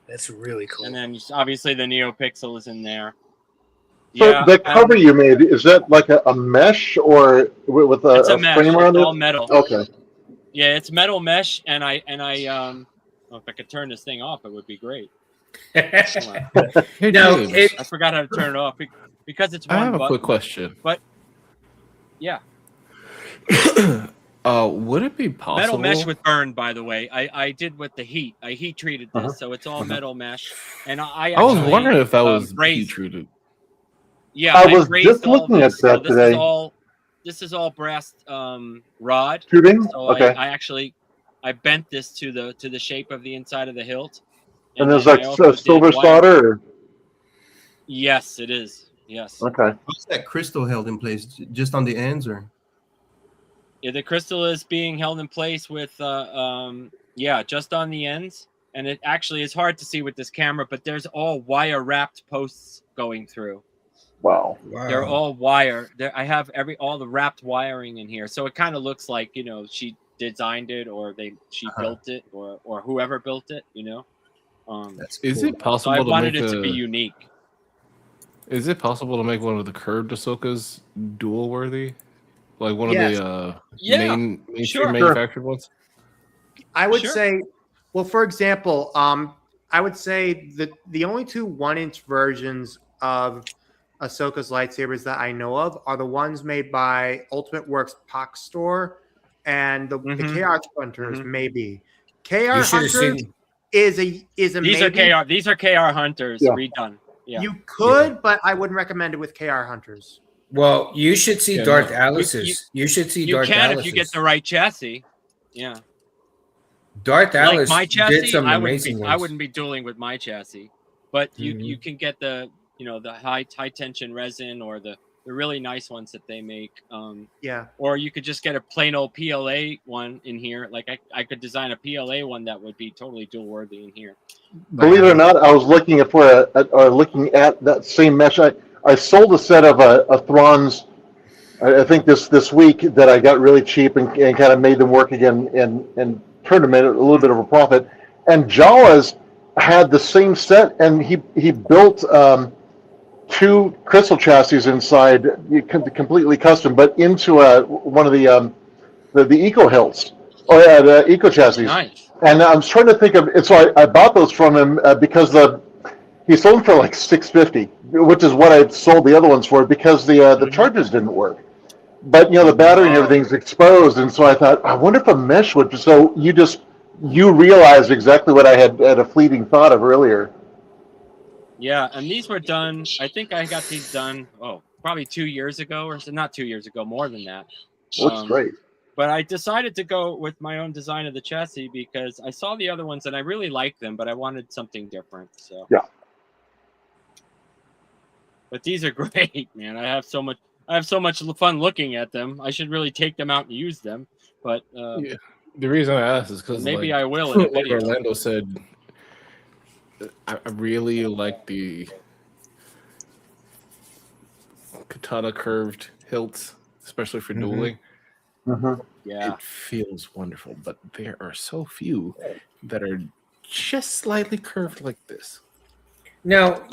That's really cool. And then obviously the NeoPixel is in there. So the cover you made, is that like a mesh or with a frame around it? It's all metal. Okay. Yeah, it's metal mesh, and I well, if I could turn this thing off, it would be great. No, I forgot how to turn it off because it's one I have a button. quick question. But yeah. Would it be possible? Metal mesh with burn, by the way. I did with the heat. I heat treated this, so it's all metal mesh. And I was wondering if that was heat treated. Yeah, I was just looking at that today. This is all brass rod tubing. So okay. I bent this to the shape of the inside of the hilt. And there's like silver solder? Or? Yes, it is. Yes. Okay. What's that crystal held in place? Just on the ends, or? Yeah, the crystal is being held in place with, just on the ends. And it actually is hard to see with this camera, but there's all wire-wrapped posts going through. Wow. They're all wire. I have all the wrapped wiring in here. So it kind of looks like, she designed it or she built it or whoever built it, That's cool. Is it possible I wanted it to be unique. Is it possible to make one of the curved Asokas dual worthy? Like one of the mainstream manufactured ones? I would say, well, for example, I would say that the only two 1-inch versions of Ahsoka's lightsabers that I know of are the ones made by Ultimate Works Pac Store and the KR Hunters, maybe. KR Hunters is a these are KR Hunters redone. Yeah. You could, but I wouldn't recommend it with KR Hunters. Well, you should see Darth Alice's. You should see Darth Alice's. You can if you get the right chassis. Yeah. Darth Alice my chassis, did some amazing ones. I wouldn't be dueling with my chassis, but you can get the the high tension resin or the really nice ones that they make. Or you could just get a plain old PLA one in here. Like I could design a PLA one that would be totally dual worthy in here. Believe it or not, I was looking at that same mesh. I sold a set of Thrawn's, I think this week, that I got really cheap and kind of made them work again and turned them into a little bit of a profit. And Jawa's had the same set, and he built 2 crystal chassis inside, completely custom, but into one of the eco hilts or the eco chassis. Nice. And I was trying to think of it, so I bought those from him because he sold them for like $650, which is what I sold the other ones for, because the chargers didn't work. But the battery and everything's exposed, and so I thought, I wonder if a mesh would. So you realized exactly what I had a fleeting thought of earlier. Yeah, and these were done. I think I got these done. Probably 2 years ago, or not 2 years ago, more than that. Looks great. But I decided to go with my own design of the chassis because I saw the other ones and I really liked them, but I wanted something different. So But these are great, man. I have so much fun looking at them. I should really take them out and use them. But Yeah. The reason I asked is because maybe I will in a like video. Orlando said, I really like the katana curved hilts, especially for dueling. Mhm. Yeah. It feels wonderful, but there are so few that are just slightly curved like this. Now,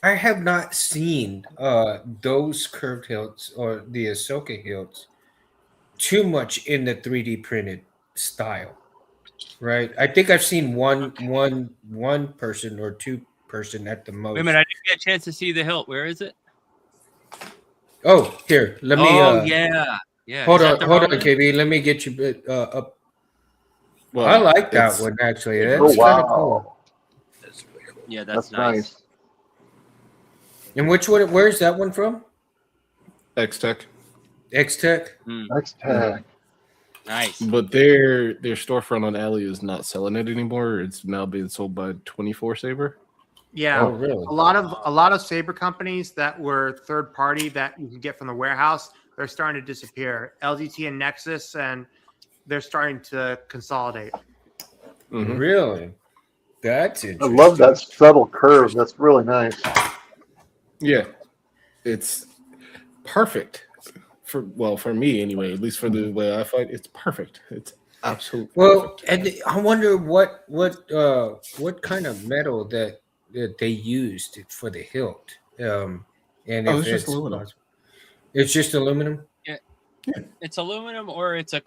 I have not seen those curved hilts or the Asoka hilts too much in the 3D printed style, right? I think I've seen one person or two person at the most. Wait a minute, I didn't get a chance to see the hilt. Where is it? Oh, here, let me. Oh yeah. Hold Is on, that the hold on, Ronin? KB. Let me get you up. Well, I like that it's- one actually. it- That's Oh kind of wow, cool. That's really cool. Yeah, that's that's nice. And which one? Where's that one from? X-Tech. X-Tech. Nice tag. Nice. But their storefront on Alley is not selling it anymore. It's now being sold by 24 Saber. Yeah, Oh, really? a lot of Saber companies that were third party that you can get from the warehouse, they're starting to disappear. LGT and Nexus, and they're starting to consolidate. Mhm. Really? That's I interesting. love that subtle curve. That's really nice. Yeah, it's perfect for me anyway. At least for the way I fight, it's perfect. It's absolutely Well, perfect. and I wonder what kind of metal that they used for the hilt. And Oh, if it's just aluminum. It's just aluminum. It's aluminum, or it's a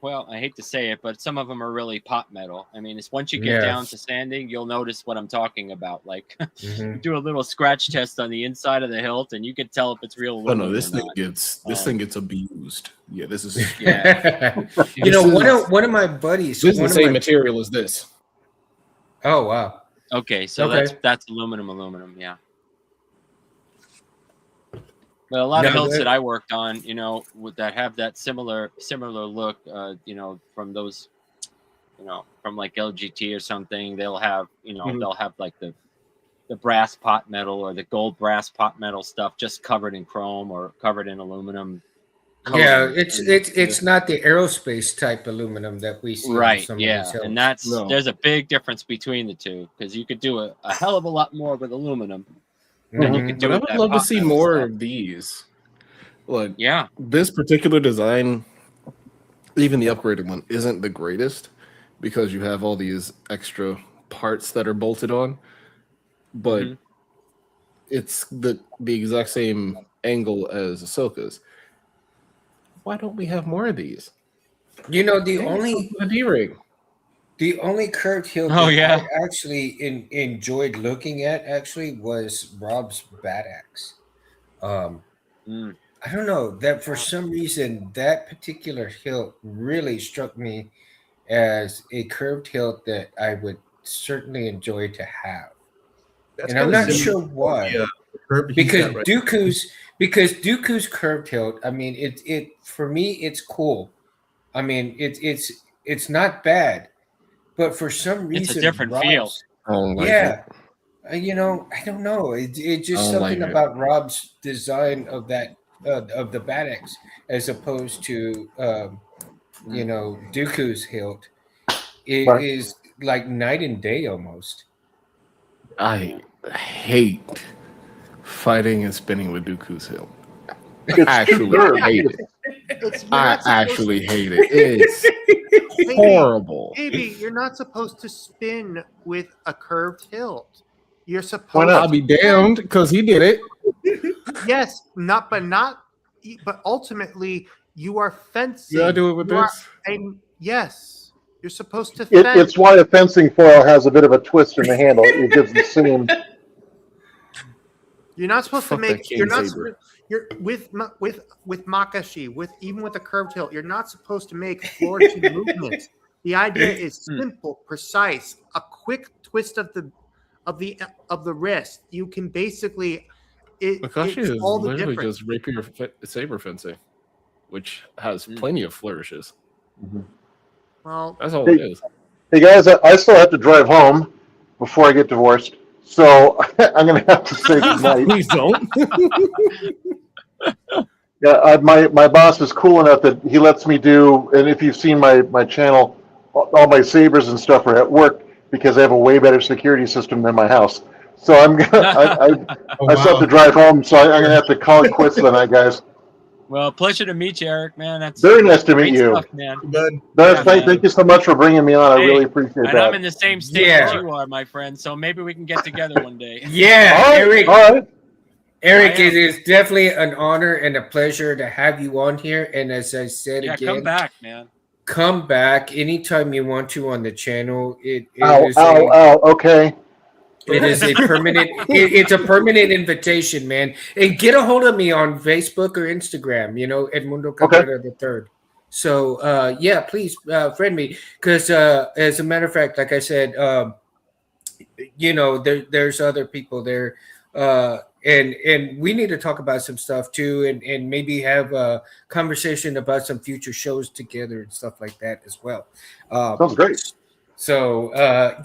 well, I hate to say it, but some of them are really pot metal. I mean, it's once you get Yeah. down to sanding, you'll notice what I'm talking about. Like, Mhm. you do a little scratch test on the inside of the hilt, and you can tell if it's real Oh aluminum no, this or thing not. gets abused. Yeah, this is Yeah. One of my buddies. this is one the of same my- material as this. Oh wow. Okay, so Okay. that's aluminum, yeah. But a lot of No, hilts that- that I worked on, that have that similar look, from those, from like LGT or something, they'll have, Mhm. they'll have like the brass pot metal or the gold brass pot metal stuff just covered in chrome or covered in aluminum. Yeah, coating. it's not the aerospace type aluminum that we see on Right, some yeah, of these hilts. and there's a big difference between the two, because you could do a hell of a lot more with aluminum than you Mhm. could do But I with would that love to pot see metal more stuff. of these. Like Yeah, this particular design, even the upgraded one, isn't the greatest because you have all these extra parts that are bolted on. But Mhm. it's the exact same angle as Ahsoka's. Why don't we have more of these? The Maybe only the D-ring. The only curved hilt Oh, that yeah. I actually enjoyed looking at actually was Rob's bat axe. Mm. I don't know that for some reason that particular hilt really struck me as a curved hilt that I would certainly enjoy to have, That's and I'm kinda not similar sure to why. the curve he's Because got right Dooku's curved hilt. I mean, it for me it's cool. I mean, it's not bad, but for some reason, It's a different feel. I don't like yeah, it. I don't know. It's just I don't something like it. about Rob's design of that of the bat axe as opposed to Dooku's hilt. It Right. is like night and day almost. I hate fighting and spinning with Dooku's hilt. It's Actually curved. hate it. You're I not supposed actually hate it. It's Maybe- horrible. Maybe you're not supposed to spin with a curved hilt. You're Why supposed not? I'll be damned because he did it. yes, but ultimately you are fencing. You gotta do it with You are this. yes, you're supposed to fence. It's why a fencing foil has a bit of a twist in the handle. It gives the same. You're not supposed Fuck to that make. cane You're not. saber. You're with Makashi. Even with a curved hilt, you're not supposed to make flourishing movements. The idea is simple, precise, a quick twist of the wrist. You can basically. Makashi It's is all the literally difference. just rapier saber fencing, which has plenty of flourishes. Well, That's all it is. Hey guys, I still have to drive home before I get divorced. So I'm going to have to say goodnight. Please don't. Yeah, my boss is cool enough that he lets me do, and if you've seen my channel, all my sabers and stuff are at work because I have a way better security system than my house. So I'm gonna, Oh, I still have to wow. drive home, so I'm gonna have to call it quits tonight, guys. Well, pleasure to meet you, Eric. Man, that's Very nice to great meet you. stuff, man. Good. Dennis, Yeah, thank man. you so much for bringing me on. I Hey, really appreciate And that. I'm in the same state Yeah. as you are, my friend. So maybe we can get together one day. Yeah, all right, Eric. all right. Eric, I am. it is definitely an honor and a pleasure to have you on here. And as I said Yeah, again, come back, man. come back anytime you want to on the channel. It Ow, is ow, ow. Okay. it's a permanent invitation, man. And get a hold of me on Facebook or Instagram. Edmundo Cabrera the third. So yeah, please friend me because as a matter of fact, like I said, there's other people there. And we need to talk about some stuff too, and maybe have a conversation about some future shows together and stuff like that as well. Sounds great. So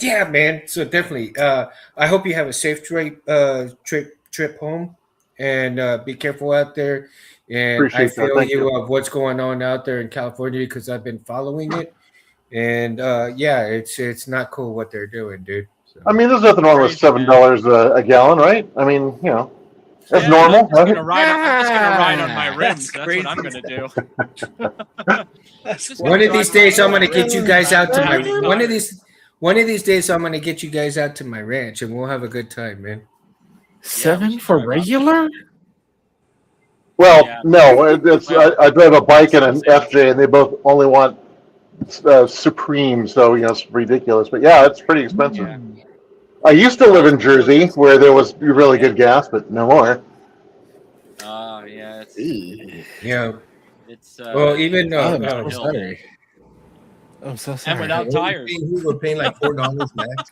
yeah, man. So definitely, I hope you have a safe trip home, and be careful out there. And I Appreciate that. feel Thank you of what's going on out there in California because I've been following it, and yeah, it's not cool what they're doing, dude. So. I mean, there's nothing wrong with $7 a gallon, right? I mean, that's Yeah, normal. I'm just gonna ride on my rims. That's crazy. what I'm gonna do. Just One gonna of these drive days, my I'm gonna rims. get you guys out to my Driving one of these days, I'm gonna get you guys out to my ranch, and we'll have a good time, man. $7 should for drive out. regular? Well, Yeah. no, it's Well, I drive a bike and an that's FJ, and they both only want Supreme, so it's ridiculous. But yeah, it's pretty expensive. Yeah. I used to live in Jersey where there was really good gas, but no more. Oh yeah, Yeah. it's Well, even I'm downhill, so man. sorry. I'm so And sorry. without tires. We were paying like $4 max.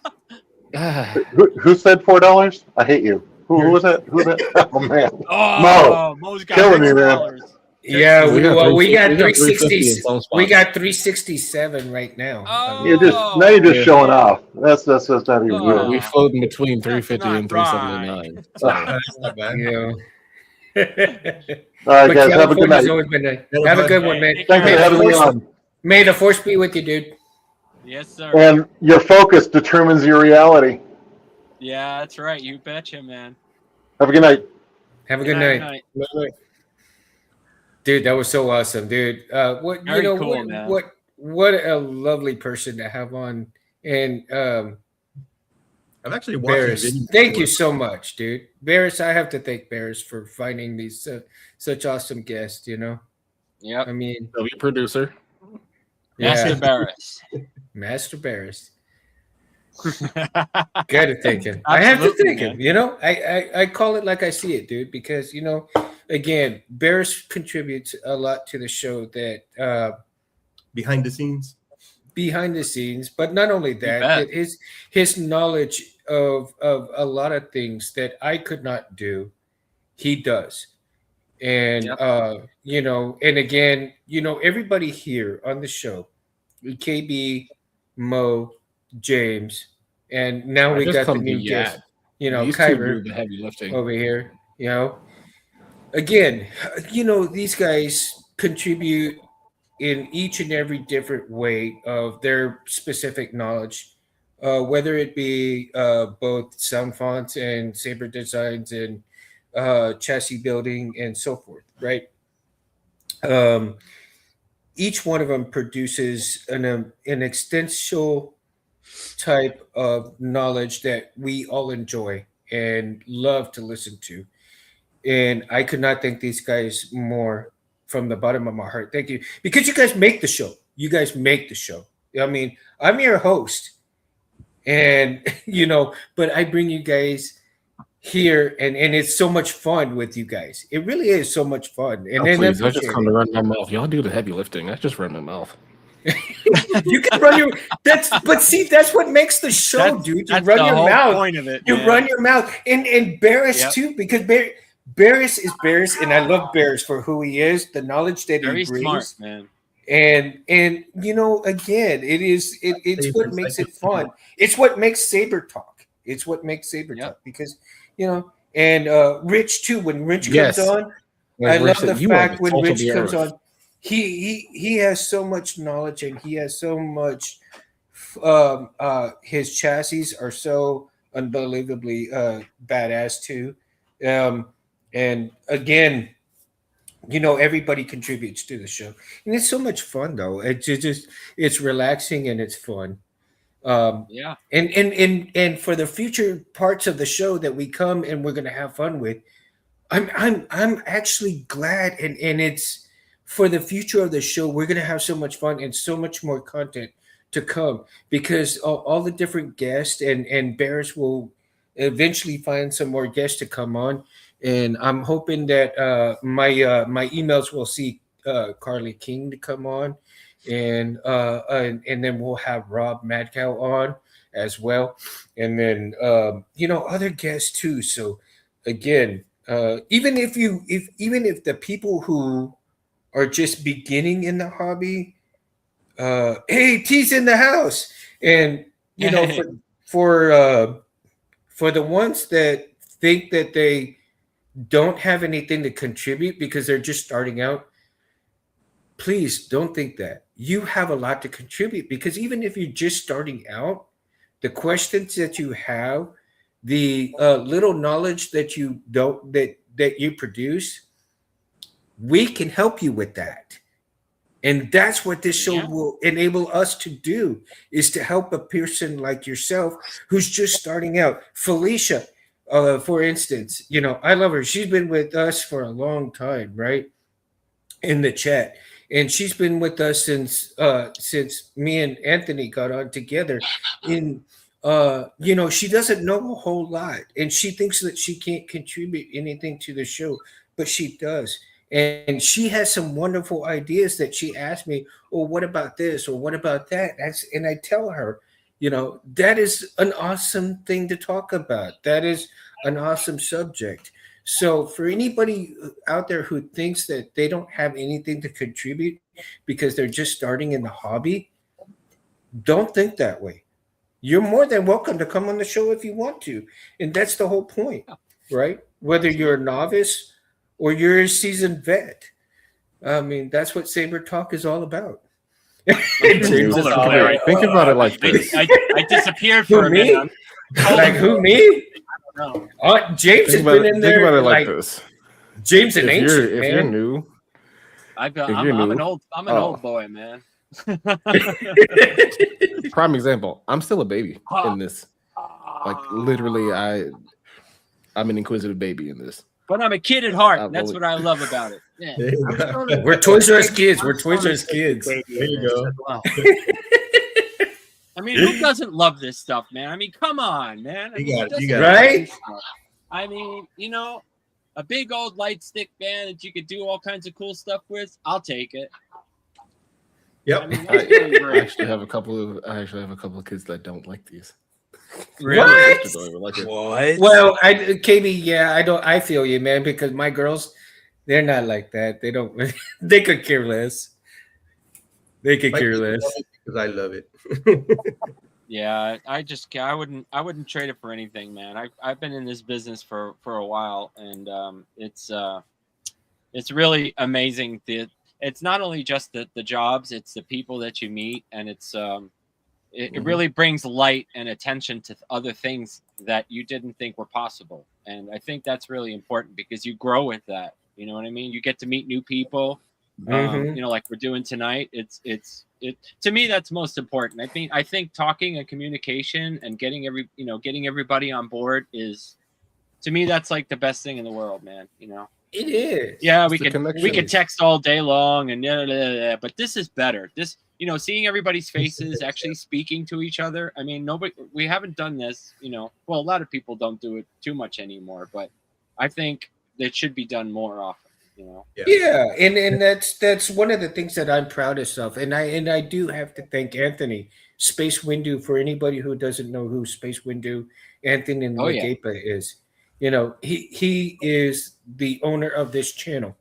Ah, Who said $4? I hate you. Who was that? Who was that? Oh man, Oh, Mo's got killing me, man. $6. Yeah, We we got got 350 in 360. some spots. We got 367 right now. Oh. now you're just Yeah. showing off. That's not even Oh. real. we float in between That's 350 and not 379. So, That's not bad. Yeah. All right, But guys, have a good California's night. always been have a good one, man. Take Thanks care. for having me on. May the force be with you, dude. Yes, sir. And your focus determines your reality. Yeah, that's right. You betcha, man. Have a good night. Have a good night. Dude, that was so awesome, dude. Very cool, man. What a lovely person to have on. And I've actually watched Barris, his videos thank before. you so much, dude. Barris, I have to thank Barris for finding these such awesome guests. Yep. I mean, W producer. Master yeah, Barris. Master Barris. Gotta thank him. I have to Absolutely, thank him. I call it like I see it, dude, because again, Barris contributes a lot to the show that Behind the scenes. behind the scenes, but not only that, bet. that his knowledge of a lot of things that I could not do, he does. And Yep. and again, everybody here on the show, KB, Mo, James, and now I we just got the come to new yap. guest, These two Kyber do the heavy lifting. over here. Again, these guys contribute in each and every different way of their specific knowledge, whether it be both sound fonts and saber designs and chassis building and so forth, right? Each one of them produces an extensive type of knowledge that we all enjoy and love to listen to. And I could not thank these guys more from the bottom of my heart. Thank you. Because you guys make the show. You guys make the show. I mean, I'm your host. And, but I bring you guys here and it's so much fun with you guys. It really is so much fun. And then Please, I just come to run my mouth. Y'all do the heavy lifting. I just run my mouth. you can run your that's what makes the show, dude. You That's run the your whole mouth. point of it. You man. run your mouth. And Barris Yep. too, because Barris is Barris, and I love Barris for who he is, the knowledge that Very he brings. smart, man. And again, it's what makes it fun. It's what makes Saber Talk. It's what makes Saber Yep. Talk, because and Rich too. When Rich Yes. comes on, Like I Rich love said, the you are fact the when salt of Rich the comes earth. on, he has so much knowledge, and he has so much. His chassis are so unbelievably badass too, and again, everybody contributes to the show, and it's so much fun though. It's relaxing and it's fun. Yeah. And for the future parts of the show that we come and we're gonna have fun with, I'm actually glad, and it's for the future of the show. We're gonna have so much fun and so much more content to come, because all the different guests and Bears will eventually find some more guests to come on, and I'm hoping that my emails will see Carly King to come on, and then we'll have Rob Madcow on as well, and then other guests too. So again, even if the people who are just beginning in the hobby, hey, T's in the house, and for the ones that think that they don't have anything to contribute because they're just starting out, please don't think that. You have a lot to contribute, because even if you're just starting out, the questions that you have, the little knowledge that you don't that you produce, we can help you with that. And that's what this show will enable us to do, is to help a person like yourself who's just starting out. Felicia, for instance, I love her. She's been with us for a long time, right? In the chat. And she's been with us since me and Anthony got on together. She doesn't know a whole lot, and she thinks that she can't contribute anything to the show, but she does. And she has some wonderful ideas that she asked me, "Oh, what about this? Or what about that?" And I tell her, that is an awesome thing to talk about. That is an awesome subject. So for anybody out there who thinks that they don't have anything to contribute because they're just starting in the hobby, don't think that way. You're more than welcome to come on the show if you want to. And that's the whole point, right? Whether you're a novice or you're a seasoned vet. I mean, that's what Saber Talk is all about. Think about it like this. I disappeared for a minute. Like who, me? James has been in there. Think about it like this. James and Ancient, if you're new, I'm an old boy, man. Prime example. I'm still a baby in this. Like literally, I'm an inquisitive baby in this. But I'm a kid at heart. That's what I love about it. Yeah. We're Toys R Us kids. We're Toys R Us kids. There you go. I mean, who doesn't love this stuff, man? I mean, come on, man. You got right? I mean, a big old light stick band that you could do all kinds of cool stuff with. I'll take it. Yep. I mean, that's really great. I actually have a couple of kids that don't like these. Really? What? Well, KB, I feel you, man, because my girls, they're not like that. They don't. They could care less. They could care less. Because I love it. Yeah, I wouldn't trade it for anything, man. I've been in this business for a while, and it's really amazing. It's not only just the jobs, it's the people that you meet, and it really brings light and attention to other things that you didn't think were possible. And I think that's really important, because you grow with that. You know what I mean? You get to meet new people. Like we're doing tonight. It's to me, that's most important. I think talking and communication and getting everybody on board is, to me, that's like the best thing in the world, man. It is. Yeah, we could text all day long and but this is better. This, seeing everybody's faces, actually speaking to each other. I mean, we haven't done this, well, a lot of people don't do it too much anymore, but I think it should be done more often. Yeah, and that's one of the things that I'm proudest of, and I do have to thank Anthony Space Windu. For anybody who doesn't know who Space Windu, Anthony Legepa is, he is the owner of this channel,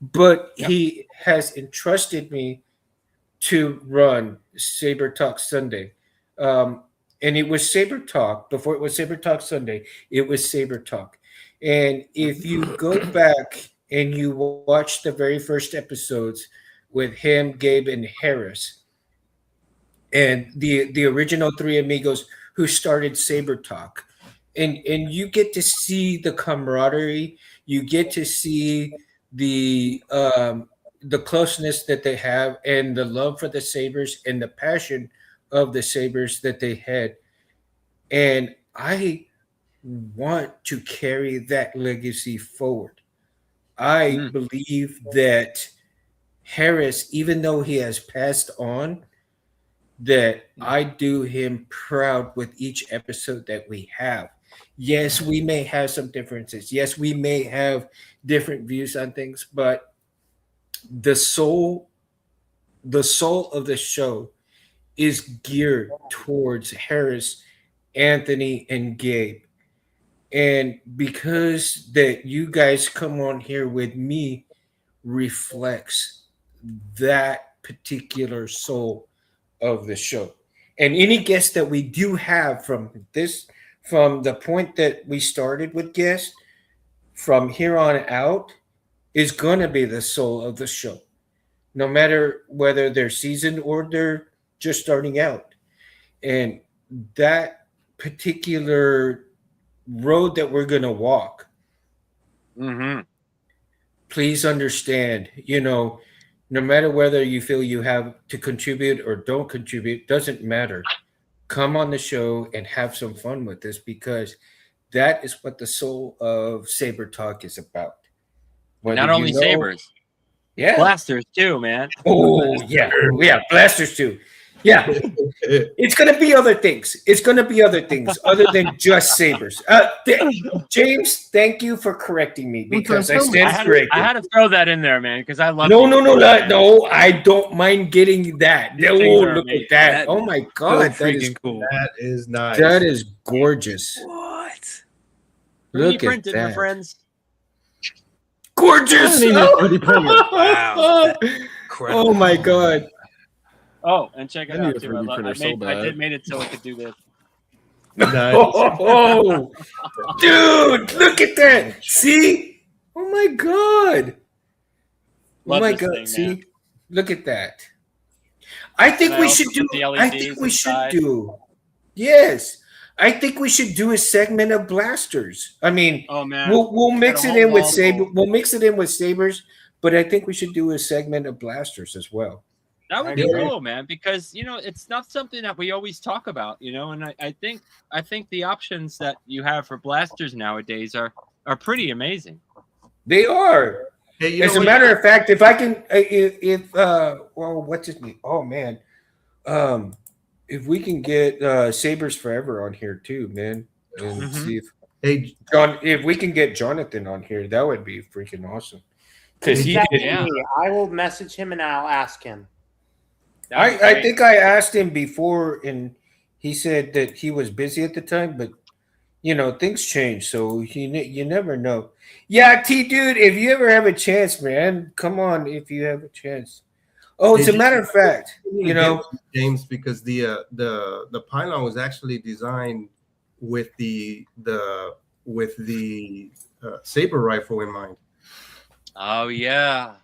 but he has entrusted me to run Saber Talk Sunday, and and it was Saber Talk before it was Saber Talk Sunday. It was Saber Talk, and if you go back and you watch the very first episodes with him, Gabe, and Harris, and the original three amigos who started Saber Talk, and you get to see the camaraderie, you get to see the closeness that they have and the love for the Sabres and the passion of the Sabres that they had. And I want to carry that legacy forward. I believe that Harris, even though he has passed on, that I do him proud with each episode that we have. Yes, we may have some differences. Yes, we may have different views on things, but the soul of the show is geared towards Harris, Anthony, and Gabe. And because that you guys come on here with me reflects that particular soul of the show. And any guest that we do have from the point that we started with guests, from here on out, is going to be the soul of the show, no matter whether they're seasoned or they're just starting out. And that particular road that we're going to walk, please understand, no matter whether you feel you have to contribute or don't contribute, doesn't matter. Come on the show and have some fun with this, because that is what the soul of Saber Talk is about. Whether Not only sabers, blasters too, man. Oh yeah, blasters too. Yeah, it's gonna be other things. It's gonna be other things other than just sabers. James, thank you for correcting me, because I stand corrected. I had to throw that in there, man, because I love. No. I don't mind getting that. Oh, look at that! Oh my god, so that is cool. That is nice. That is gorgeous. What? Look at printed, that, my friends. Gorgeous! Wow. Oh my god. Oh, and check it out too. I did made it so I could do this. Nice. Oh, dude, look at that! See? Oh my god! Love oh my this god! thing, See? man. Look at that! I think And we I should also do. put the I LEDs think we should inside. do. Yes, I think we should do a segment of blasters. I mean, Oh man, we'll mix Got a it in whole with wall saber. full. We'll mix it in with sabers, but I think we should do a segment of blasters as well. That would be Yeah. cool, man, because it's not something that we always talk about, and I think the options that you have for blasters nowadays are pretty amazing. They are. Hey, As a matter of fact, if I can, what's his name? Oh man, if we can get Sabers Forever on here too, man, and see if we can get Jonathan on here, that would be freaking awesome. Because I will message him and I'll ask him. I think I asked him before, and he said that he was busy at the time, but things change, so you never know. Yeah, dude, if you ever have a chance, man, come on. If you have a chance. Oh, as a matter of fact, James, because the pylon was actually designed with the saber rifle in mind. Oh yeah.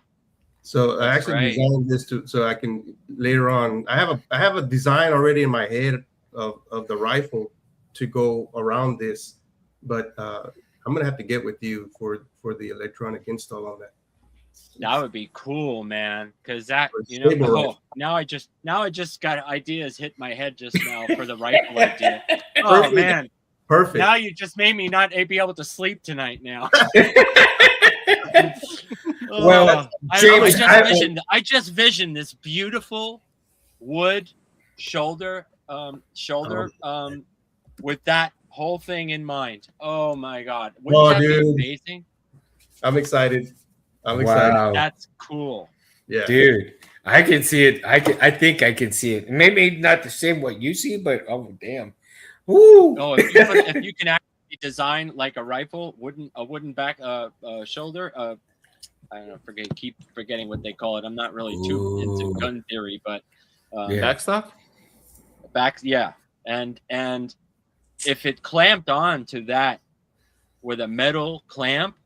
So I That's actually right. designed this so I can later on. I have a design already in my head of the rifle to go around this, but I'm gonna have to get with you for the electronic install on that. That would be cool, man. Because that, saber rifle. now I just got ideas hit my head just now for the rifle idea. Oh man, Perfect. now you just made me not be able to sleep tonight. Now. Well, James, I just visioned this beautiful wood shoulder with that whole thing in mind. Oh my god, wouldn't that dude. be amazing? I'm excited. Excited. Wow, That's cool. Yeah, dude, I can see it. I think I can see it. Maybe not the same what you see, but oh damn, woo! Oh, if you can actually design like a rifle, a wooden back shoulder. I don't know. Keep forgetting what they call it. I'm not really too into gun theory, but Yeah. Backstock? yeah. and if it clamped on to that with a metal clamp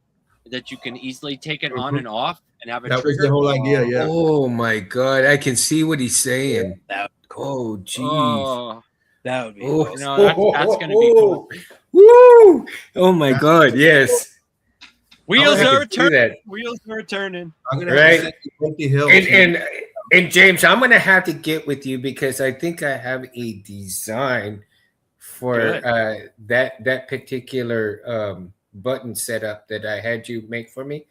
that you can easily take it on and off and have a That trigger. was the whole idea. Yeah. Oh my God, I can see what he's saying. That Oh geez. Oh, that would be Oh, awesome. no, that's gonna be cool. Woo! Oh my God, yes. Wheels I are can see turning. that. Wheels are turning. I'm gonna Right. have to send you empty hilts. And James, I'm gonna have to get with you because I think I have a design for Good. that particular button setup that I had you make for me.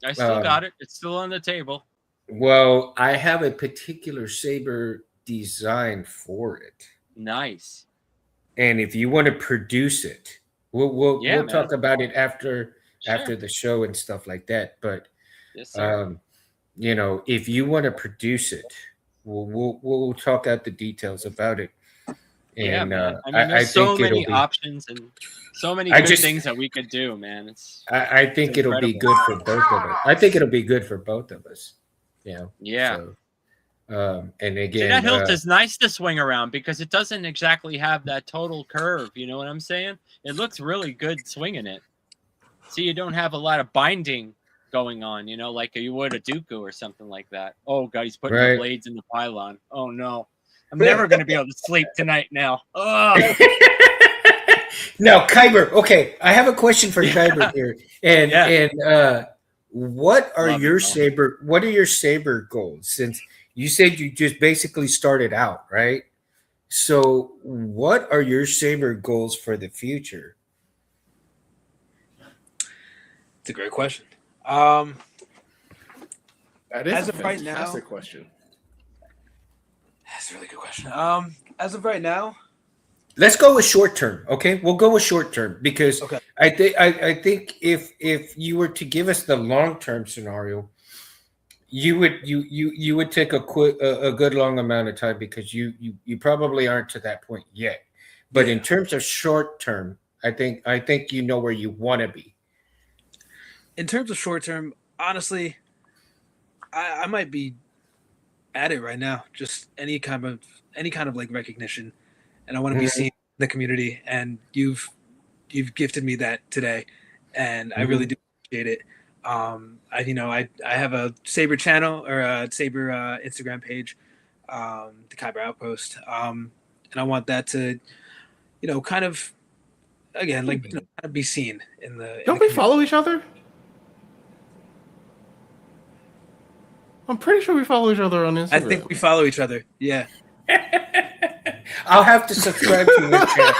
I still got it. It's still on the table. Well, I have a particular saber design for it, Nice. and if you want to produce it, we'll Yeah, talk about it after Sure. the show and stuff like that. But Yes, sir. you know, if you want to produce it, we'll talk out the details about it. Yeah, And man. I mean, there's so many options and so many good things that we could do, man. I think it'll be good for both of us. I think it'll be good for both of us. You know. Yeah. So, and again, see, that hilt is nice to swing around because it doesn't exactly have that total curve. You know what I'm saying? It looks really good swinging it. See, you don't have a lot of binding going on, you know, like you would a Dooku or something like that. Oh, God, he's putting the blades in the pylon. Oh, no. I'm never going to be able to sleep tonight now. Now, Kyber, okay, I have a question for Kyber here. And what are your saber goals? Since you said you just basically started out, right? So what are your saber goals for the future? It's a great question. That is as a of right now, fantastic question. That's a really good question. As of right now, let's go with short term. Okay, we'll go with short term because I think if you were to give us the long term scenario, you would take a good long amount of time because you probably aren't to that point yet. But in terms of short term, I think you know where you want to be. In terms of short term, honestly, I might be at it right now. Just any kind of like recognition, and I want to be seen in the community. And you've gifted me that today, and I really do appreciate it. I have a Saber channel or a Saber Instagram page, the Kyber Outpost, and I want that to, kind of, again, like kind of be seen in the. Don't we follow each other? I'm pretty sure we follow each other on Instagram. I think we follow each other. Yeah. I'll have to subscribe to your channel.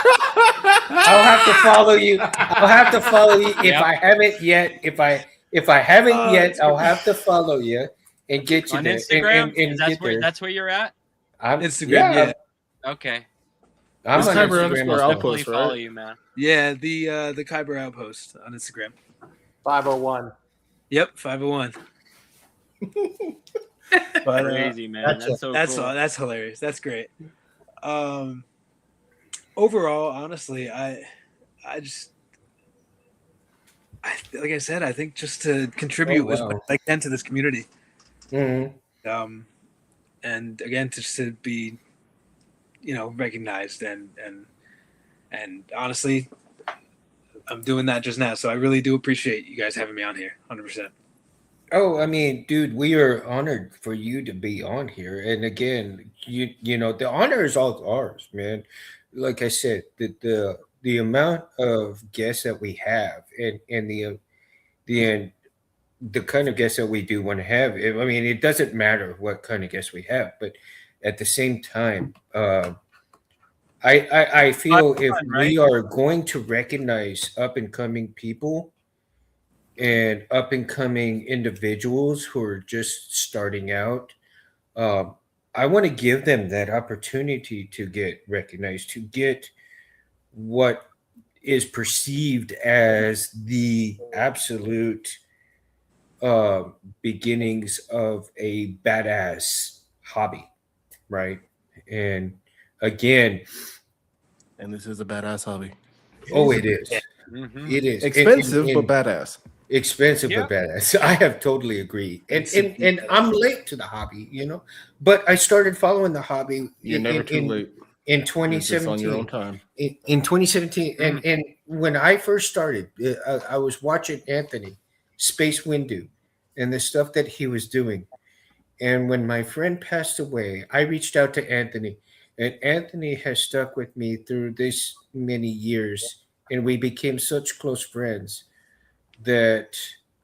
I'll have to follow you. If I haven't yet. If I haven't yet, I'll have to follow you and get you on there. Instagram. And That's where you're at. I'm Instagram. Yeah. Okay. I'm on Kyber Instagram. Outpost, right? Follow you, man. Yeah, the Kyber Outpost on Instagram. 501. Yep, 501. But crazy, man. That's so cool. That's hilarious. That's great. Overall, honestly, I like I said, I think just to contribute as much as I can to this community. Mm-hmm. And again, just to be, recognized and honestly, I'm doing that just now. So I really do appreciate you guys having me on here, 100%. Oh, I mean, dude, we are honored for you to be on here. And again, you know, the honor is all ours, man. Like I said, the amount of guests that we have and the kind of guests that we do want to have. I mean, it doesn't matter what kind of guests we have, but at the same time, I feel if we are going to recognize up and coming people and up and coming individuals who are just starting out, I want to give them that opportunity to get recognized, to get what is perceived as the absolute beginnings of a badass hobby, right? And again, and this is a badass hobby. Oh, it is. Mm-hmm. It is expensive, but badass. Expensive, but badass. I have totally agreed. And I'm late to the hobby, but I started following the hobby. You're never too late. in You're just on your own 2017. time. In 2017, and when I first started, I was watching Anthony Space Windu and the stuff that he was doing. And when my friend passed away, I reached out to Anthony, and Anthony has stuck with me through this many years, and we became such close friends that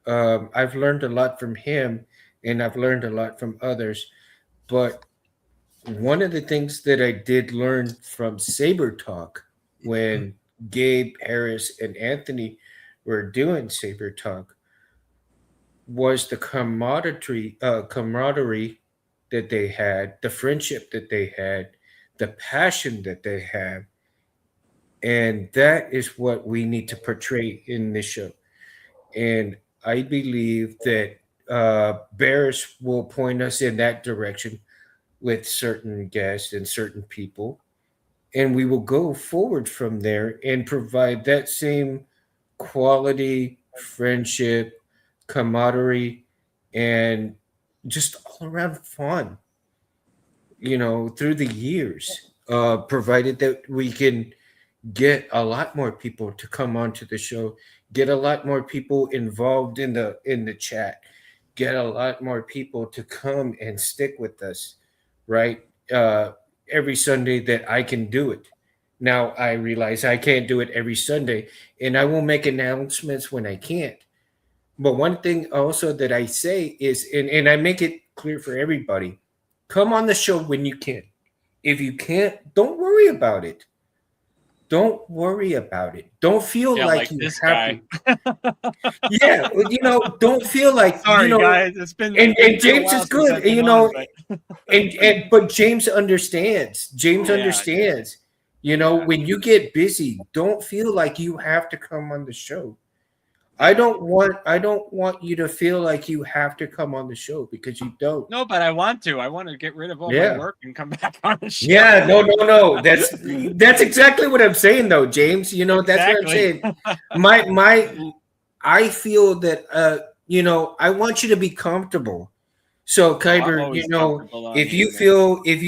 I've learned a lot from him, and I've learned a lot from others. But one of the things that I did learn from Saber Talk when Gabe, Harris, and Anthony were doing Saber Talk was the camaraderie that they had, the friendship that they had, the passion that they have, and that is what we need to portray in this show. And I believe that Barris will point us in that direction with certain guests and certain people, and we will go forward from there and provide that same quality friendship, camaraderie, and just all around fun, through the years, provided that we can get a lot more people to come onto the show, get a lot more people involved in the chat, get a lot more people to come and stick with us, right? Every Sunday that I can do it. Now I realize I can't do it every Sunday, and I will make announcements when I can't. But one thing also that I say is, and I make it clear for everybody, come on the show when you can. If you can't, don't worry about it. Don't worry about it. Don't feel Yeah, like like you this have guy. to. Yeah, don't feel like Sorry, guys. It's been And it's been a James while is since good, I've been on, but but James understands. James Yeah, understands. Yeah. When you get busy, don't feel like you have to come on the show. I don't want you to feel like you have to come on the show because you don't. No, but I want to. I want to get rid of all Yeah. my work and come back on the show. Yeah, no. That's exactly what I'm saying, though, James. That's what I'm saying. I feel that I want you to be comfortable. So, I'm Kyber, always comfortable on if here, you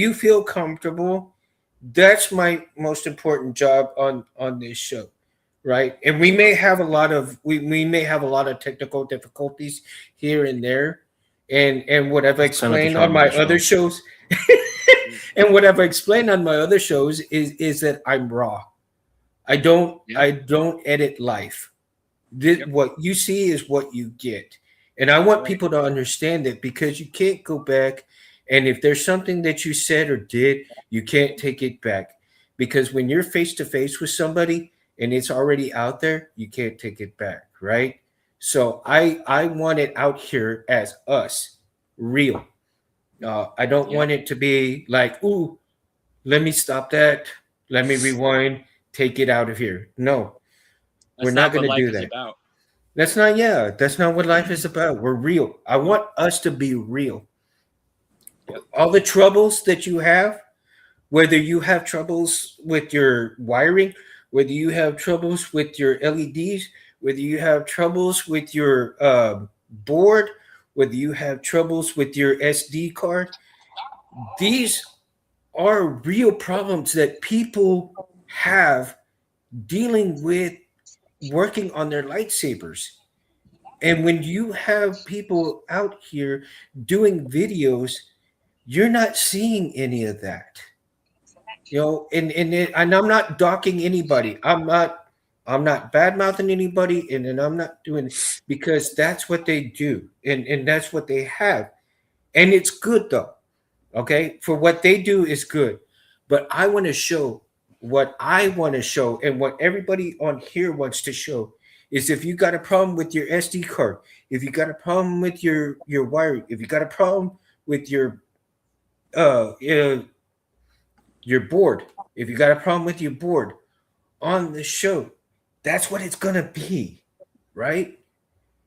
man. feel comfortable, that's my most important job on this show, right? And we may have a lot of technical difficulties here and there, and what I've It's kind of the explained on charm my of the other show. shows, and what I've explained on my other shows is that I'm raw. I don't edit life. What you see is what you get. And I want people to understand that, because you can't go back. And if there's something that you said or did, you can't take it back. Because when you're face to face with somebody and it's already out there, you can't take it back, right? So I want it out here as us, real. I don't want it to be like, ooh, let me stop that. Let me rewind, take it out of here. No, That's we're not what going to life do is that. about. That's not what life is about. We're real. I want us to be real. All the troubles that you have, whether you have troubles with your wiring, whether you have troubles with your LEDs, whether you have troubles with your board, whether you have troubles with your SD card, these are real problems that people have dealing with working on their lightsabers. And when you have people out here doing videos, you're not seeing any of that. And I'm not docking anybody. I'm not bad mouthing anybody, and I'm not doing it, because that's what they do, and that's what they have. And it's good though. Okay. For what they do is good. But I want to show what I want to show, and what everybody on here wants to show is, if you got a problem with your SD card, if you got a problem with your wiring, if you got a problem with your board, if you got a problem with your board on the show, that's what it's gonna be, right?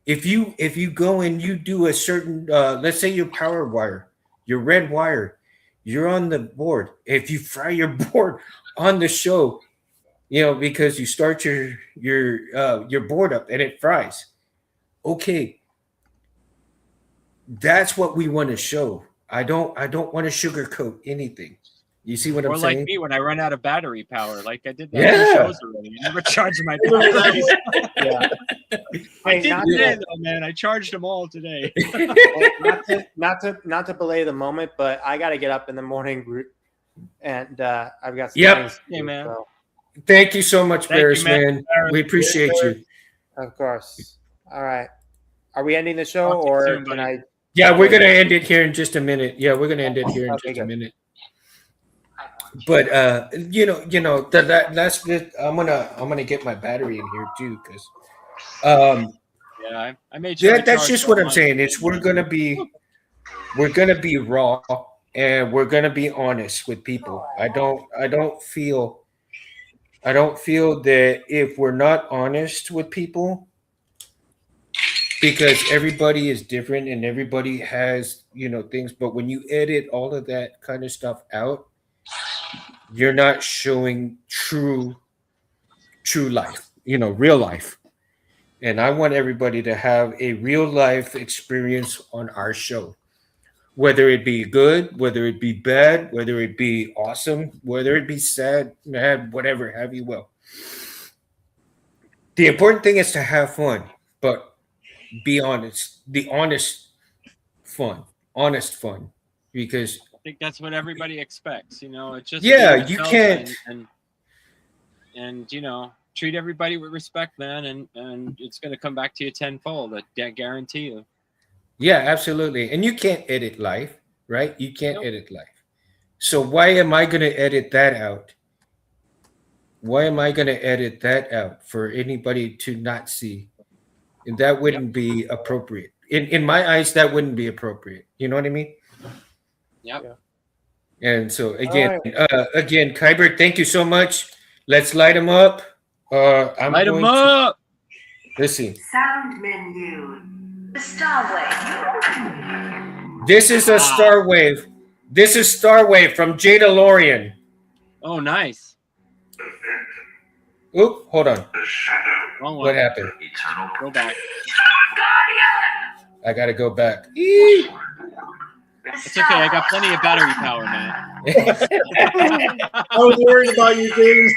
If you go and you do a certain let's say your power wire, your red wire, you're on the board. If you fry your board on the show, because you start your board up and it fries, okay, that's what we want to show. I don't want to sugarcoat anything. You see what Or I'm like saying? me when I run out of battery power, like I did that Yeah. shows already. I never charged my batteries. Yeah. I Hey, did not today to- though, man. I charged them all today. not to belay the moment, but I got to get up in the morning, and I've got some Yep. things to Hey, do, man. so, Thank you so much, Thank you, Barris, man. man. We appreciate you. of course. All right. Are we ending the show, Talk to you or soon, can buddy. I? Yeah, we're gonna end it here in just a minute. Yeah, we're gonna end it here in Okay, just a good. minute. But that's good. I'm gonna get my battery in here too, because Yeah, I made sure. that's I just charged what all I'm mine saying. today, It's man. we're gonna be raw and we're gonna be honest with people. I don't feel that if we're not honest with people, because everybody is different and everybody has things, but when you edit all of that kind of stuff out, you're not showing true life, real life. And I want everybody to have a real life experience on our show, whether it be good, whether it be bad, whether it be awesome, whether it be sad, mad, whatever have you will. The important thing is to have fun, but be honest. The honest fun, because I think that's what everybody expects. It's just yeah, be you yourself can't. and treat everybody with respect, man, and it's going to come back to you tenfold. I guarantee you. Yeah, absolutely. And you can't edit life, right? You can't Nope. edit life. So why am I going to edit that out? Why am I going to edit that out for anybody to not see? And that wouldn't be appropriate. In my eyes, that wouldn't be appropriate. You know what I mean? Yep. And so again, All again, Kyber, thank you so much. Let's light them up. Light them up. Let's see. Sound menu. The Starway. This is a Star Wave. This is Star Wave from Jada Lorian. Oh, nice. Oop, hold on. Wrong one. What happened? Go back. I gotta go back. It's okay. I got plenty of battery power, man. I was worried about you, James.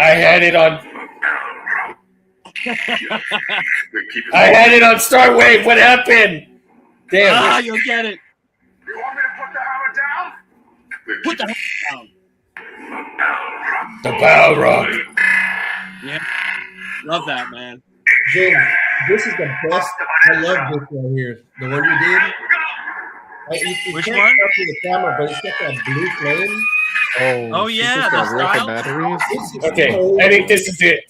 I had it on. I had it on Star Wave. What happened? Damn. You'll get it. You want me to put the hammer down? Put the hammer down. The Balrog. Yeah. Love that, man. James, this is the best. I love this one here. The one you did. You Which can't one? stop with the camera, but it's got that blue flame. Oh, yeah, Just the got rid of style? batteries. Okay, I think this is it.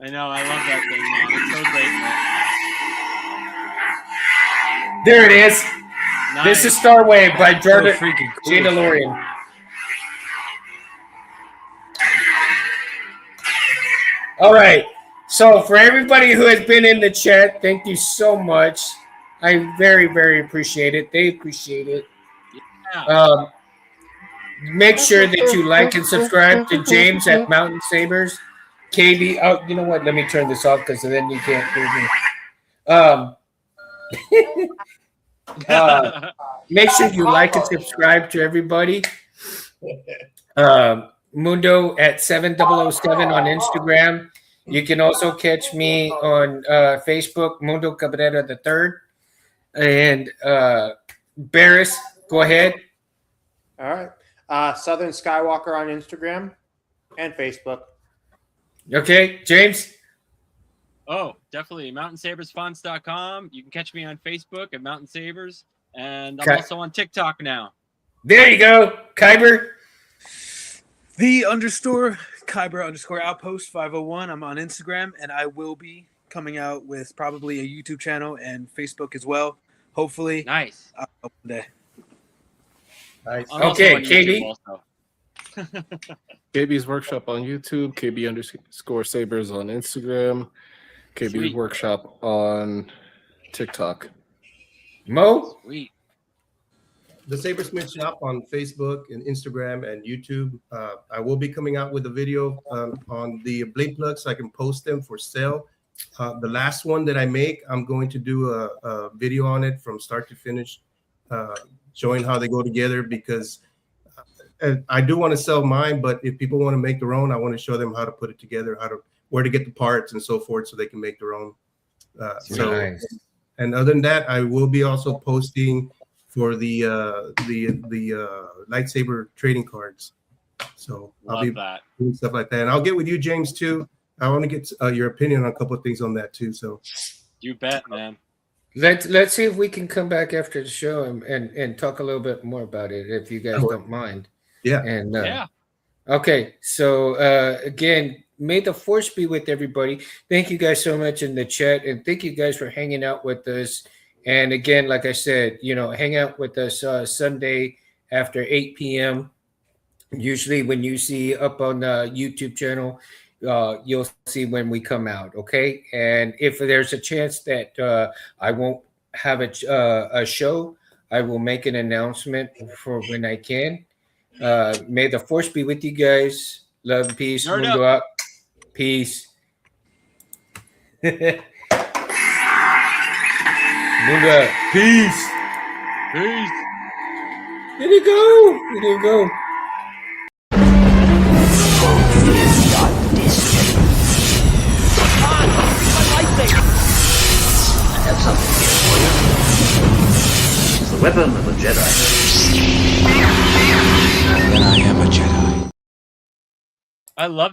I know. I love that thing, man. It's so great, man. There it is. Nice. This is Star Wave by Jada freaking cool. Jada Lorian. All right. So for everybody who has been in the chat, thank you so much. I very, very appreciate it. They appreciate it. Yeah. Make sure that you like and subscribe to James at Mountain Sabers. KB, oh, you know what? Let me turn this off because then you can't hear me. Make sure you like and subscribe to everybody. Mundo at 7007 on Instagram. You can also catch me on Facebook, Mundo Cabrera III. And Barris, go ahead. All right. Southern Skywalker on Instagram and Facebook. Okay, James. Oh, definitely. MountainSabersFonts.com. You can catch me on Facebook at Mountain Sabers. And I'm also on TikTok now. There you go. Kyber. _Kyber_outpost 501. I'm on Instagram, and I will be coming out with probably a YouTube channel and Facebook as well. Hopefully. Nice. One day. Nice. I'm also Okay, on Katie. YouTube also. KB's Workshop on YouTube, KB_Sabers on Instagram, KB's Sweet. Workshop on TikTok. Mo. Sweet. the Sabersmith Shop on Facebook and Instagram and YouTube. I will be coming out with a video on the blade plugs so I can post them for sale. The last one that I make, I'm going to do a video on it from start to finish, showing how they go together, because I do want to sell mine, but if people want to make their own, I want to show them how to put it together, where to get the parts and so forth, so they can make their own. Nice. And other than that, I will be also posting for the lightsaber trading cards. So I'll be doing stuff like that, and I'll get with you, James, too. I want to get your opinion on a couple of things on that too. So you bet, man. Let's see if we can come back after the show and talk a little bit more about it, if you guys don't mind. Yeah. And yeah. Okay. So again, may the force be with everybody. Thank you guys so much in the chat, and thank you guys for hanging out with us. And again, like I said, hang out with us Sunday after 8 p.m. Usually when you see up on the YouTube channel, you'll see when we come out, okay? And if there's a chance that I won't have a show, I will make an announcement for when I can. May the force be with you guys. Love and peace. Mundo up. Peace. Mundo up. Peace. Peace. Here you go. Here you go. I have something here for you. It's the weapon of a Jedi. I love